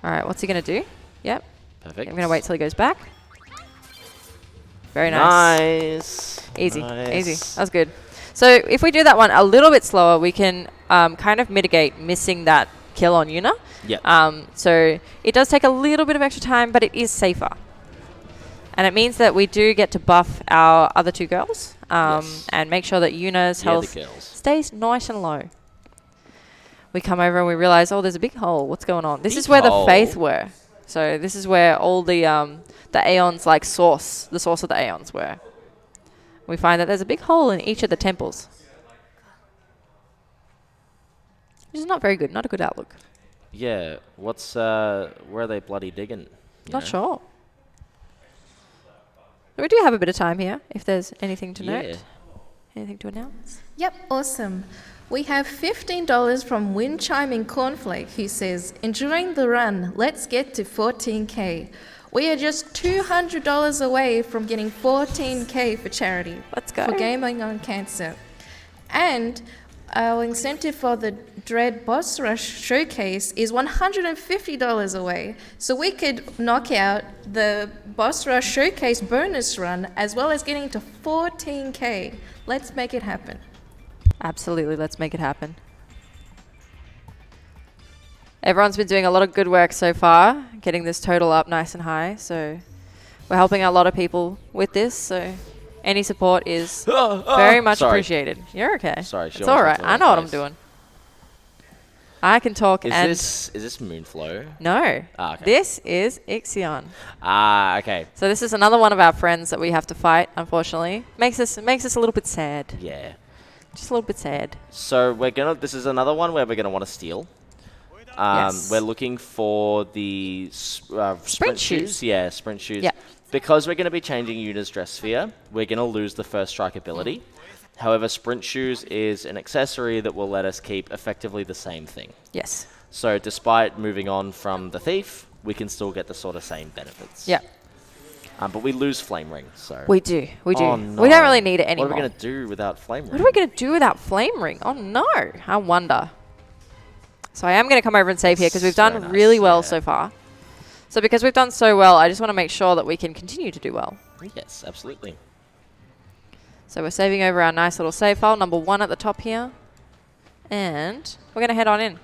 All right, what's he going to do? Yep. Perfect. I'm going to wait till he goes back. Very nice. Nice. Easy. Nice. Easy. That was good. So if we do that one a little bit slower, we can kind of mitigate missing that kill on Yuna. Yeah. So it does take a little bit of extra time, but it is safer. And it means that we do get to buff our other two girls Yes. and make sure that Yuna's Yeah, the health girls. stays nice and low. We come over and we realize, oh, there's a big hole. What's going on? This Big is where hole. the Faith were. So this is where all the Aeons, like the source of the Aeons were. We find that there's a big hole in each of the temples. Which is not very good. Not a good outlook. Yeah. What's where are they bloody digging? You Not know? sure. We do have a bit of time here, if there's anything to Yeah. note. Anything to announce? Yep, awesome. We have $15 from Wind Chiming Cornflake, who says, enjoying the run, let's get to 14K. We are just $200 away from getting 14K for charity. Let's go. For Gaming on Cancer. And our incentive for the Dread Boss Rush Showcase is $150 away. So we could knock out the Boss Rush Showcase bonus run as well as getting to 14K. Let's make it happen. Absolutely, let's make it happen. Everyone's been doing a lot of good work so far, getting this total up nice and high. So we're helping a lot of people with this. So any support is very much appreciated. You're okay. Sorry, It's all right. I know what I'm doing. I can talk Is and... this Moonflow? No. Ah, okay. This is Ixion. Ah, okay. So this is another one of our friends that we have to fight, unfortunately. Makes us a little bit sad. Yeah. Just a little bit sad. So this is another one where we're gonna want to steal. Yes. We're looking for the sprint shoes. Yeah, sprint shoes. Yeah. Because we're going to be changing Yuna's dress sphere, we're going to lose the first strike ability. However, sprint shoes is an accessory that will let us keep effectively the same thing. Yes. So despite moving on from the thief, we can still get the sort of same benefits. Yeah. But we lose flame ring. So We do. We do. Oh, We don't no. really need it anymore. What are we going to do without flame ring? What are we going to do without flame ring? Oh no. I wonder. So I am going to come over and save here because we've done So nice, really well yeah. so far. So because we've done so well, I just want to make sure that we can continue to do well. Yes, absolutely. So we're saving over our nice little save file, number 1 at the top here. And we're going to head on in.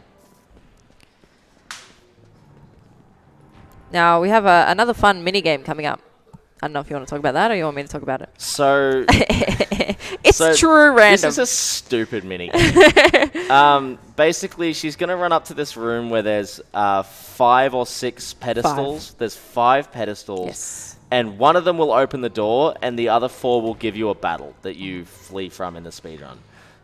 Now we have another fun mini game coming up. I don't know if you want to talk about that or you want me to talk about it. So It's true random. This is a stupid mini. Basically, she's going to run up to this room where there's 5 or 6 pedestals. There's 5 pedestals. Yes. and one of them will open the door, and the other 4 will give you a battle that you flee from in the speedrun.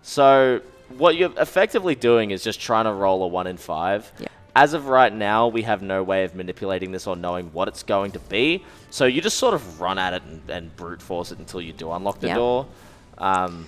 So what you're effectively doing is just trying to roll a 1 in 5. Yeah. As of right now, we have no way of manipulating this or knowing what it's going to be. So you just sort of run at it and brute force it until you do unlock the door. I'm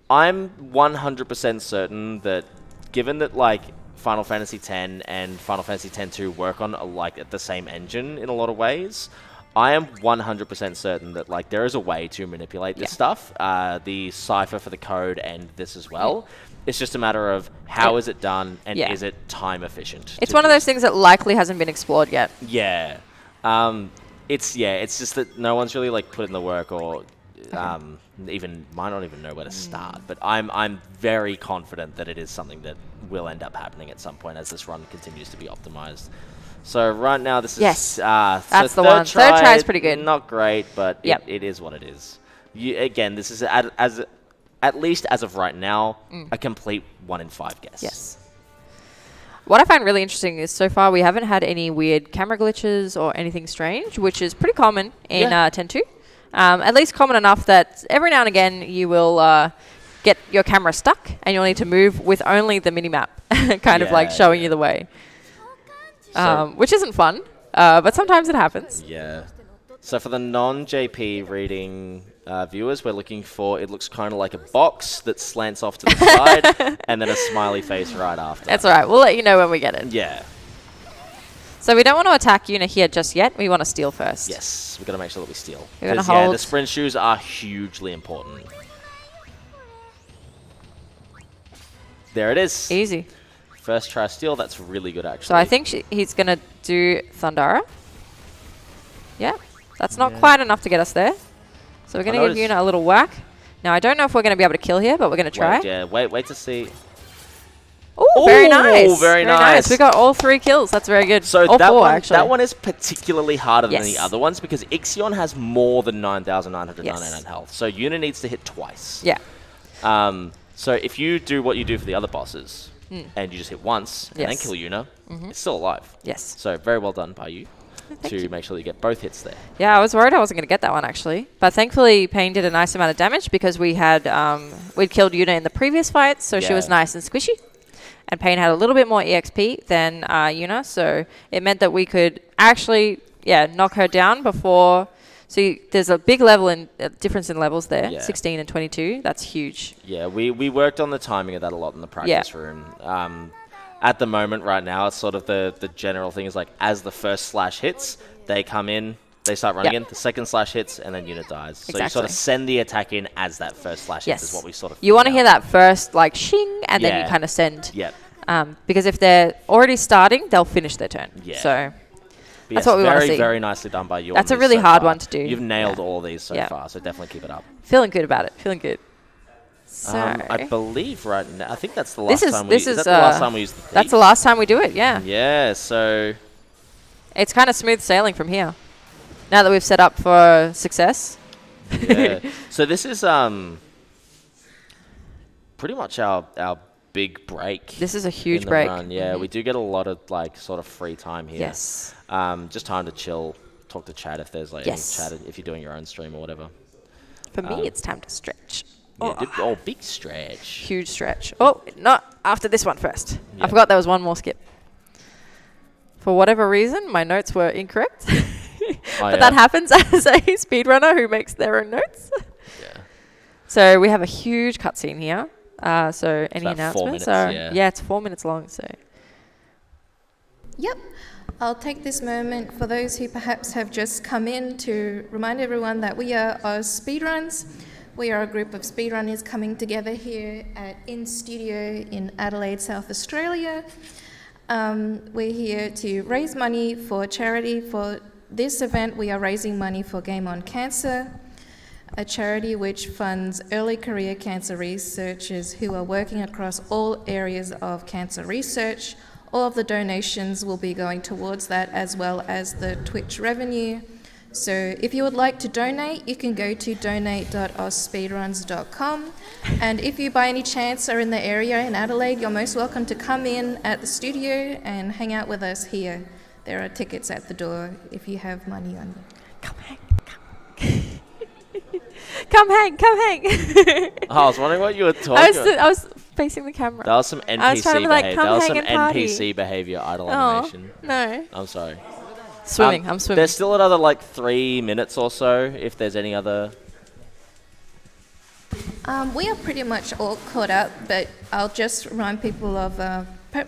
100% certain that, given that like Final Fantasy X and Final Fantasy X-2 work on like the same engine in a lot of ways, I am 100% certain that like there is a way to manipulate this stuff. The cipher for the code and this as well. It's just a matter of how is it done and is it time efficient. It's one of those things that likely hasn't been explored yet. Yeah. It's just that no one's really like put in the work or even might not even know where to start. But I'm very confident that it is something that will end up happening at some point as this run continues to be optimized. So right now this is that's the one. Third try is pretty good. Not great, but it is what it is. Again, this is at least as of right now, a complete 1 in 5 guess. Yes. What I find really interesting is so far we haven't had any weird camera glitches or anything strange, which is pretty common in 10.2. At least common enough that every now and again you will get your camera stuck and you'll need to move with only the minimap kind of like showing you the way. Which isn't fun, but sometimes it happens. Yeah. So for the non-JP reading viewers, we're looking for, it looks kind of like a box that slants off to the side and then a smiley face right after. That's all right. We'll let you know when we get it. Yeah. So we don't want to attack Yuna here just yet. We want to steal first. Yes. We've got to make sure that we steal. We're going to hold. The sprint shoes are hugely important. There it is. Easy. First try steal. That's really good, actually. So I think he's going to do Thundara. Yeah. That's not quite enough to get us there. So we're going to give Yuna a little whack. Now, I don't know if we're going to be able to kill here, but we're going to try. Wait to see. Oh, very nice. Very nice. We got all 3 kills. That's very good. So all that 4, one, actually. that one is particularly harder than the other ones because Ixion has more than 9,999 health. So Yuna needs to hit twice. Yeah. So if you do what you do for the other bosses and you just hit once and then kill Yuna, it's still alive. Yes. So very well done by you. To make sure that you get both hits there. Yeah, I was worried I wasn't going to get that one, actually. But thankfully, Pain did a nice amount of damage because we had we'd killed Yuna in the previous fight, so she was nice and squishy. And Pain had a little bit more EXP than Yuna, so it meant that we could actually, knock her down before. So there's a big difference in levels there, 16 and 22. That's huge. Yeah, we worked on the timing of that a lot in the practice room. At the moment, right now, it's sort of the general thing is like as the first slash hits, they come in, they start running in, the second slash hits, and then Yuna dies. So you sort of send the attack in as that first slash hits is what we sort of... You want to hear that first, like, shing, and then you kind of send. Because if they're already starting, they'll finish their turn. So that's what we want to see. Very nicely done by you. That's a really hard one to do. You've nailed all of these so far, so definitely keep it up. Feeling good about it. Feeling good. So I believe right now, I think that's the last time we use the thief? That's the last time we do it, Yeah, so... It's kind of smooth sailing from here. Now that we've set up for success. Yeah. So this is pretty much our big break. This is a huge break. Run. Yeah, we do get a lot of like sort of free time here. Yes. Just time to chill, talk to chat if there's like any chat if you're doing your own stream or whatever. For me, it's time to stretch. Yeah, big stretch. Huge stretch. Oh, not after this one first. Yeah. I forgot there was one more skip. For whatever reason, my notes were incorrect. But that happens as a speedrunner who makes their own notes. Yeah. So we have a huge cutscene here. So any announcements? 4 minutes, it's 4 minutes long. So. Yep. I'll take this moment for those who perhaps have just come in to remind everyone that we are AusSpeedruns. We are a group of speedrunners coming together here in studio in Adelaide, South Australia. We're here to raise money for charity. For this event, we are raising money for Game On Cancer, a charity which funds early career cancer researchers who are working across all areas of cancer research. All of the donations will be going towards that, as well as the Twitch revenue. So if you would like to donate, you can go to donate.ausspeedruns.com. And if you by any chance are in the area in Adelaide, you're most welcome to come in at the studio and hang out with us here. There are tickets at the door if you have money on you. Come on. Come hang, come hang. I was wondering what you were talking about. I was facing the camera. That was some I was trying to NPC be like, behavior. come That was hang some and party. NPC behavior, idle Oh, animation. no. I'm sorry. Swimming, I'm swimming. There's still another like 3 minutes or so if there's any other. We are pretty much all caught up, but I'll just remind people of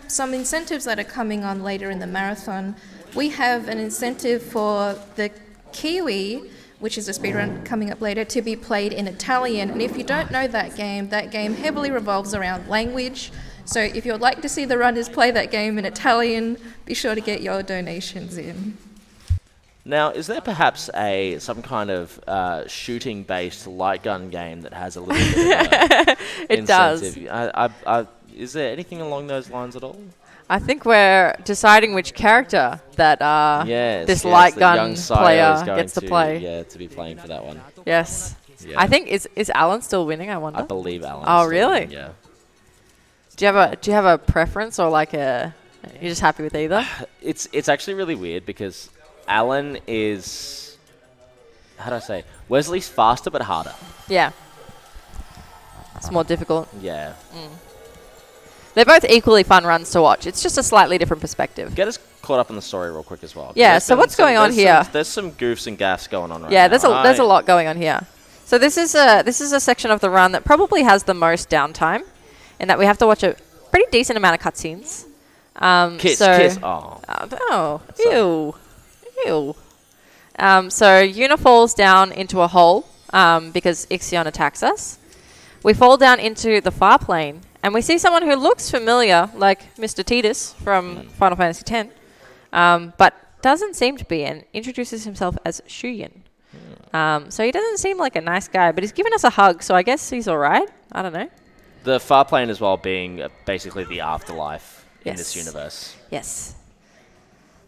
some incentives that are coming on later in the marathon. We have an incentive for the Kiwi, which is a speedrun coming up later, to be played in Italian. And if you don't know that game heavily revolves around language. So if you'd like to see the runners play that game in Italian, be sure to get your donations in. Now, is there perhaps some kind of shooting-based light gun game that has a little bit of It incentive? does. Is there anything along those lines at all? I think we're deciding which character that this light the gun young sire player is going gets to play. Yeah, to be playing for that one. Yes. Yeah. I think is Alan still winning? I wonder. I believe Alan. Oh, really? Yeah. Do you have a preference or like you're just happy with either? It's actually really weird because Alan is, how do I say? Wesley's faster but harder. Yeah. It's more difficult. Yeah. They're both equally fun runs to watch. It's just a slightly different perspective. Get us caught up in the story real quick as well. Yeah, so what's going on here? There's some goofs and gaffs going on right Yeah, now. there's a lot going on here. So this is a section of the run that probably has the most downtime, in that we have to watch a pretty decent amount of cutscenes. Kiss. Oh. Oh, ew. Ew. So Yuna falls down into a hole because Ixion attacks us. We fall down into the far plane, and we see someone who looks familiar, like Mr. Tidus from Final Fantasy X, but doesn't seem to be, and introduces himself as Shuyin. So he doesn't seem like a nice guy, but he's given us a hug, so I guess he's all right. I don't know. The far plane as well being basically the afterlife in this universe. Yes.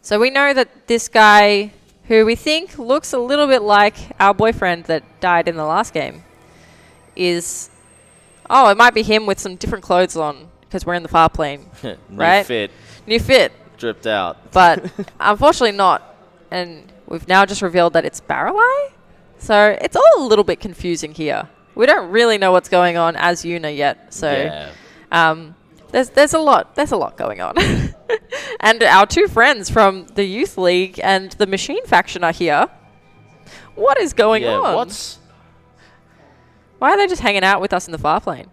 So we know that this guy, who we think looks a little bit like our boyfriend that died in the last game, is... Oh, it might be him with some different clothes on, because we're in the far plane. Right? New fit. Dripped out. But unfortunately not. And we've now just revealed that it's Barrelai. So it's all a little bit confusing here. We don't really know what's going on as Yuna yet. So there's a lot going on. And our two friends from the Youth League and the Machine faction are here. What is going on? Why are they just hanging out with us in the far plane?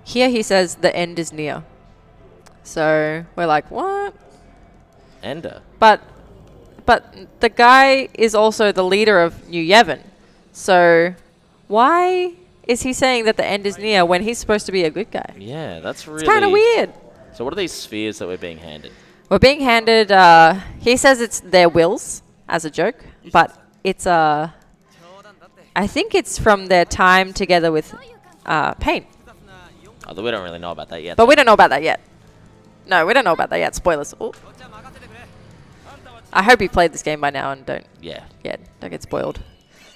Here he says the end is near. So we're like, what? Ender. But the guy is also the leader of New Yevon. So why is he saying that the end is near when he's supposed to be a good guy? Yeah, that's really... It's kind of weird. So what are these spheres that we're being handed? We're being handed... he says it's their wills, as a joke. But it's... I think it's from their time together with Pain. Although we don't really know about that yet. But we don't know about that yet. No, we don't know about that yet. Spoilers. Ooh. I hope you played this game by now and don't get spoiled.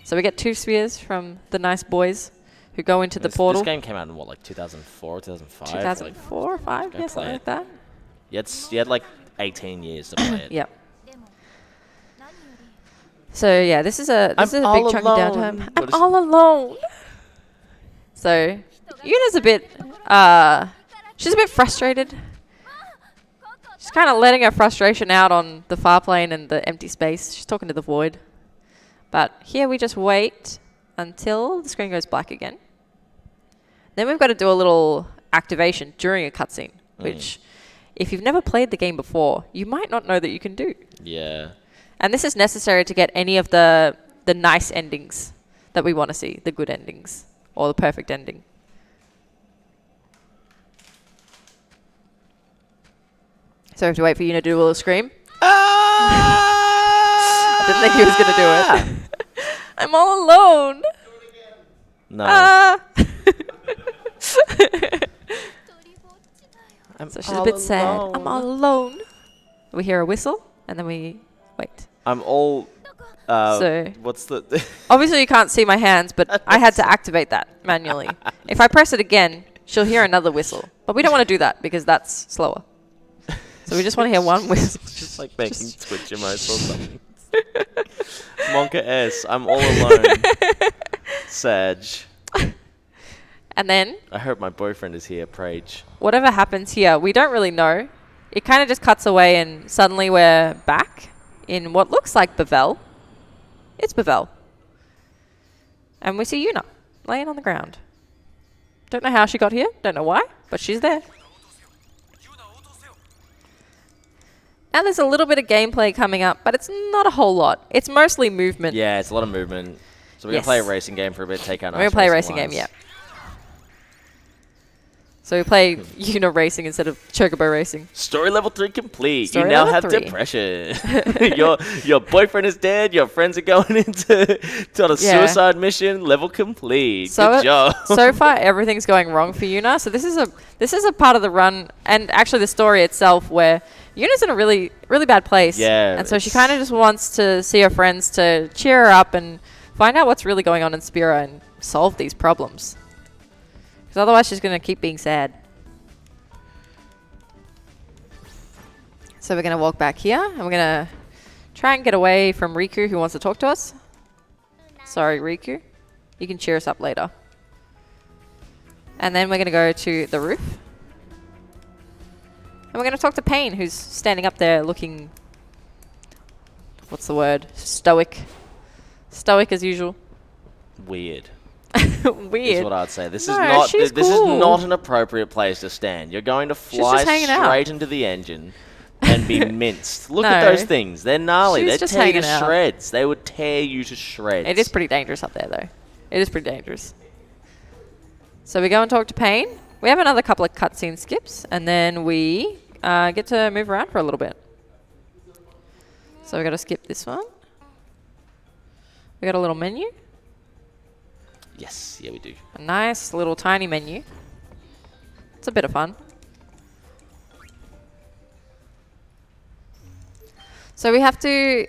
So we get 2 spheres from the nice boys who go into the portal. This game came out in what, like 2004 or 2005? 2004 or 5, yeah, something like that. You had like 18 years to play it. Yep. So yeah, this is a big chunk of downtime. I'm all alone. So Yuna's a bit she's a bit frustrated. She's kind of letting her frustration out on the far plane and the empty space. She's talking to the void. But here we just wait until the screen goes black again. Then we've got to do a little activation during a cutscene, which if you've never played the game before, you might not know that you can do. Yeah. And this is necessary to get any of the nice endings that we want to see, the good endings, or the perfect ending. So we have to wait for Yuna to do a little scream. I didn't think he was going to do it. I'm all alone. No. So she's a bit sad. I'm all alone. We hear a whistle, and then we wait. I'm all... so what's the... obviously you can't see my hands, but I had to activate that manually. If I press it again, she'll hear another whistle. But we don't want to do that because that's slower. So we just want to hear one whistle. just like making Twitch emotes or something. Monka S. I'm all alone. Sag. And then I hope my boyfriend is here, Prage. whatever happens here, we don't really know. It kind of just cuts away and suddenly we're back in what looks like Bevelle. It's Bevelle. And we see Yuna laying on the ground. Don't know how she got here. Don't know why, but she's there. Now there's a little bit of gameplay coming up, but it's not a whole lot. It's mostly movement. Yeah, it's a lot of movement. So we're going to play a racing game for a bit, take out We're going to play a racing game, yeah. So we play Yuna racing instead of Chocobo racing. Story level 3 complete. Story you now level have 3. depression. your boyfriend is dead. Your friends are going into on a suicide mission. Level complete. Good job. So far, everything's going wrong for Yuna. So this is a part of the run, and actually the story itself, where Yuna's in a really, really bad place. Yeah. And so she kind of just wants to see her friends to cheer her up and find out what's really going on in Spira and solve these problems. Because otherwise she's going to keep being sad. So we're going to walk back here, and we're going to try and get away from Riku, who wants to talk to us. Sorry, Riku. You can cheer us up later. And then we're going to go to the roof. And we're going to talk to Pain, who's standing up there looking... What's the word? Stoic. Stoic as usual. Weird. Weird. Is what I'd say. This No, is she's cool. not an appropriate place to stand. You're going to fly straight into the engine and be minced. Look at those things. They're gnarly. She's They just tear you to hanging out. shreds. They would tear you to shreds. It is pretty dangerous up there, though. It is pretty dangerous. So we go and talk to Pain. We have another couple of cutscene skips, and then we get to move around for a little bit. So we got to skip this one. We got a little menu. Yes, yeah, we do. A nice little tiny menu. It's a bit of fun. So we have to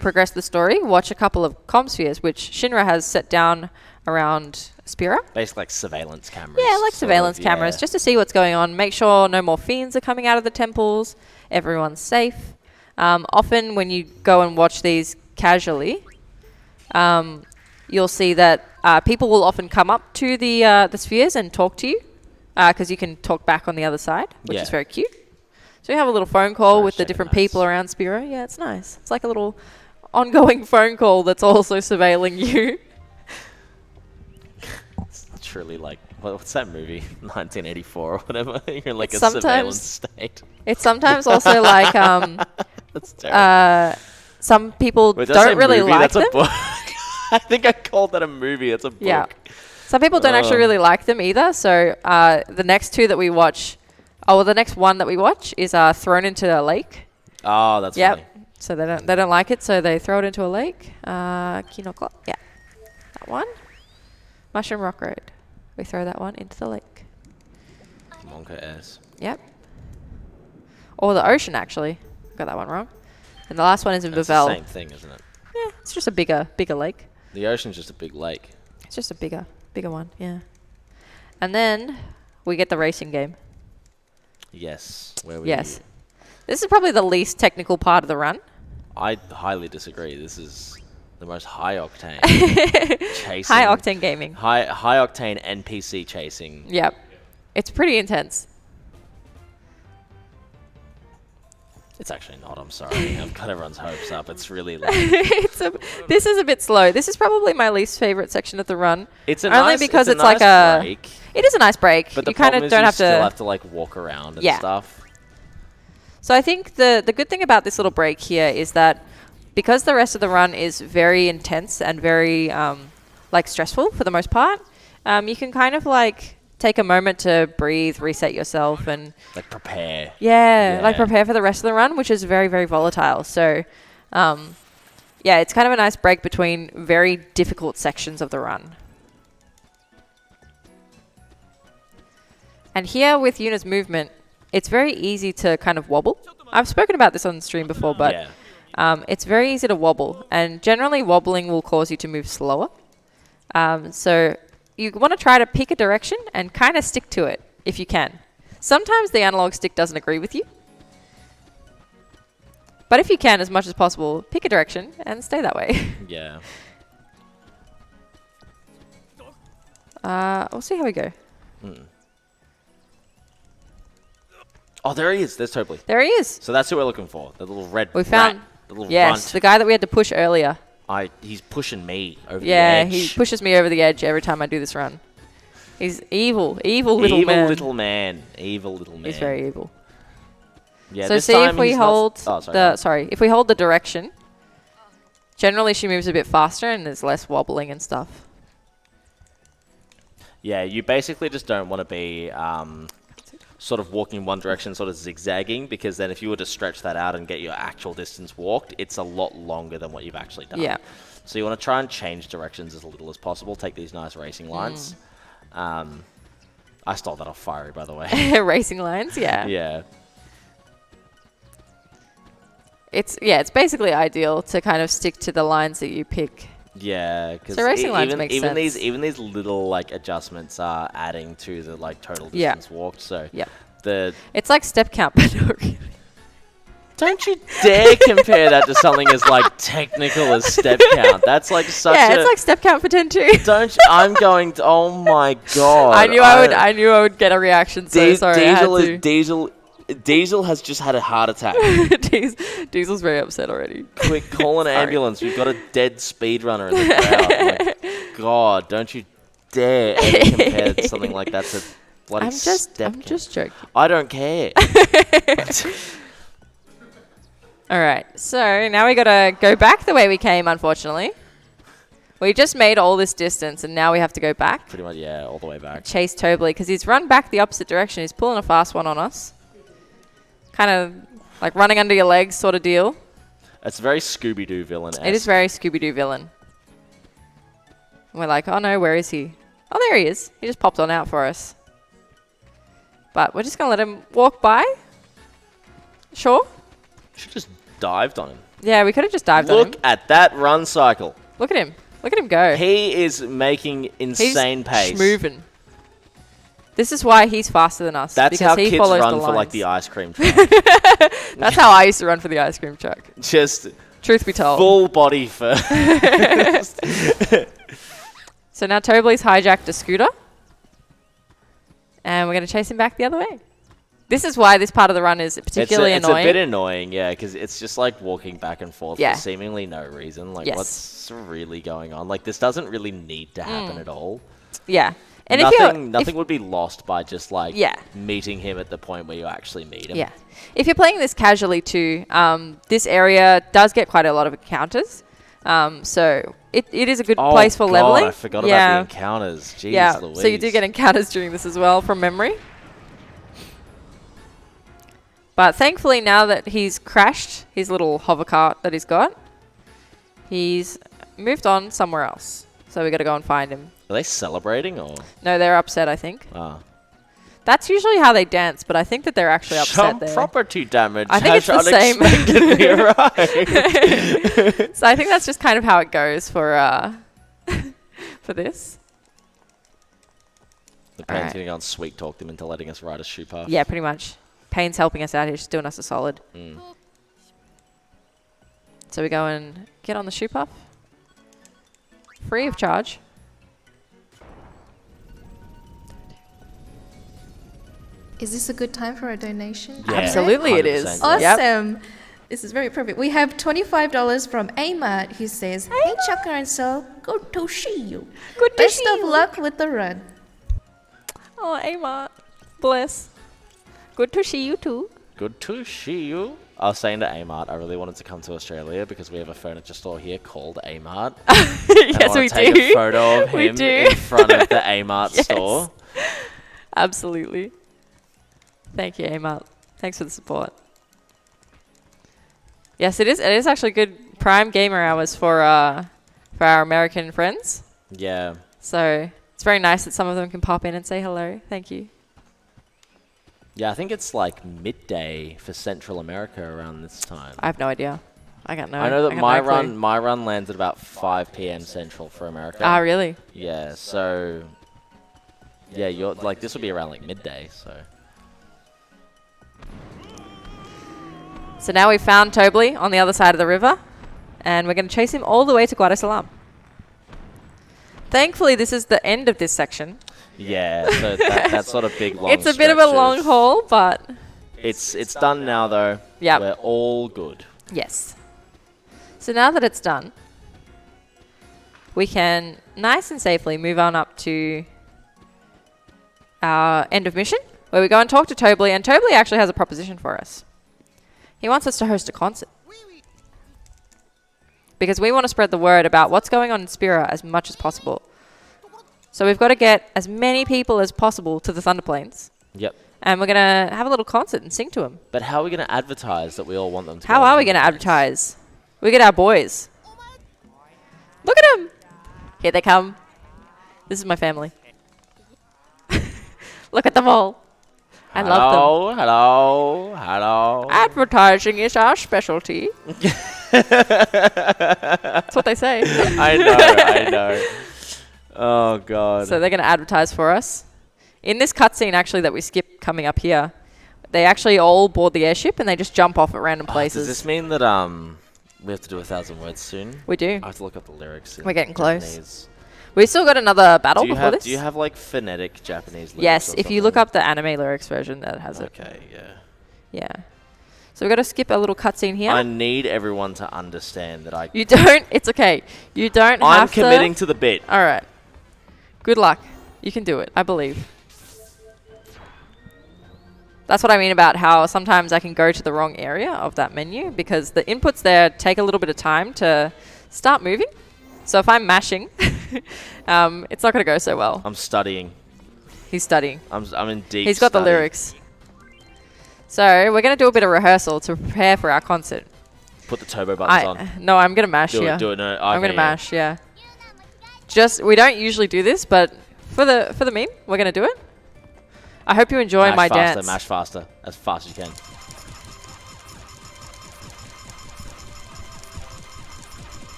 progress the story, watch a couple of comm spheres, which Shinra has set down around Spira. Basically like surveillance cameras. Yeah, like surveillance cameras, just to see what's going on, make sure no more fiends are coming out of the temples, everyone's safe. Often when you go and watch these casually, you'll see that people will often come up to the spheres and talk to you, because you can talk back on the other side, which is very cute. So you have a little phone call with the different people around Spira. Yeah, it's nice. It's like a little ongoing phone call that's also surveilling you. It's truly like, what's that movie? 1984 or whatever. You're in like It's a surveillance state. It's sometimes also like That's terrible. some people Wait, did I say don't really movie? like That's them. a book. I think I called that a movie. It's a book. Yeah. Some people don't actually really like them either. So the next two that we watch, the next one that we watch is thrown into a lake. Oh, that's funny. So they don't like it, so they throw it into a lake. Kinoko, yeah, that one. Mushroom Rock Road. We throw that one into the lake. Monka S. Yep. Or the ocean, actually. Got that one wrong. And the last one is in It's Bevelle. the same thing, isn't it? Yeah, it's just a bigger lake. The ocean's just a big lake. It's just a bigger one, yeah. And then we get the racing game. Yes. Where we Yes. This is probably the least technical part of the run. I highly disagree. This is the most high octane chasing. High octane gaming. High octane NPC chasing. Yep. It's pretty intense. It's actually not. I'm sorry. I've got everyone's hopes up. It's really like This is a bit slow. This is probably my least favorite section of the run. it's a only nice, because it's, it's like nice a break, It is a nice break. but the you kind problem of is don't you have still to. have to like walk around and Yeah. stuff. So I think the good thing about this little break here is that because the rest of the run is very intense and very like stressful for the most part, you can kind of like take a moment to breathe, reset yourself, and Like prepare. like prepare for the rest of the run, which is very, very volatile. So yeah, it's kind of a nice break between very difficult sections of the run. And here with Yuna's movement, it's very easy to kind of wobble. I've spoken about this on stream before, but it's very easy to wobble. And generally, wobbling will cause you to move slower. So you want to try to pick a direction and kind of stick to it if you can. Sometimes the analog stick doesn't agree with you. But if you can, as much as possible, pick a direction and stay that way. Yeah. We'll see how we go. Oh, there he is. There's Tobli. There he is. So that's who we're looking for. The little red We found. rat. The little Yes, runt. the guy that we had to push earlier. He's pushing me over the Yeah, edge. he pushes me over the edge every time I do this run. He's evil little man. Evil little man. Evil little man. He's very evil. Yeah, So this see time if we he's not hold if we hold the direction. Generally, she moves a bit faster and there's less wobbling and stuff. Yeah, you basically just don't want to be sort of walking in one direction, sort of zigzagging, because then if you were to stretch that out and get your actual distance walked, it's a lot longer than what you've actually done. Yeah. So you want to try and change directions as little as possible. Take these nice racing lines. I stole that off Fiery, by the way. Racing lines, yeah. Yeah. It's basically ideal to kind of stick to the lines that you pick. Yeah, because So racing lines make even sense. these little like adjustments are adding to the like total Yeah. distance walked. So Yeah. it's like step count, but not really. Don't you dare compare that to something as like technical as step count. That's like such Yeah, it's like step count for 10-2. Don't you, I'm going to, oh my god. I knew I would get a reaction, so sorry, I had to. Diesel has just had a heart attack. Diesel's very upset already. Quick, call an ambulance. We've got a dead speedrunner in the crowd. Oh my god, don't you dare ever compare something like that to bloody step count. I'm just joking. I don't care. All right, so now we got to go back the way we came, unfortunately. We just made all this distance, and now we have to go back. Pretty much, yeah, all the way back. Chase Tobli, because he's run back the opposite direction. He's pulling a fast one on us. Kind of like running under your legs sort of deal. It's very Scooby-Doo villain-esque. It is very Scooby-Doo villain. And we're like, oh no, where is he? Oh, there he is. He just popped on out for us. But we're just going to let him walk by. Sure. Should just dived on him. Yeah, we could have just dived on him. Look at that run cycle. Look at him. Look at him go. He is making insane pace. He's moving. This is why he's faster than us. That's because how he kids follows run the for like lines. the ice cream truck. That's how I used to run for the ice cream truck. Just Truth be told. full body first. So now Tobli's hijacked a scooter. And we're going to chase him back the other way. This is why this part of the run is particularly it's annoying. a bit annoying, yeah, because it's just like walking back and forth Yeah. for seemingly no reason. Like, Yes. what's really going on? Like, this doesn't really need to happen at all. Yeah. And Nothing would be lost by just like Yeah. meeting him at the point where you actually meet him. Yeah. If you're playing this casually too, this area does get quite a lot of encounters. So it is a good place for leveling. I forgot about the encounters. Jeez Louise. So you do get encounters during this as well from memory. But thankfully now that he's crashed his little hover cart that he's got, he's moved on somewhere else. So we got to go and find him. Are they celebrating or? No, they're upset, I think. Ah. That's usually how they dance, but I think that they're actually upset Some there. property damage. I think it's the same. unexpectedly arrived. So I think that's just kind of how it goes for for this. The Pain's Alright. going to go and sweet talk them into letting us ride a shoe path. Yeah, pretty much. Payne's helping us out here. She's doing us a solid. So we go and get on the shoe puff. Free of charge. Is this a good time for a donation? Yeah, Absolutely it is. 100%. Yep. Awesome. This is very perfect. We have $25 from Amart who says, "Hey Chaka and Sol, good to see you. Good to Best see of you." luck with the run." Oh, Amart. Bless. Good to see you too. Good to see you. I was saying to Amart, I really wanted to come to Australia because we have a furniture store here called Amart. Yes, we take do. a photo of We him do. in front of the Amart Yes. store. Absolutely. Thank you, Amart. Thanks for the support. Yes, it is. It is actually good prime gamer hours for our American friends. Yeah. So it's very nice that some of them can pop in and say hello. Thank you. Yeah, I think it's like midday for Central America around this time. I have no idea. I got no. I know that got my no clue. my run lands at about 5 p.m. Central for America. Ah, really? Yeah, so yeah, you're like this will be around like midday, so So now we've found Tobli on the other side of the river, and we're going to chase him all the way to Guadasalam. Thankfully, this is the end of this section. Yeah, so that sort of big long It's a bit of a long haul, but... It's done now, though. Yep. We're all good. Yes. So now that it's done, we can nice and safely move on up to our end of mission, where we go and talk to Tobli, and Tobli actually has a proposition for us. He wants us to host a concert. Because we want to spread the word about what's going on in Spira as much as possible. So we've got to get as many people as possible to the Thunder Plains. Yep. And we're going to have a little concert and sing to them. But how are we going to advertise that we all want them to? How are we going to advertise? We get our boys. Look at them. Here they come. This is my family. Look at them all. I love them. Hello. Advertising is our specialty. That's what they say. I know. Oh, God. So they're going to advertise for us. In this cutscene, actually, that we skip coming up here, they actually all board the airship and they just jump off at random places. Does this mean that we have to do 1,000 words soon? We do. I have to look up the lyrics. We're getting close. Japanese. We've still got another battle before this. Do you have, like, phonetic Japanese lyrics? Yes, or if you something? look up the anime lyrics version, that has it. Okay, yeah. Yeah. So we've got to skip a little cutscene here. I need everyone to understand that I... You don't... It's okay. You don't have to... I'm committing to the bit. All right. Good luck. You can do it. I believe. That's what I mean about how sometimes I can go to the wrong area of that menu because the inputs there take a little bit of time to start moving. So if I'm mashing, it's not going to go so well. I'm studying. He's studying. I'm in deep He's got study. the lyrics. So we're going to do a bit of rehearsal to prepare for our concert. Put the turbo buttons on. No, I'm going to mash here. Do it. No, I'm going to mash, yeah. We don't usually do this, but for the meme, we're going to do it. I hope you enjoy my dance. Mash faster. As fast as you can.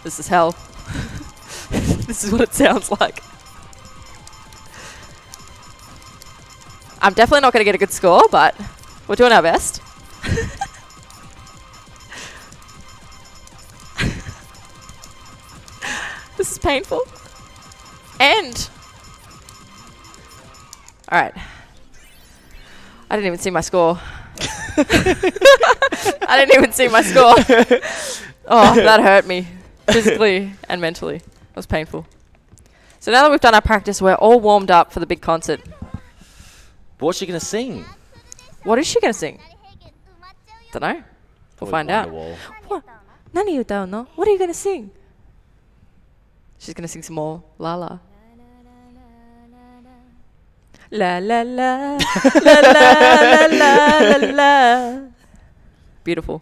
This is hell. This is what it sounds like. I'm definitely not going to get a good score, but we're doing our best. This is painful. And... Alright. I didn't even see my score. I didn't even see my score. Oh, that hurt me. Physically and mentally. It was painful. So now that we've done our practice, we're all warmed up for the big concert. But what's she going to sing? What is she going to sing? Dunno. We'll find out. What? Nani utau no? What are you going to sing? She's going to sing some more La La. La la la. La la la la la la. Beautiful.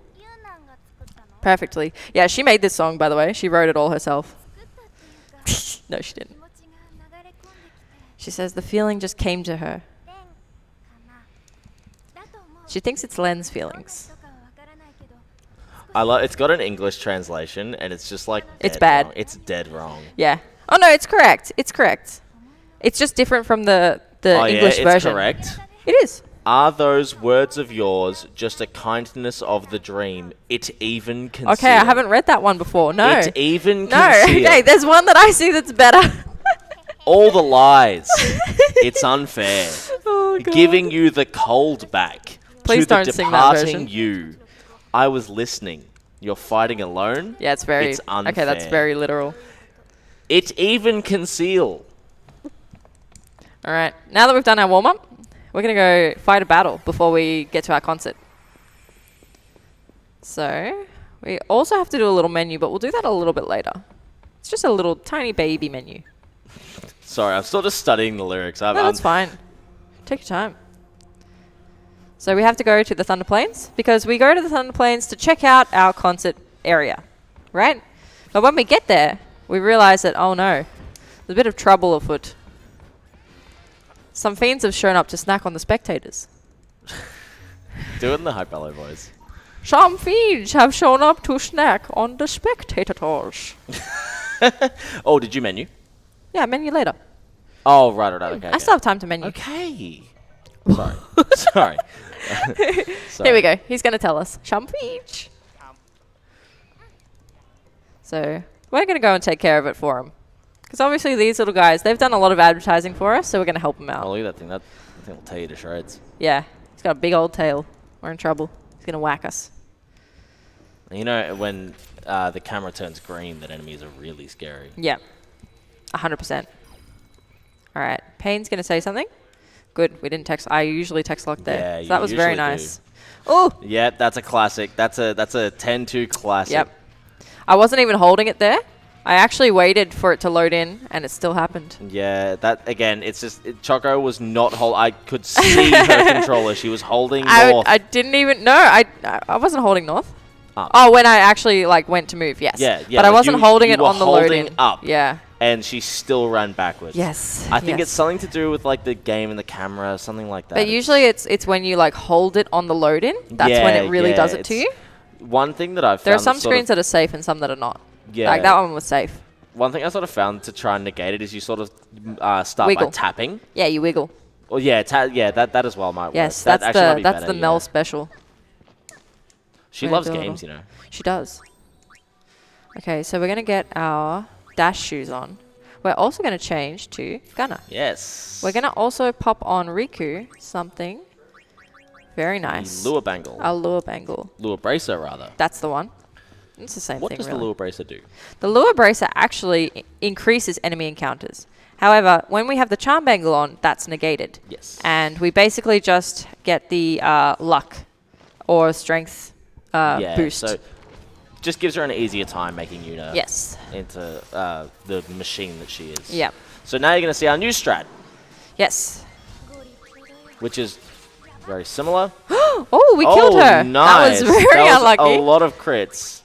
Perfectly. Yeah, she made this song, by the way. She wrote it all herself. No, she didn't. She says the feeling just came to her. She thinks it's Len's feelings. It's got an English translation, and it's just like it's bad. Wrong. It's dead wrong. Yeah. Oh no, it's correct. It's correct. It's just different from the English it's version. Correct. It is. Are those words of yours just a kindness of the dream? It even conceal. Okay, I haven't read that one before. No. It even No. conceal. Okay, there's one that I see that's better. All the lies. It's unfair. Oh, God. Giving you the cold back. Please to don't the sing that departing version. you. I was listening. You're fighting alone. Yeah, it's very... It's unfair. Okay, that's very literal. It even conceal. All right. Now that we've done our warm-up, we're going to go fight a battle before we get to our concert. So, we also have to do a little menu, but we'll do that a little bit later. It's just a little tiny baby menu. Sorry, I'm still just studying the lyrics. No, that's fine. Take your time. So we have to go to the Thunder Plains because we go to the Thunder Plains to check out our concert area, right? But when we get there, we realize that, oh no, there's a bit of trouble afoot. Some fiends have shown up to snack on the spectators. Do it in the Hypello voice. Some fiends have shown up to snack on the spectators. Oh, did you menu? Yeah, menu later. Oh, right. Okay. I still have time to menu. Okay. Sorry. Sorry. Here we go. He's going to tell us. Shumpeach. So we're going to go and take care of it for him. Because obviously these little guys, they've done a lot of advertising for us, so we're going to help them out. Oh, look at that thing. That thing will tear you to shreds. Yeah. He's got a big old tail. We're in trouble. He's going to whack us. You know, when the camera turns green, that enemies are really scary. Yeah. 100%. All right. Payne's going to say something. Good. We didn't text. I usually text lock there. Yeah, so that was very usually nice. Oh. Yep, that's a classic. That's a 10-2 classic. Yep. I wasn't even holding it there. I actually waited for it to load in, and it still happened. Yeah, that again. It's just Choco was not hold. I could see her controller. She was holding north. I didn't even. No, I wasn't holding north. Up. Oh, when I actually like went to move, yes. Yeah. But I wasn't holding it on the loading load-in. up. Yeah. And she still ran backwards. Yes. I think it's something to do with like the game and the camera, something like that. But usually it's when you like hold it on the load-in. That's when it really does it to you. One thing that I've found. There are some screens that are safe and some that are not. Yeah. Like that one was safe. One thing I sort of found to try and negate it is you sort of start Wiggle. by tapping. Yeah, you wiggle. Well, yeah, that as well might yes, work. That's the Mel special. She loves games, you know. She does. Okay, so we're going to get our dash shoes on. We're also going to change to Gunner. Yes. We're going to also pop on Riku something very nice. Lure bangle. A lure bangle. Lure bracer, rather. That's the one. It's the same What thing, does really. the lure bracer do? The lure bracer actually increases enemy encounters. However, when we have the charm bangle on, that's negated. Yes. And we basically just get the luck or strength boost. So just gives her an easier time making Yuna into the machine that she is. Yeah. So now you're going to see our new strat, Yes. which is very similar. Oh, we killed her. Nice. That was very unlucky. A lot of crits.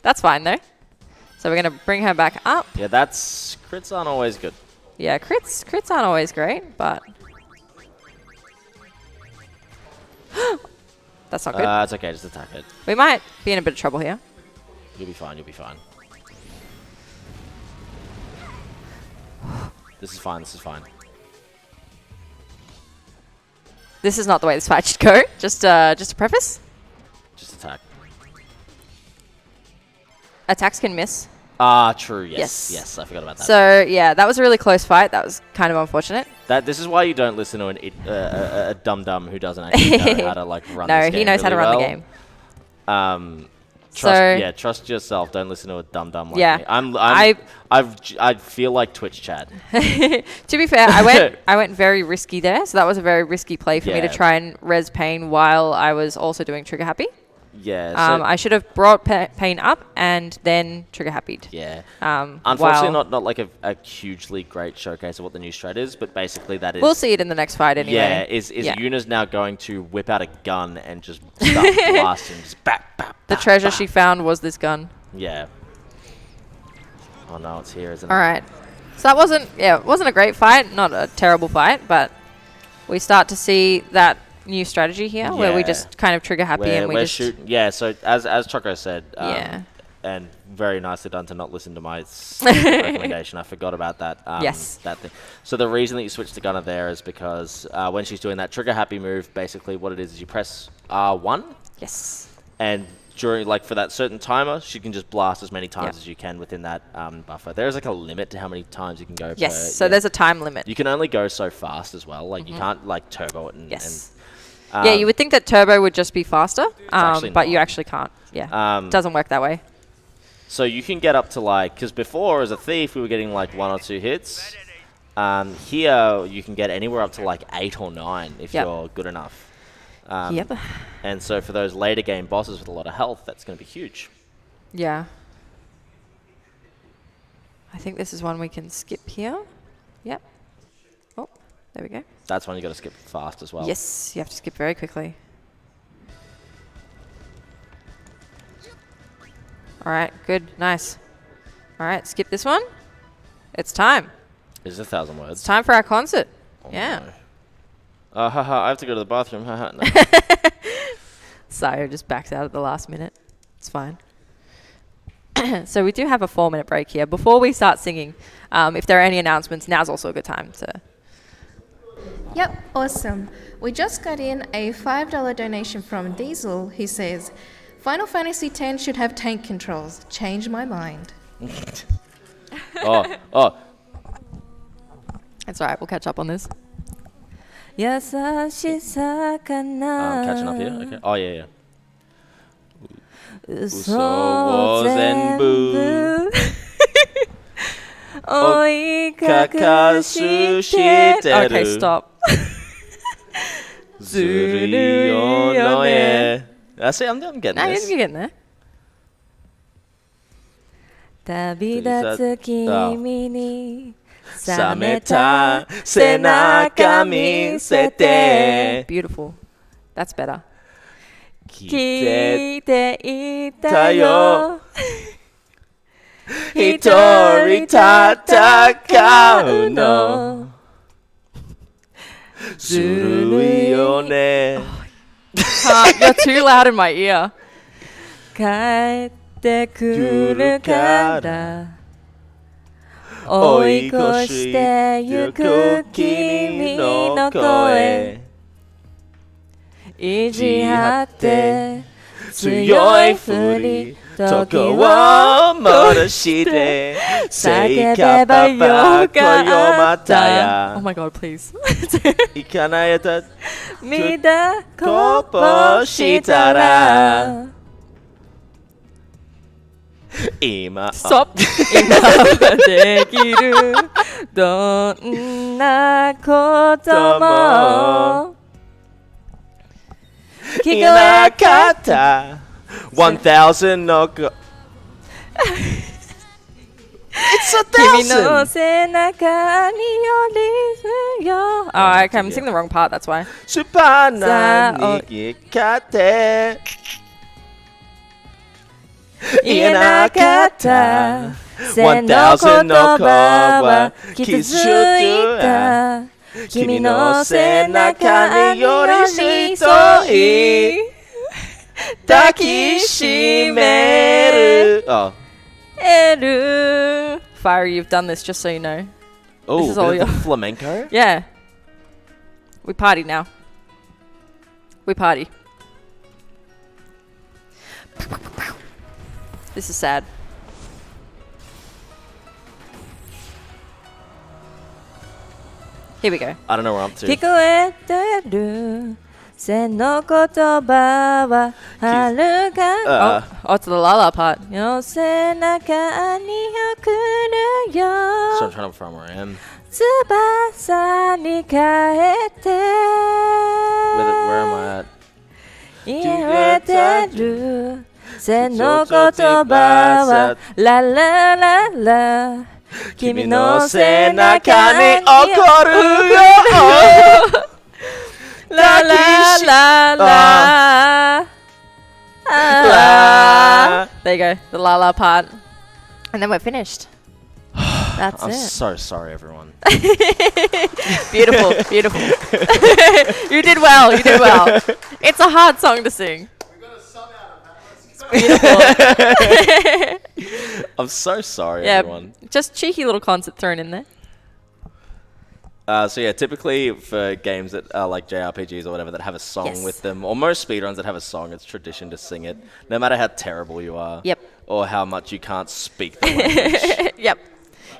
That's fine, though. So we're going to bring her back up. Yeah, crits aren't always good. Yeah, crits aren't always great, but... That's not good. It's okay, just attack it. We might be in a bit of trouble here. You'll be fine, you'll be fine. This is fine, this is fine. This is not the way this fight should go. Just a preface. Just attack. Attacks can miss. True, yes. Yes, I forgot about that. So, yeah, that was a really close fight. That was kind of unfortunate. This is why you don't listen to a dum-dum who doesn't actually know how to like run this game. No, he knows how to run the game. Trust yourself. Don't listen to a dum-dum like me. I feel like Twitch chat. To be fair, I went very risky there. So that was a very risky play for me to try and res Pain while I was also doing trigger happy. Yeah. I should have brought Pain up and then trigger happy'd. Yeah. Unfortunately, not like a hugely great showcase of what the new strat is, but basically that is. We'll see it in the next fight anyway. Yeah. Yuna's now going to whip out a gun and just start blasting, just bap. The treasure she found was this gun. Yeah. Oh no, it's here, isn't it? All right. So that wasn't a great fight, not a terrible fight, but we start to see that new strategy here where we just kind of trigger happy and we just shooting. Yeah, so as Choco said, and very nicely done to not listen to my recommendation. I forgot about that. That thing. So the reason that you switch to Gunner there is because when she's doing that trigger happy move, basically what it is you press R1. Yes. And during for that certain timer, she can just blast as many times as you can within that buffer. There is like a limit to how many times you can go. Yes. So there's a time limit. You can only go so fast as well. Like you can't turbo it and. Yes. Yeah, you would think that turbo would just be faster, but you actually can't. Yeah, it doesn't work that way. So you can get up to because before as a thief we were getting 1 or 2 hits. Here you can get anywhere up to 8 or 9 if you're good enough. And so for those later game bosses with a lot of health, that's going to be huge. Yeah. I think this is one we can skip here. Yep. Oh, there we go. That's one you got to skip fast as well. Yes, you have to skip very quickly. All right, good, nice. All right, skip this one. It's time. It's 1,000 words. It's time for our concert. Oh yeah. No. I have to go to the bathroom. No. Sayo just backs out at the last minute. It's fine. So we do have a 4-minute break here. Before we start singing, if there are any announcements, now's also a good time to... Yep, awesome. We just got in a $5 donation from Diesel who says, Final Fantasy X should have tank controls. Change my mind. Oh. It's alright, we'll catch up on this. Yasashi sakana. Catching up here? Okay. Oh, yeah. Uso wo zenbu oikakasu shiteru. Okay, stop. Zuru no e. See, I'm getting this. You're getting there. Tabidatsu kimi ni sameta senaka misete. Beautiful. That's better. Kite ita yo. Hitori tatakau no. Zurui yo ne. You're too loud in my ear. Kaete kuru kara. Oikoshite yuku kimi no koe. Iji hatte tsuyoi furi toko wo modoshite sakebeba yoka. Oh my god, please. Ikanayata Mida kopo shitara. Ima. Stop. Ima dekiru donna koto mo Inakata 1,000 no go. It's 1,000. Oh, okay, I'm singing the wrong part, that's why. Supana nikikate. Inakata 1,000 no kowa kizuita. Kimi no senaka ni yorisitoi takishimeru. Oh. Eru. Fiery, you've done this just so you know. Oh, this is all your flamenco? Yeah. We party now. We party. This is sad. Here we go. I don't know where I'm to. Oh, it's the la la part. So I'm trying to find where I am. Where am I at? Kimi no senaka ni okoru yo. La la la la. There you go, the la la part. And then we're finished. That's I'm it. so sorry, everyone. Beautiful, beautiful. You did well, you did well. It's a hard song to sing. Beautiful. I'm so sorry, everyone. Just cheeky little concert thrown in there. So yeah, typically for games that are like JRPGs or whatever that have a song with them, or most speedruns that have a song, it's tradition to sing it, no matter how terrible you are. Yep. Or how much you can't speak the language. Yep.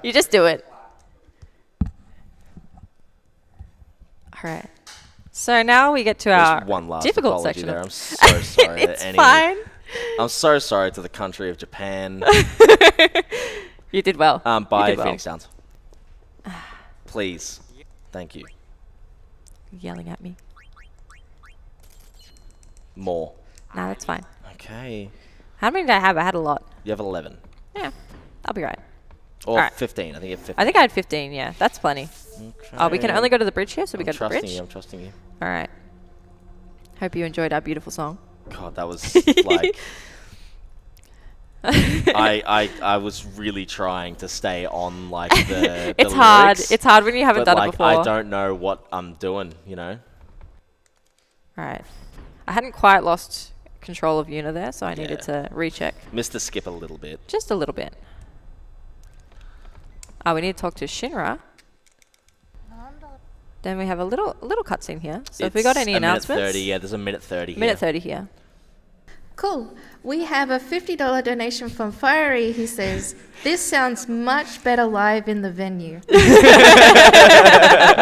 You just do it. All right. So now we get to our one last difficult apology section. there. I'm so sorry. It's fine. I'm so sorry to the country of Japan. You did well. By Phoenix Downs. Please. Thank you. Yelling at me. More. No, that's fine. Okay. How many did I have? I had a lot. You have 11. Yeah, I'll be right. Or right. 15. I think you have 15. I think I had 15, yeah. That's plenty. Okay. Oh, we can only go to the bridge here, so we go to the bridge? I'm trusting you. All right. Hope you enjoyed our beautiful song. God, that was like... I was really trying to stay on like the It's the hard. lyrics, It's hard when you haven't done like, it before. I don't know what I'm doing, you know? All right. I hadn't quite lost control of Yuna there, so I needed to recheck. Missed the skip a little bit. Just a little bit. Oh, we need to talk to Shinra. Then we have a little cutscene here. So if we got any announcements? Minute 30, yeah, there's a minute 30 here. Minute 30 here. Cool. We have a $50 donation from Fiery who says, "This sounds much better live in the venue."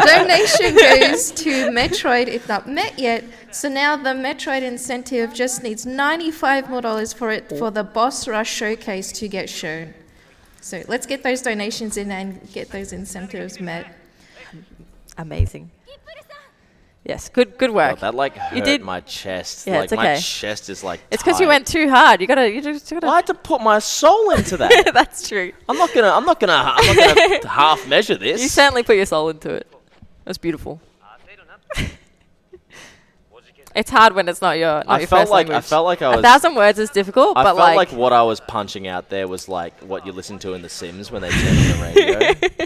Donation goes to Metroid, if not met yet. So now the Metroid incentive just needs $95 more for the Boss Rush showcase to get shown. So let's get those donations in and get those incentives met. Amazing. Yes, good work. God, that hurt my chest. Yeah, it's okay. My chest is It's because you went too hard. You just gotta. I had to put my soul into that. That's true. I'm not gonna half measure this. You certainly put your soul into it. That's beautiful. It's hard when it's not your first language. I felt like I was... 1,000 words is difficult, I but felt like what I was punching out there was like what you listen to in The Sims when they turn on the radio.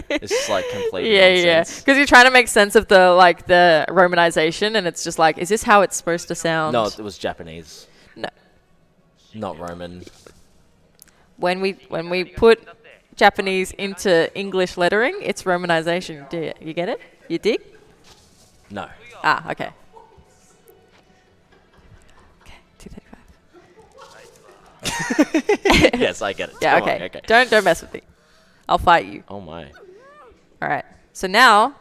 It's just like complete nonsense. Yeah. Because you're trying to make sense of the romanization, and it's just like, is this how it's supposed to sound? No, it was Japanese. No. Not Roman. When we put Japanese into English lettering, it's romanization. Do you get it? You dig? No. Ah, okay. 235. Yes, I get it. Yeah, Come okay. on, okay. Don't mess with me. I'll fight you. Oh my. All right. So now,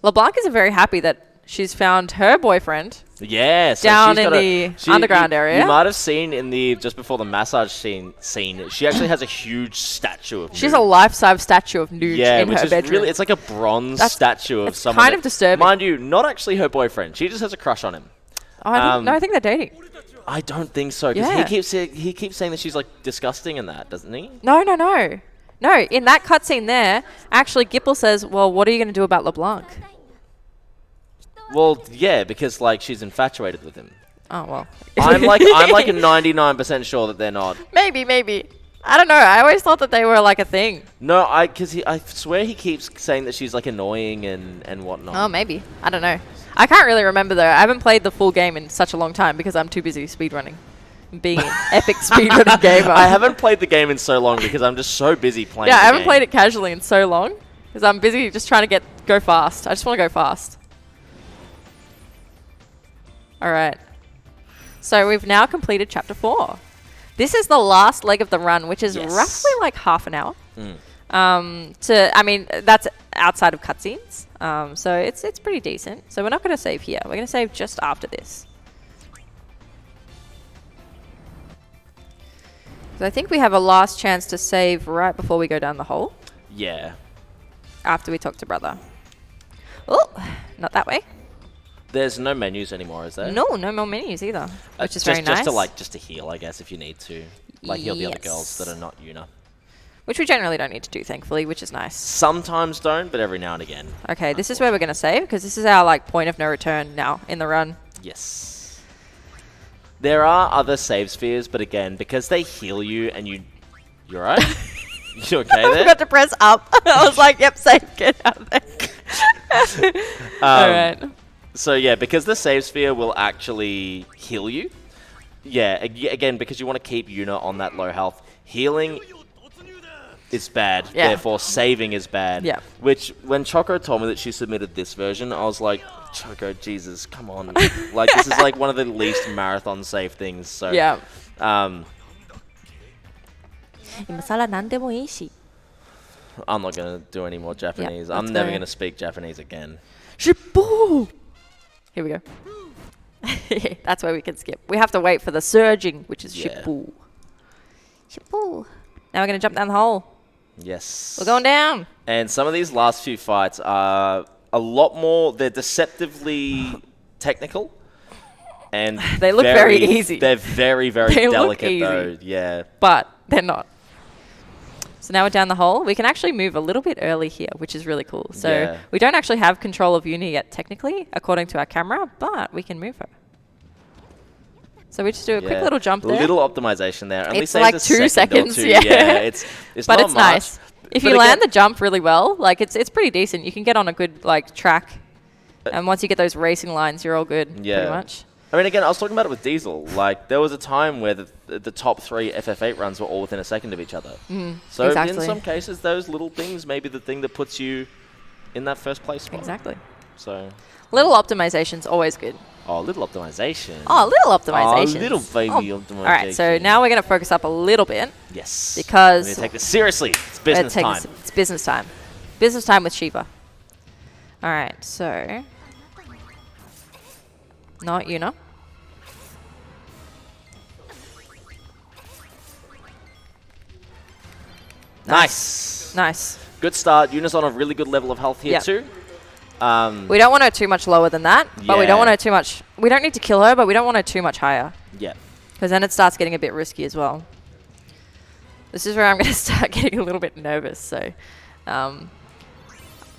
LeBlanc is very happy that she's found her boyfriend. Yeah, so down she's in got the underground area. You might have seen in the just before the massage scene, she actually has a huge statue of. She's a life-size statue of Nuge in her bedroom. Really, it's like a bronze statue of someone. It's kind of disturbing. Mind you, not actually her boyfriend. She just has a crush on him. Oh, I think they're dating. I don't think so, because he keeps saying that she's like disgusting and that, doesn't he? No. In that cutscene there, actually Gipple says, "Well, what are you going to do about LeBlanc?" Well, yeah, because like she's infatuated with him. Oh well. I'm like a 99% sure that they're not. Maybe. I don't know. I always thought that they were like a thing. No, I swear he keeps saying that she's like annoying and whatnot. Oh, maybe. I don't know. I can't really remember though. I haven't played the full game in such a long time because I'm too busy speedrunning. Being an epic speedrunning gamer. I haven't played the game in so long because I'm just so busy playing Yeah, the I haven't game. played it casually in so long because I'm busy just trying to go fast. I just want to go fast. All right. So we've now completed chapter 4. This is the last leg of the run, which is roughly like half an hour. That's outside of cutscenes. So it's pretty decent. So we're not going to save here. We're going to save just after this. So I think we have a last chance to save right before we go down the hole. Yeah. After we talk to brother. Oh, not that way. There's no menus anymore, is there? No more menus either, which is very nice. Just to heal, I guess, if you need to. Like heal the other girls that are not Yuna. Which we generally don't need to do, thankfully, which is nice. Sometimes don't, but every now and again. Okay, this is where we're going to save, because this is our point of no return now in the run. Yes. There are other save spheres, but again, because they heal you and you're right? You okay there? I forgot to press up. I was like, yep, save, get out of there. All right. So yeah, because the save sphere will actually heal you. Yeah, again, because you want to keep Yuna on that low health. Healing is bad, therefore saving is bad. Yeah. Which, when Choco told me that she submitted this version, I was like, Choco, Jesus, come on. Like, this is like one of the least marathon safe things, so... Yeah. I'm not going to do any more Japanese. I'm never going to speak Japanese again. Shippo! Here we go. That's where we can skip. We have to wait for the surging, which is Shippo. Shippo. Now we're going to jump down the hole. Yes. We're going down. And some of these last few fights are a lot more... They're deceptively technical. And they look very easy. They're very, very delicate, though. Yeah. But they're not. So now we're down the hole. We can actually move a little bit early here, which is really cool. So we don't actually have control of Yuna yet, technically, according to our camera, but we can move her. So we just do a quick little jump there. A little optimization there. Only it's like 2 seconds. Yeah, it's but not it's much. Nice. If you land the jump really well, it's pretty decent. You can get on a good track. And once you get those racing lines, you're all good, pretty much. I mean, again, I was talking about it with Diesel. Like, there was a time where the top 3 FF8 runs were all within a second of each other. So in some cases, those little things may be the thing that puts you in that first place spot. Exactly. So little optimization's always good. Oh, little optimization. Oh, little optimization. Oh, little baby optimization. All right, so now we're going to focus up a little bit. Yes. Because we need to take this seriously. It's business time. It's business time. Business time with Shiva. All right, so not Yuna. Nice. Nice. Good start. Yuna's on a really good level of health here too. We don't want her too much lower than that, but we don't want her too much. We don't need to kill her, but we don't want her too much higher. Yeah. Because then it starts getting a bit risky as well. This is where I'm going to start getting a little bit nervous. So,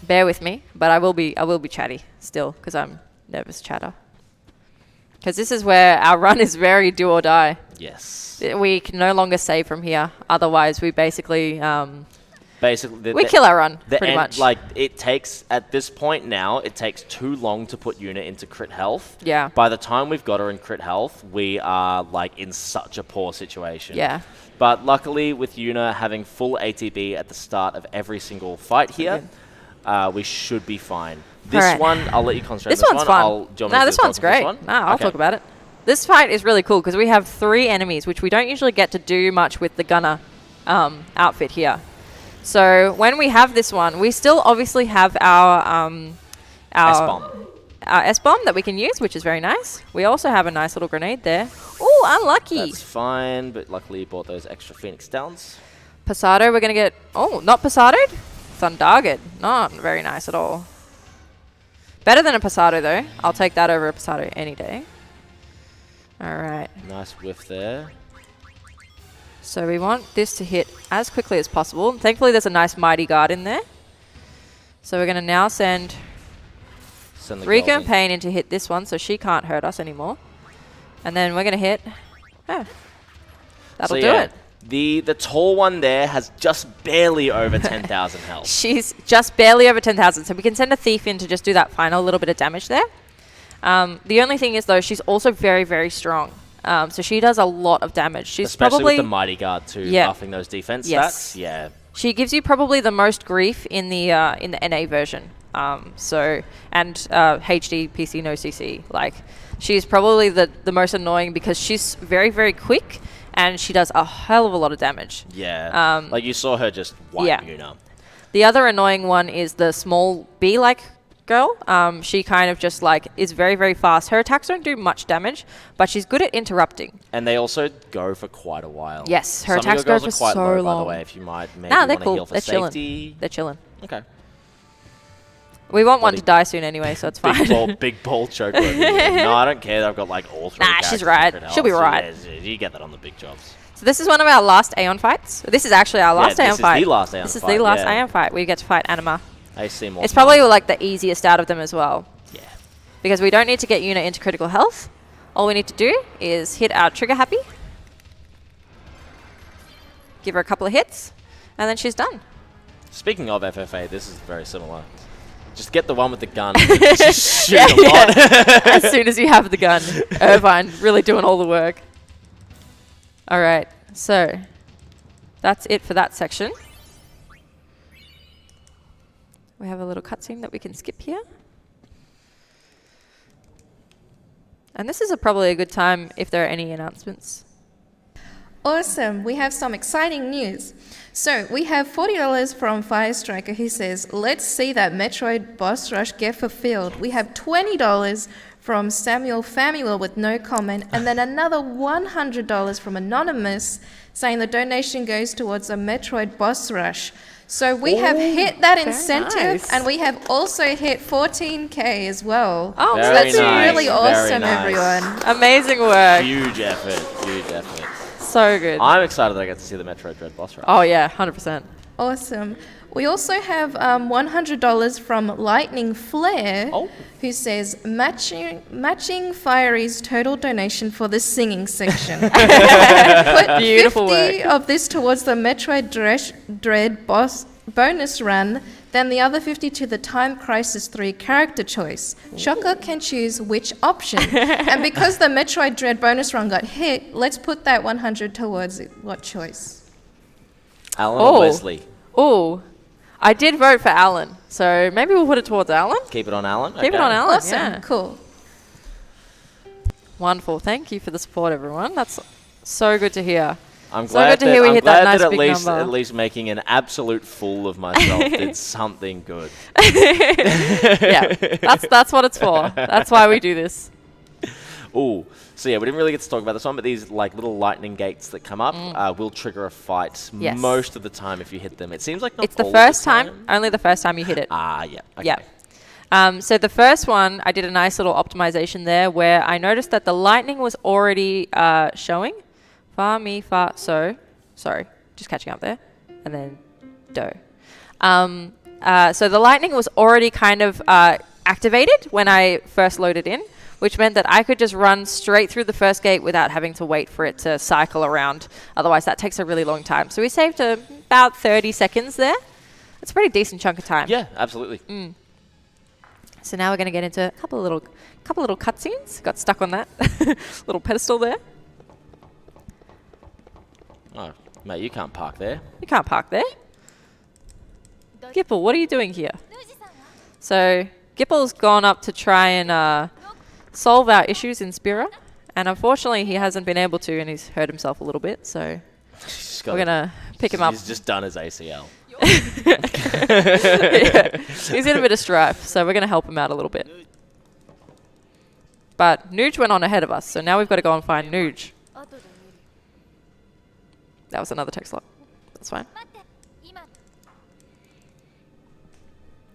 bear with me, but I will be chatty still because I'm nervous chatter. Because this is where our run is very do or die. Yes. We can no longer save from here. Otherwise, we basically we kill our run pretty much. Like, it takes, at this point now, it takes too long to put Yuna into crit health. Yeah. By the time we've got her in crit health, we are like in such a poor situation. Yeah. But luckily, with Yuna having full ATB at the start of every single fight here, we should be fine. This one, I'll let you concentrate on this one's one. fun. No, this one's great. No, I'll talk about it. This fight is really cool because we have 3 enemies, which we don't usually get to do much with the gunner outfit here. So when we have this one, we still obviously have our S-bomb that we can use, which is very nice. We also have a nice little grenade there. Ooh, unlucky. That's fine, but luckily you bought those extra Phoenix Downs. Pasado, we're going to get... Oh, not Pasado'd? Thundargid. Not very nice at all. Better than a Pasado, though. I'll take that over a Pasado any day. All right. Nice whiff there. So we want this to hit as quickly as possible. Thankfully, there's a nice Mighty Guard in there. So we're going to now send Rika and Pain in to hit this one so she can't hurt us anymore. And then we're going to hit... Oh. That'll do it. The tall one there has just barely over 10,000 health. She's just barely over 10,000. So we can send a Thief in to just do that final little bit of damage there. The only thing is, though, she's also very, very strong. So she does a lot of damage. She's especially probably with the Mighty Guard too, buffing those defense stats. Yeah. She gives you probably the most grief in the NA version. So HD PC no CC. Like, she's probably the most annoying because she's very, very quick and she does a hell of a lot of damage. Yeah. Like you saw her just wipe Yuna. The other annoying one is the small bee-like girl. She kind of just like is very, very fast. Her attacks don't do much damage, but she's good at interrupting. And they also go for quite a while. Yes, her attacks go for so long. By the way, if you might maybe want to heal for safety. They're chilling. Okay. We want one to die soon anyway, so it's fine. Big ball choke. No, I don't care. I've got like all 3. Nah, she's right. She'll be right. Yeah, you get that on the big jobs. So this is one of our last Aeon fights. This is actually our last Aeon fight. This is the last Aeon fight. This is the last Aeon fight. We get to fight Anima. It's probably like the easiest out of them as well. Yeah. Because we don't need to get Yuna into critical health. All we need to do is hit our trigger happy. Give her a couple of hits. And then she's done. Speaking of FFA, this is very similar. Just get the one with the gun. Just shoot them on. As soon as you have the gun. Irvine really doing all the work. All right. So that's it for that section. We have a little cutscene that we can skip here. And this is probably a good time if there are any announcements. Awesome. We have some exciting news. So we have $40 from Firestriker who says, let's see that Metroid boss rush get fulfilled. We have $20 from Samuel Famuel with no comment, and then another $100 from Anonymous saying the donation goes towards a Metroid boss rush. So we have hit that incentive, and we have also hit 14K as well. Oh, so that's really awesome, everyone. Amazing work. Huge effort. Huge effort. So good. I'm excited that I get to see the Metroid Dread boss rush. Oh yeah, 100%. Awesome. We also have $100 from Lightning Flare, who says, matching Fiery's total donation for the singing section. Put Beautiful 50 work. of this towards the Metroid Dread bonus run then the other 50 to the Time Crisis 3 character choice. Choco can choose which option. And because the Metroid Dread bonus run got hit, let's put that 100 towards it. What choice? Alan or Wesley? Oh, I did vote for Alan, so maybe we'll put it towards Alan. Keep it on Alan? Keep it on Alan, Awesome, yeah. cool. Wonderful. Thank you for the support, everyone. That's so good to hear. I'm glad good to hear we hit that nice big number. At least making an absolute fool of myself did something good. Yeah, that's what it's for. That's why we do this. Ooh, so yeah, we didn't really get to talk about this one, but these like little lightning gates that come up will trigger a fight most of the time if you hit them. It seems like not it's the all first the time. only the first time you hit it. Ah, yeah. Okay. Yeah. So the first one, I did a nice little optimization there where I noticed that the lightning was already showing. Fa, mi, fa, so. Sorry, just catching up there. And then do. So the lightning was already kind of activated when I first loaded in, which meant that I could just run straight through the first gate without having to wait for it to cycle around. Otherwise, that takes a really long time. So we saved about 30 seconds there. It's a pretty decent chunk of time. Yeah, absolutely. So now we're going to get into a couple of little cutscenes. Got stuck on that little pedestal there. Oh, mate, you can't park there. You can't park there. Gipple, what are you doing here? So Gipple's gone up to try and solve our issues in Spira, and unfortunately he hasn't been able to, and he's hurt himself a little bit. So we're gonna pick him up. He's just done his ACL. Yeah. He's in a bit of strife, so we're going to help him out a little bit. But Nuge went on ahead of us, so now we've got to go and find Nuge. That was another text lock. That's fine.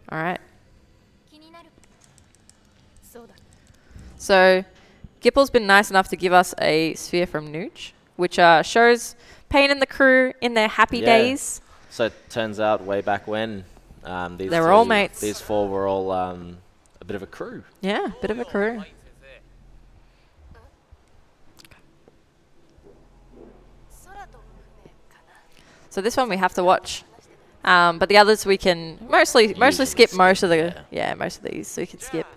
All right. So Gipple's been nice enough to give us a sphere from Nuge, which shows Pain and the crew in their happy days. So it turns out way back when they were all mates. These four were all a bit of a crew. Yeah, a bit of a crew. So this one we have to watch, but the others we can mostly skip most of the most of these, so you can skip.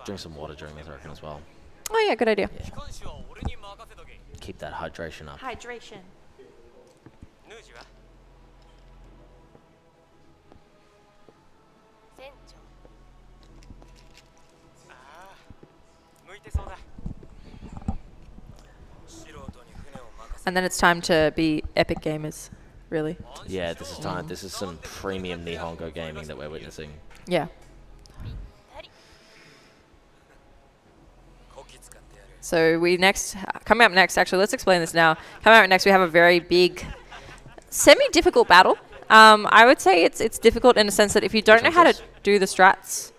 Drink some water during this, I reckon, as well. Oh yeah, good idea. Yeah. Keep that hydration up. Hydration. And then it's time to be epic gamers, really. Yeah, this is time. This is some premium Nihongo gaming that we're witnessing. Yeah. So coming up next, actually, let's explain this now. Coming up next, we have a very big, semi-difficult battle. I would say it's difficult in the sense that if you don't know how to do the strats,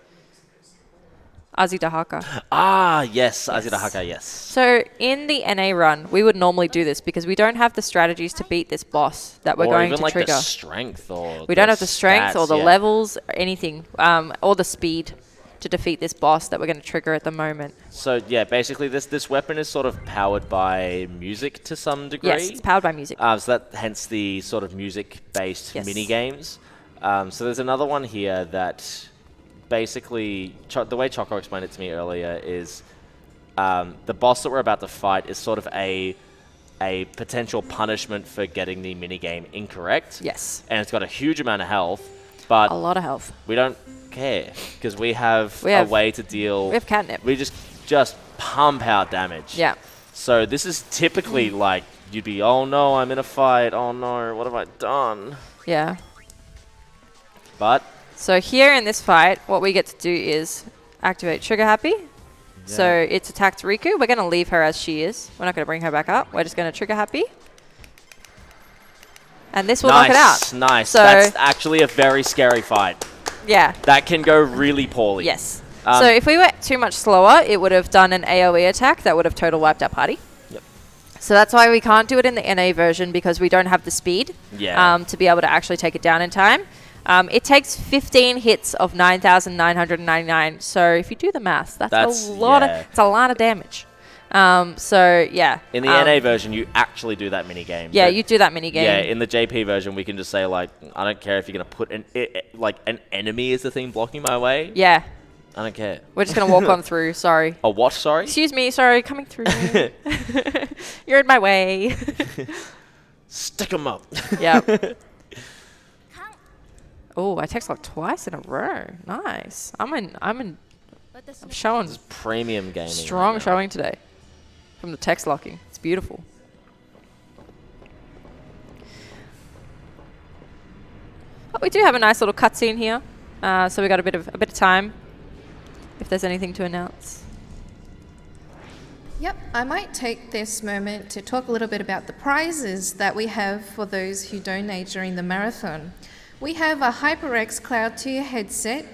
Azidahaka. Ah, yes, Azidahaka, yes. So in the NA run, we would normally do this because we don't have the strategies to beat this boss that we're going to trigger. Or even like the strength or we don't have the strength stats, or the levels, or anything, or the speed to defeat this boss that we're going to trigger at the moment. So yeah, basically this weapon is sort of powered by music to some degree. Yes, it's powered by music. So that hence the sort of music-based mini games. So there's another one here that basically, the way Choco explained it to me earlier is the boss that we're about to fight is sort of a potential punishment for getting the minigame incorrect. Yes. And it's got a huge amount of health, but a lot of health. We don't care because we have a way to deal. We have Catnip. We just pump out damage. Yeah. So this is typically like you'd be, oh no, I'm in a fight. Oh no, what have I done? Yeah. But so here in this fight, what we get to do is activate Trigger Happy. Yeah. So it's attacked Riku. We're going to leave her as she is. We're not going to bring her back up. We're just going to Trigger Happy. And this will knock it out. Nice. So that's actually a very scary fight. Yeah. That can go really poorly. Yes. So if we went too much slower, it would have done an AoE attack that would have total wiped our party. Yep. So that's why we can't do it in the NA version because we don't have the speed to be able to actually take it down in time. It takes 15 hits of 9,999. So if you do the math, that's a lot of damage. So yeah. In the NA version, you actually do that mini game. Yeah, you do that mini game. Yeah, in the JP version, we can just say like, I don't care if you're gonna put an enemy is the thing blocking my way. Yeah. I don't care. We're just gonna walk on through. Sorry. A what? Sorry. Excuse me. Sorry, coming through. You're in my way. Stick 'em up. Yep. Oh, I text locked twice in a row. Nice. I'm showing Premium gaming. strong right now. showing today from the text locking. It's beautiful. But we do have a nice little cutscene here, so we got a bit of time. If there's anything to announce. Yep, I might take this moment to talk a little bit about the prizes that we have for those who donate during the marathon. We have a HyperX Cloud 2 headset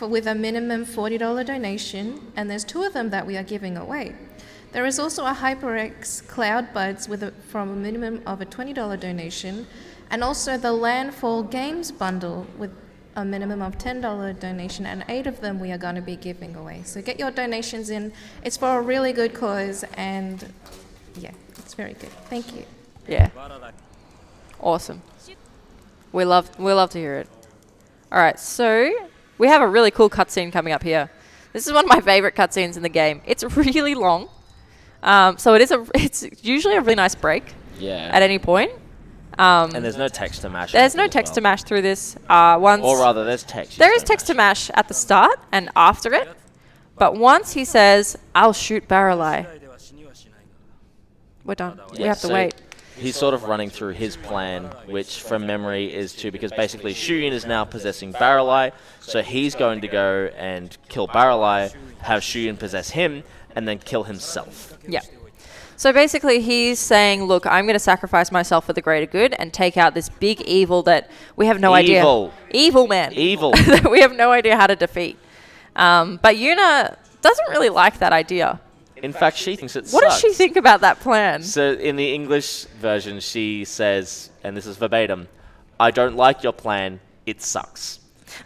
with a minimum $40 donation, and there's 2 of them that we are giving away. There is also a HyperX Cloud Buds from a minimum of a $20 donation, and also the Landfall Games bundle with a minimum of $10 donation, and 8 of them we are going to be giving away. So get your donations in. It's for a really good cause, and yeah, it's very good. Thank you. Yeah. Awesome. We love to hear it. All right, so we have a really cool cutscene coming up here. This is one of my favorite cutscenes in the game. It's really long, so it's usually a really nice break. Yeah. At any point. And there's no text to mash. There's no text to mash through this. Or rather, there's text. There is text to mash at the start and after it, but once he says, "I'll shoot Barreleye," we're done. We have to wait. He's sort of running through his plan, which from memory is because basically Shuyun is now possessing Barreleye, so he's going to go and kill Barreleye, have Shuyun possess him, and then kill himself. Yeah. So basically he's saying, look, I'm going to sacrifice myself for the greater good and take out this big evil that we have no idea. Evil man. Evil. That we have no idea how to defeat. But Yuna doesn't really like that idea. In fact, she thinks it sucks. What does she think about that plan? So in the English version, she says, and this is verbatim, "I don't like your plan. It sucks."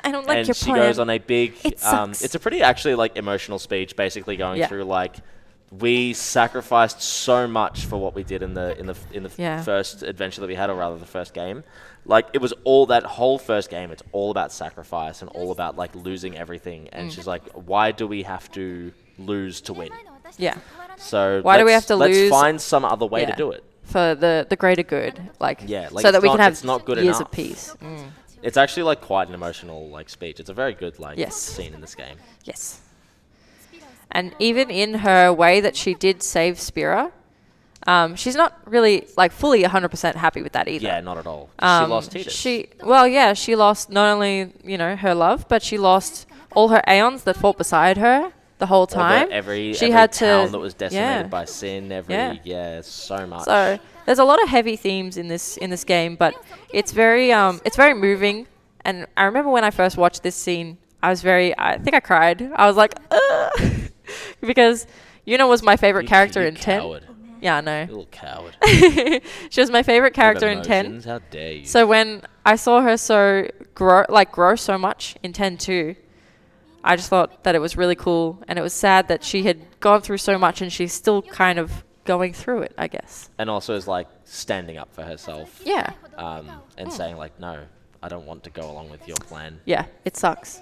I don't like and your she plan. goes on a big, It sucks. it's a pretty actually like emotional speech, basically going through like, we sacrificed so much for what we did in the first adventure that we had, or rather the first game. Like it was all that whole first game. It's all about sacrifice and all about like losing everything. And she's like, why do we have to lose to win? Yeah. So why do we have to lose? Let's find some other way to do it for the greater good, like so that we can have not good years enough. of peace. It's actually like quite an emotional like speech. It's a very good like Yes. scene in this game. Yes. And even in her way that she did save Spira, she's not really like fully 100% happy with that either. Yeah, not at all. She lost Titus. She lost not only her love, but she lost all her Aeons that fought beside her the whole time. Every had town to, that was decimated by sin. So much. So there's a lot of heavy themes in this game, but it's very moving. And I remember when I first watched this scene, I think I cried. I was like, ugh. Because Yuna was my favorite character in 10. Coward. Yeah, I know. You little coward. She was my favorite character in 10. How dare you? So when I saw her grow so much in 10 too, I just thought that it was really cool, and it was sad that she had gone through so much and she's still kind of going through it, I guess. And also is like standing up for herself. Yeah. And saying like, no, I don't want to go along with your plan. Yeah, it sucks.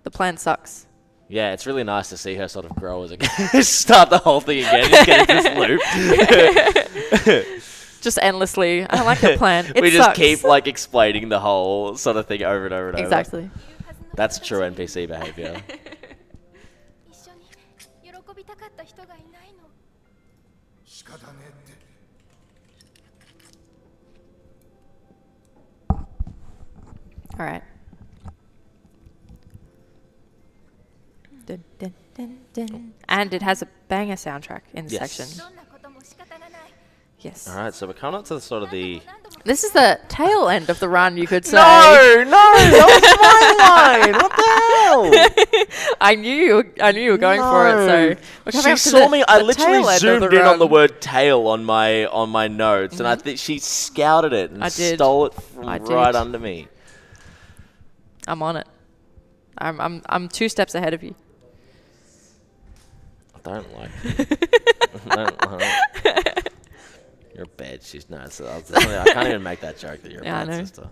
The plan sucks. Yeah, it's really nice to see her sort of grow as a start the whole thing again. Just get into this loop. Just endlessly. I don't like the plan. We just keep like explaining the whole sort of thing over and over and over. Exactly. That's true NPC behavior. All right. Dun, dun, dun, dun. And it has a banger soundtrack in this section. Yes. All right, so we're coming up to the sort of the... This is the tail end of the run, you could say. No, that was my line. What the hell? I knew you were going for it. So we're coming up to saw me. I the literally tail end zoomed of the in run. on the word tail on my notes, and I think she scouted it and stole it from right under me. I'm on it. I'm 2 steps ahead of you. I don't like it. You're a bed. She's no. I can't even make that joke that you're a bad sister.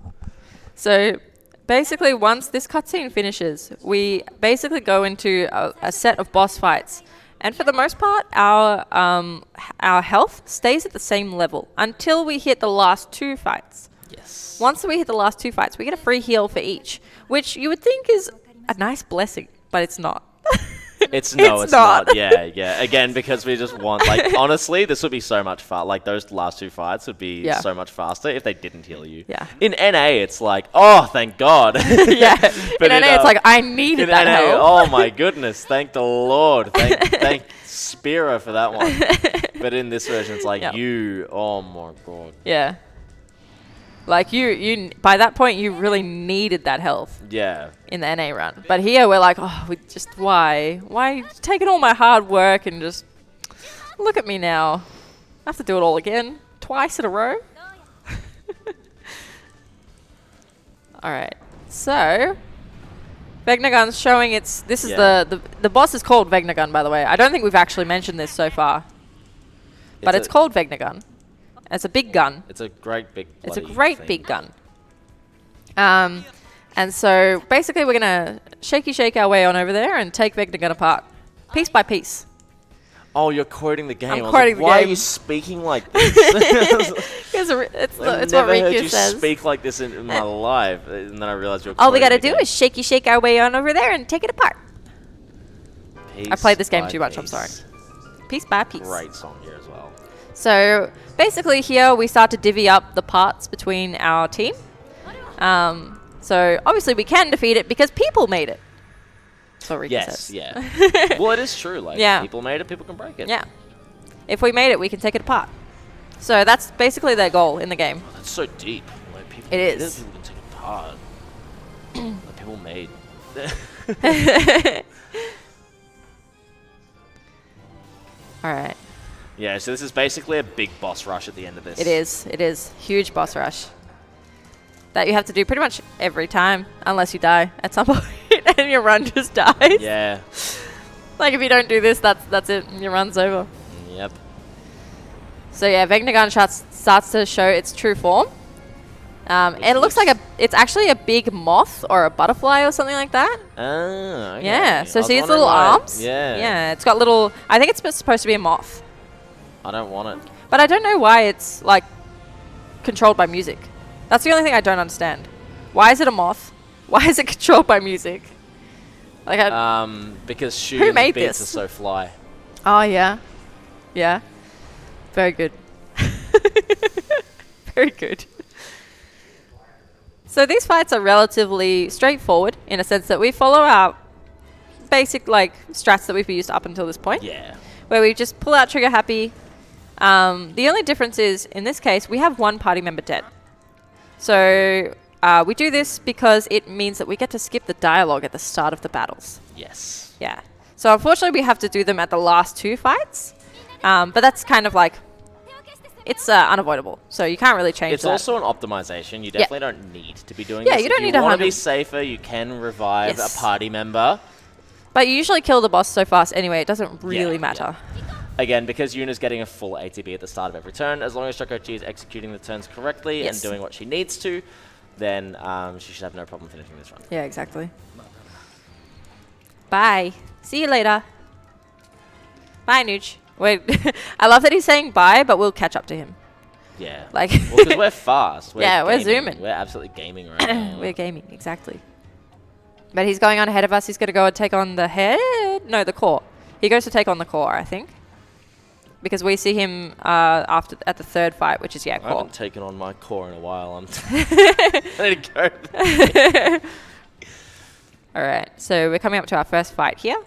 So basically, once this cutscene finishes, we basically go into a set of boss fights. And for the most part, our health stays at the same level until we hit the last 2 fights. Yes. Once we hit the last 2 fights, we get a free heal for each, which you would think is a nice blessing, but it's not. It's not. Yeah. Again, because we just want, like, honestly, this would be so much fun. Like, those last 2 fights would be so much faster if they didn't heal you. Yeah. In NA, it's like, oh, thank God. Yeah. But in NA, it's like, I needed that help. Oh my goodness, thank the Lord. Thank Spiro for that one. But in this version, it's like, oh my God. Yeah. Like, you by that point, you really needed that health. Yeah. In the NA run. But here, we're like, oh, why? Why taking all my hard work and just look at me now. I have to do it all again. Twice in a row. All right. So, Vegnagon's showing its... This is the boss is called Vegnagon, by the way. I don't think we've actually mentioned this so far. But it's called Vegnagon. It's a big gun. It's a great big It's a great big gun. And so basically we're going to shake our way on over there and take Vegnagon apart, piece by piece. Oh, you're quoting the game. I'm quoting the game. Why are you speaking like this? it's I've what never heard Riku you says. speak like this in my life. And then I realized you're All we got to quoting do the is shake our way on over there and take it apart. game. I played this game Piece too by much, I'm piece. sorry. Piece by piece. Great song here as well. So basically here we start to divvy up the parts between our team. So obviously we can defeat it because people made it. That's what Riku says. Yeah. Well, it is true. Like, people made it, people can break it. Yeah. If we made it, we can take it apart. So that's basically their goal in the game. Oh, that's so deep. Like, people It made is. People can take it apart. Like, people made. All right. Yeah, so this is basically a big boss rush at the end of this. It is. Huge boss rush. That you have to do pretty much every time, unless you die at some point and your run just dies. Yeah. Like if you don't do this, that's it. Your run's over. Yep. So yeah, Vegnagon starts to show its true form. And it looks like it's actually a big moth or a butterfly or something like that. Oh, okay. Yeah. So see its little arms? Yeah. Yeah. It's got little. I think it's supposed to be a moth. I don't want it. But I don't know why it's like controlled by music. That's the only thing I don't understand. Why is it a moth? Why is it controlled by music? Like because who made beats this? are so fly. Oh yeah, yeah, very good, very good. So these fights are relatively straightforward in a sense that we follow our basic like strats that we've used up until this point. Yeah. Where we just pull out trigger happy. The only difference is in this case we have one party member dead. So we do this because it means that we get to skip the dialogue at the start of the battles. Yes. Yeah. So unfortunately we have to do them at the last 2 fights. But that's kind of like, it's unavoidable. So you can't really change It's that. also an optimization. You definitely don't need to be doing this. Yeah, you don't need If you want to 100. be safer, you can revive Yes. a party member. But you usually kill the boss so fast anyway, it doesn't really matter. Again, because Yuna's getting a full ATB at the start of every turn, as long as Chokocchi is executing the turns correctly and doing what she needs to, then she should have no problem finishing this run. Yeah, exactly. Bye. See you later. Bye, Nooch. Wait, I love that he's saying bye, but we'll catch up to him. Yeah. Like well, because we're fast. We're yeah, we're gaming. zooming. We're absolutely gaming right now. We're gaming, exactly. But he's going on ahead of us. He's going to go and take on the head. No, the core. He goes to take on the core, I think. Because we see him at the 3rd fight, which is, I core. haven't taken on my core in a while. I'm ready to go. All right. So we're coming up to our first fight here.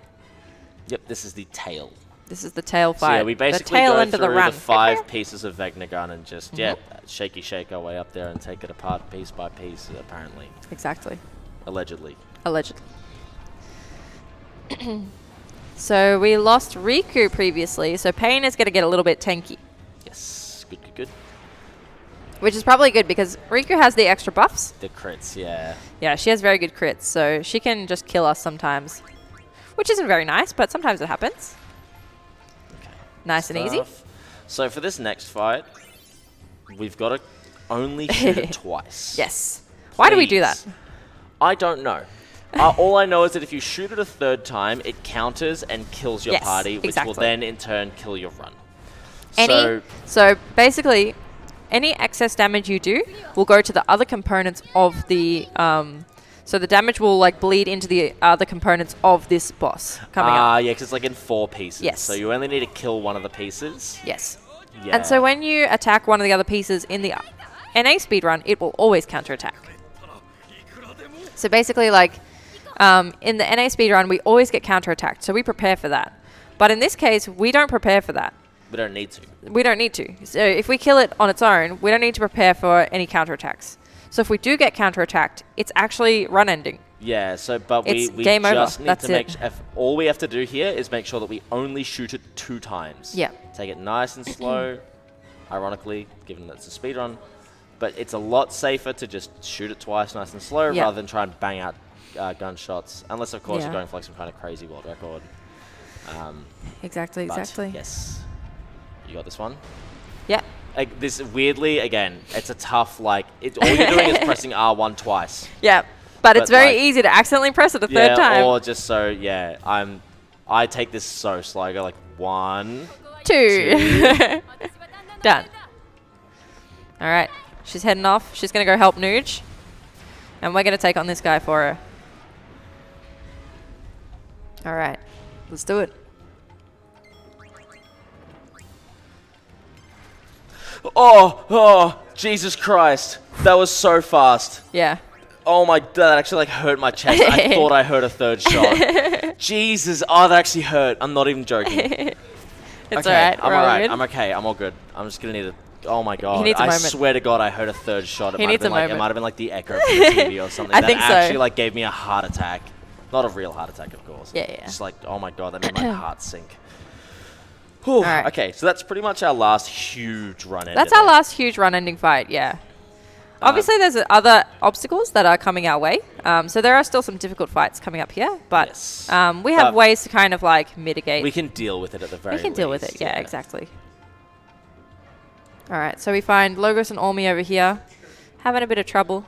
Yep, this is the tail. This is the tail So fight. yeah, we basically the tail go end of through the run. the 5 pieces of Vegnagon and just, shaky shake our way up there and take it apart piece by piece, apparently. Exactly. Allegedly. Allegedly. So we lost Riku previously, so Pain is going to get a little bit tanky. Yes. Good, good, good. Which is probably good because Riku has the extra buffs. The crits, yeah. Yeah, she has very good crits, so she can just kill us sometimes. Which isn't very nice, but sometimes it happens. Nice and easy. So for this next fight, we've got to only shoot it twice. Yes. Why do we do that? I don't know. All I know is that if you shoot it a third time, it counters and kills your party, which will then in turn kill your run. So basically, any excess damage you do will go to the other components of the... so the damage will like bleed into the other components of this boss coming up. Yeah, because it's like in 4 pieces. Yes. So you only need to kill one of the pieces. Yes. Yeah. And so when you attack one of the other pieces in the NA speedrun, it will always counterattack. So basically, like, in the NA speedrun, we always get counterattacked, so we prepare for that. But in this case, we don't prepare for that. We don't need to. We don't need to. So if we kill it on its own, we don't need to prepare for any counterattacks. So if we do get counterattacked, it's actually run ending. Yeah, so but we game just over. need That's to it. all we have to do here is make sure that we only shoot it 2 times. Yeah. Take it nice and slow, ironically, given that it's a speedrun. But it's a lot safer to just shoot it twice nice and slow rather than try and bang out gunshots. Unless, of course, you're going for like some kind of crazy world record. Exactly. Yes. You got this one? Yeah. Like, this, weirdly, again, it's a tough, like, all you're doing is pressing R1 twice. Yeah. But it's very like, easy to accidentally press it a third time. Or just so, I take this so slow. I go like 1, 2. Done. All right. She's heading off. She's going to go help Nuge. And we're going to take on this guy for her. All right. Let's do it. Oh, Jesus Christ. That was so fast. Yeah. Oh my, that actually like hurt my chest. I thought I heard a third shot. Jesus, oh, that actually hurt. I'm not even joking. It's okay, alright. I'm alright. I'm okay. I'm all good. I'm just gonna need a. Oh my god! He needs a moment. Swear to God, I heard a third shot. He needs a moment. It might have been like the echo from the TV or something. I that think so. actually like gave me a heart attack. Not a real heart attack, of course. Yeah. Just like, oh my god, that made my heart sink. Whew. Right. Okay, so that's pretty much our last huge run ending. That's our last huge run ending fight, yeah. Obviously, there's other obstacles that are coming our way. So there are still some difficult fights coming up here, but we have ways to kind of like mitigate. We can deal with it at the very least. We can deal with it, yeah, exactly. All right, so we find Logos and Ormi over here, having a bit of trouble.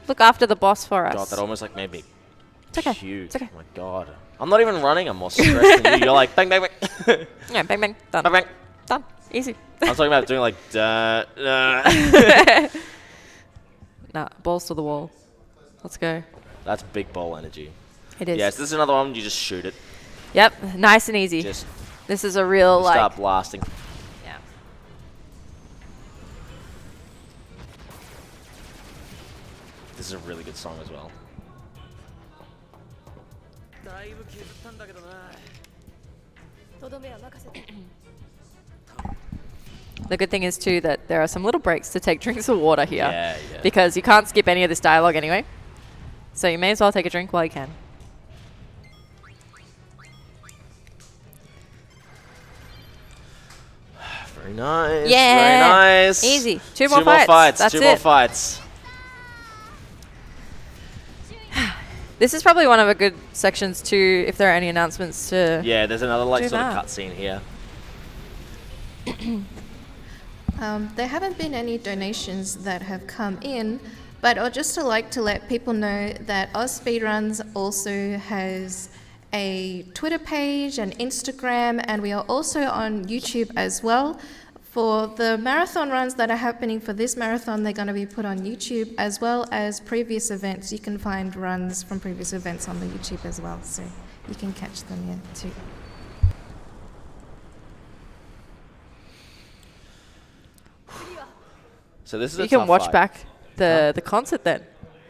Look after the boss for us. God, that almost like made me puke. It's okay. Oh my god. I'm not even running, I'm more stressed than you. You're like, bang, bang, bang. Yeah, bang, bang, done. Bang, bang. Done, easy. I'm talking about doing like, Nah, balls to the wall. Let's go. That's big ball energy. It is. Yes, this is another one, you just shoot it. Yep, nice and easy. Just this is a real like... start blasting. Yeah. This is a really good song as well. The good thing is too that there are some little breaks to take drinks of water here. Yeah. Because you can't skip any of this dialogue anyway. So you may as well take a drink while you can. Very nice. Yeah. Very nice. Easy. Two more fights. That's Two more fights. This is probably one of the good sections too, if there are any announcements to... Yeah, there's another like do sort of that. cutscene here. There haven't been any donations that have come in, but I'd just like to let people know that AusSpeedruns also has a Twitter page and Instagram, and we are also on YouTube as well. For the marathon runs that are happening for this marathon, they're going to be put on YouTube, as well as previous events. You can find runs from previous events on the YouTube as well, so you can catch them here too. So this is You can watch back the concert then.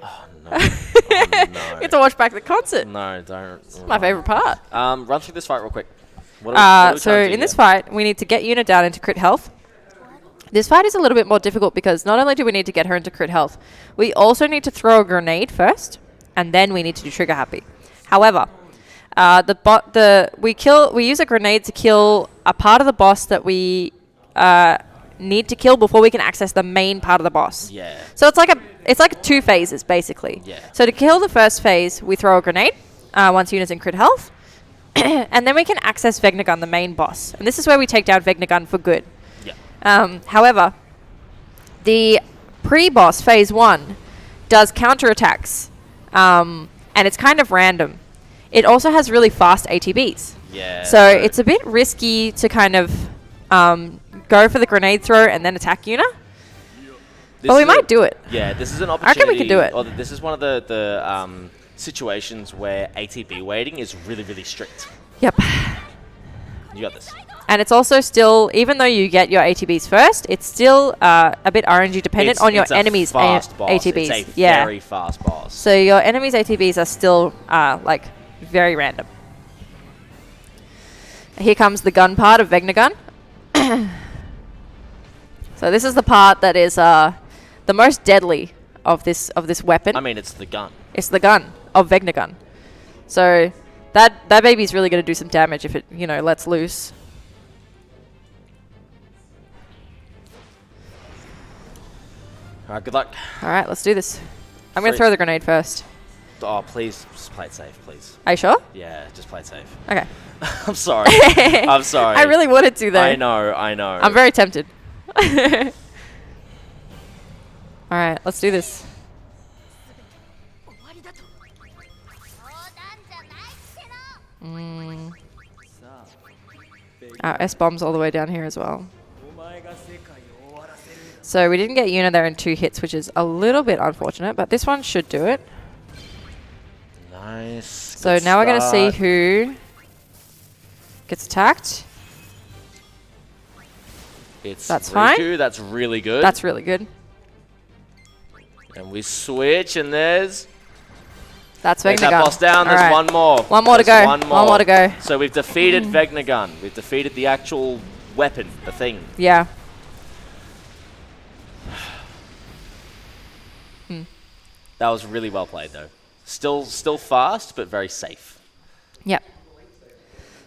Oh no. Oh, no. You get to watch back the concert. No, don't. It's my favourite part. Run through this fight real quick. What are we so trying to do in this here? fight, we need to get Yuna down into crit health. This fight is a little bit more difficult because not only do we need to get her into crit health, we also need to throw a grenade first, and then we need to do trigger happy. However, we use a grenade to kill a part of the boss that we need to kill before we can access the main part of the boss. Yeah. So it's like 2 phases basically. Yeah. So to kill the first phase, we throw a grenade once Yuna's in crit health. And then we can access Vegnagon, the main boss. And this is where we take down Vegnagon for good. Yeah. However, the pre-boss, phase 1, does counterattacks. And it's kind of random. It also has really fast ATBs. Yeah. So it's a bit risky to kind of go for the grenade throw and then attack Yuna. But we might do it. Yeah, this is an I opportunity. reckon we can do it. Or this is one of the situations where ATB waiting is really, really strict. Yep. You got this. And it's also still, even though you get your ATBs first, it's still a bit RNG dependent on your enemy's fast boss. ATBs. It's a very fast boss. So your enemy's ATBs are still like very random. Here comes the gun part of Vegnagon. So this is the part that is the most deadly of this weapon. I mean, it's the gun. It's the gun of Vegnagon. So that baby's really going to do some damage if it, lets loose. All right, good luck. All right, let's do this. I'm going to throw the grenade first. Oh, please, just play it safe, please. Are you sure? Yeah, just play it safe. Okay. I'm sorry. I'm sorry. I really wanted to, though. I know. I'm very tempted. All right, let's do this. Our S-bomb's all the way down here as well. So we didn't get Yuna there in 2 hits, which is a little bit unfortunate, but this one should do it. Nice. So now we're going to see who gets attacked. That's fine. That's really good. That's really good. And we switch, and there's That's that Vegnagon. boss down. All There's right. one more. One more to go. One One more to go. So we've defeated Vegnagon. We've defeated the actual weapon, the thing. Yeah. That was really well played, though. Still fast, but very safe. Yep.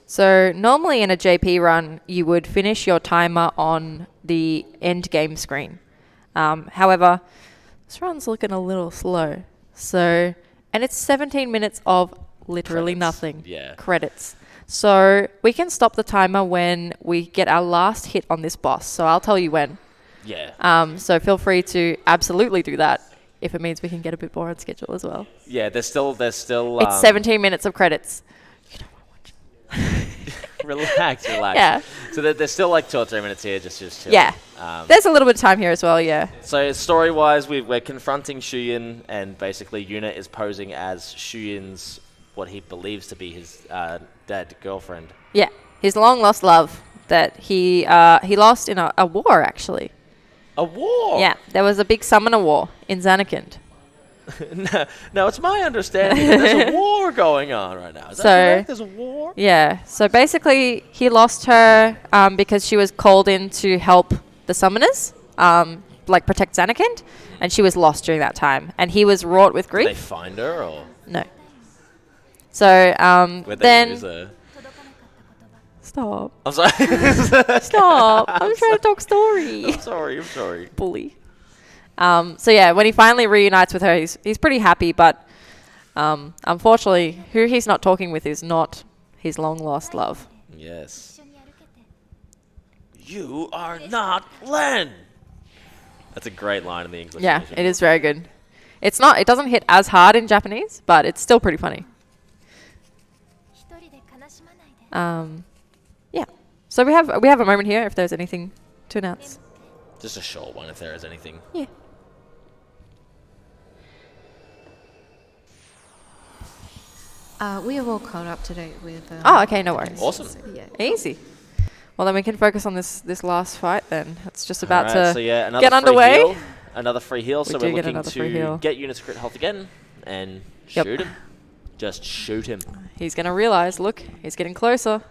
So normally in a JP run, you would finish your timer on the end game screen. However, this run's looking a little slow. So, and it's 17 minutes of literally nothing. Yeah. Credits. So we can stop the timer when we get our last hit on this boss. So I'll tell you when. Yeah. So feel free to absolutely do that if it means we can get a bit more on schedule as well. Yeah, there's still. It's 17 minutes of credits. You don't want to watch. Relax. Yeah. So there's still like 2 or 3 minutes here, just chill. Yeah. There's a little bit of time here as well, yeah. So story-wise, we're confronting Shuyin, and basically Yuna is posing as Shuyin's, what he believes to be his dead girlfriend. Yeah, his long-lost love that he lost in a war, actually. A war? Yeah, there was a big summoner war in Zanarkand. No, it's my understanding that there's a war going on right now. Is that correct? There's a war? Yeah, so basically he lost her because she was called in to help the summoners, like protect Zanarkand, and she was lost during that time. And he was wrought with grief. Did they find her, or? No. So Where'd they then... lose her? Stop. I'm sorry. Stop. I'm trying to talk story. I'm sorry. Bully. So yeah, when he finally reunites with her, he's pretty happy, but unfortunately, who he's not talking with is not his long-lost love. Yes. You are not Len. That's a great line in the English. Yeah, version. it is very good. It doesn't hit as hard in Japanese, but it's still pretty funny. Yeah. So we have a moment here if there's anything to announce. Just a short one if there is anything. Yeah. We have all caught up to date with... Oh, okay, no worries. Awesome. Yeah. Easy. Well, then we can focus on this last fight then. It's just about to another get free underway. Heal. Another free heal. So do we're get looking another free heal. to get Yuna's crit health again and Yep. shoot him. Just shoot him. He's going to realize, look, he's getting closer.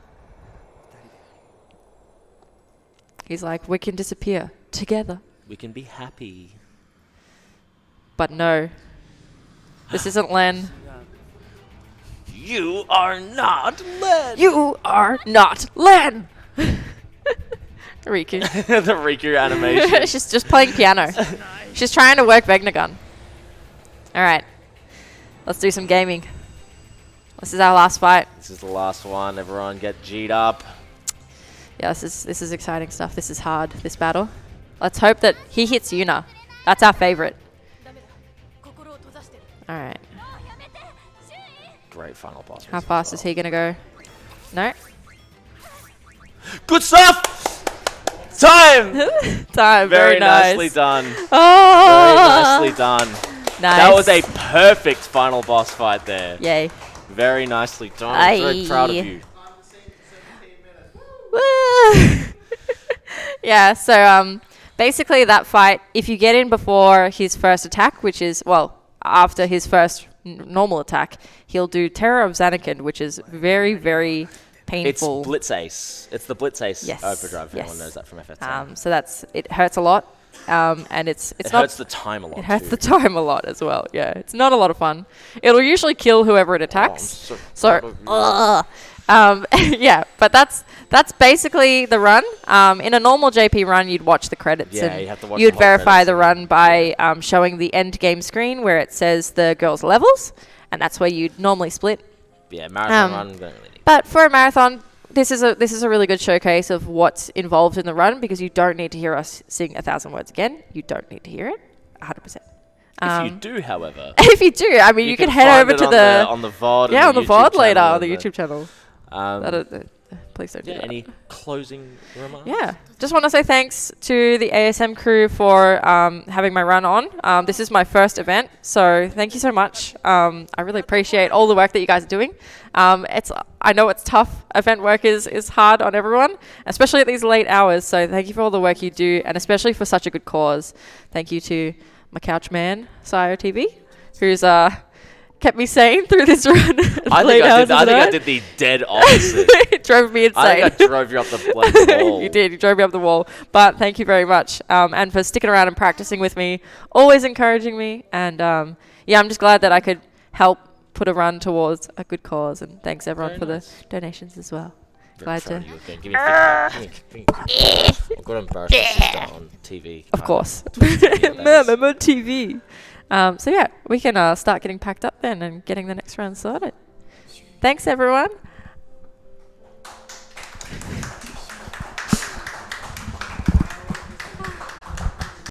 He's like, we can disappear together. We can be happy. But no. This isn't Len. You are not Len. You are not Len! Riku. The Riku animation. She's just playing piano. She's trying to work Vegnagon. Alright. Let's do some gaming. This is our last fight. This is the last one. Everyone get G'd up. Yeah, this is exciting stuff. This is hard, this battle. Let's hope that he hits Yuna. That's our favorite. All right. Great final boss. How fast is he going to go? No? Good stuff! Time! Time. Very nice. nicely done. Oh! Very nicely done. Nice. That was a perfect final boss fight there. Yay. Very nicely done. I'm very proud of you. Woo! Yeah, so basically that fight, if you get in before his first attack, which is, well, after his first normal attack, he'll do Terror of Zanakin, which is very, very painful. It's Blitz Ace. It's the Blitz Ace Yes. overdrive, if Yes. anyone knows that from FF10. So it hurts a lot, and it hurts the time a lot. It hurts the time a lot as well. Yeah, it's not a lot of fun. It'll usually kill whoever it attacks. Yeah, but that's basically the run. In a normal JP run, you'd watch the credits. Yeah, and you have to watch you'd the whole verify credits the run by showing the end game screen where it says the girls' levels, and that's where you'd normally split. Yeah, marathon run. Don't really need. But for a marathon, this is a really good showcase of what's involved in the run, because you don't need to hear us sing 1,000 words again. You don't need to hear it 100%. If you do, however, if you do, I mean, you can head over to on the VOD. on the VOD later on on the YouTube channel. Please don't do that. Any closing remarks? Yeah, just want to say thanks to the ASM crew for having my run on. This is my first event, so thank you so much. I really appreciate all the work that you guys are doing. I know it's tough. Event work is hard on everyone, especially at these late hours. So thank you for all the work you do, and especially for such a good cause. Thank you to my couch man, Sio TV, who's kept me sane through this run. I think I did the dead opposite. It drove me insane. I think I drove you up the bloody wall. You did. You drove me up the wall. But thank you very much. And for sticking around and practicing with me, always encouraging me. And I'm just glad that I could help put a run towards a good cause. And thanks everyone for the donations as well. Glad to. Give me I've got to embarrass my sister on TV. Of course. Mom, I'm on TV. So yeah, we can start getting packed up then and getting the next round started. Thanks everyone.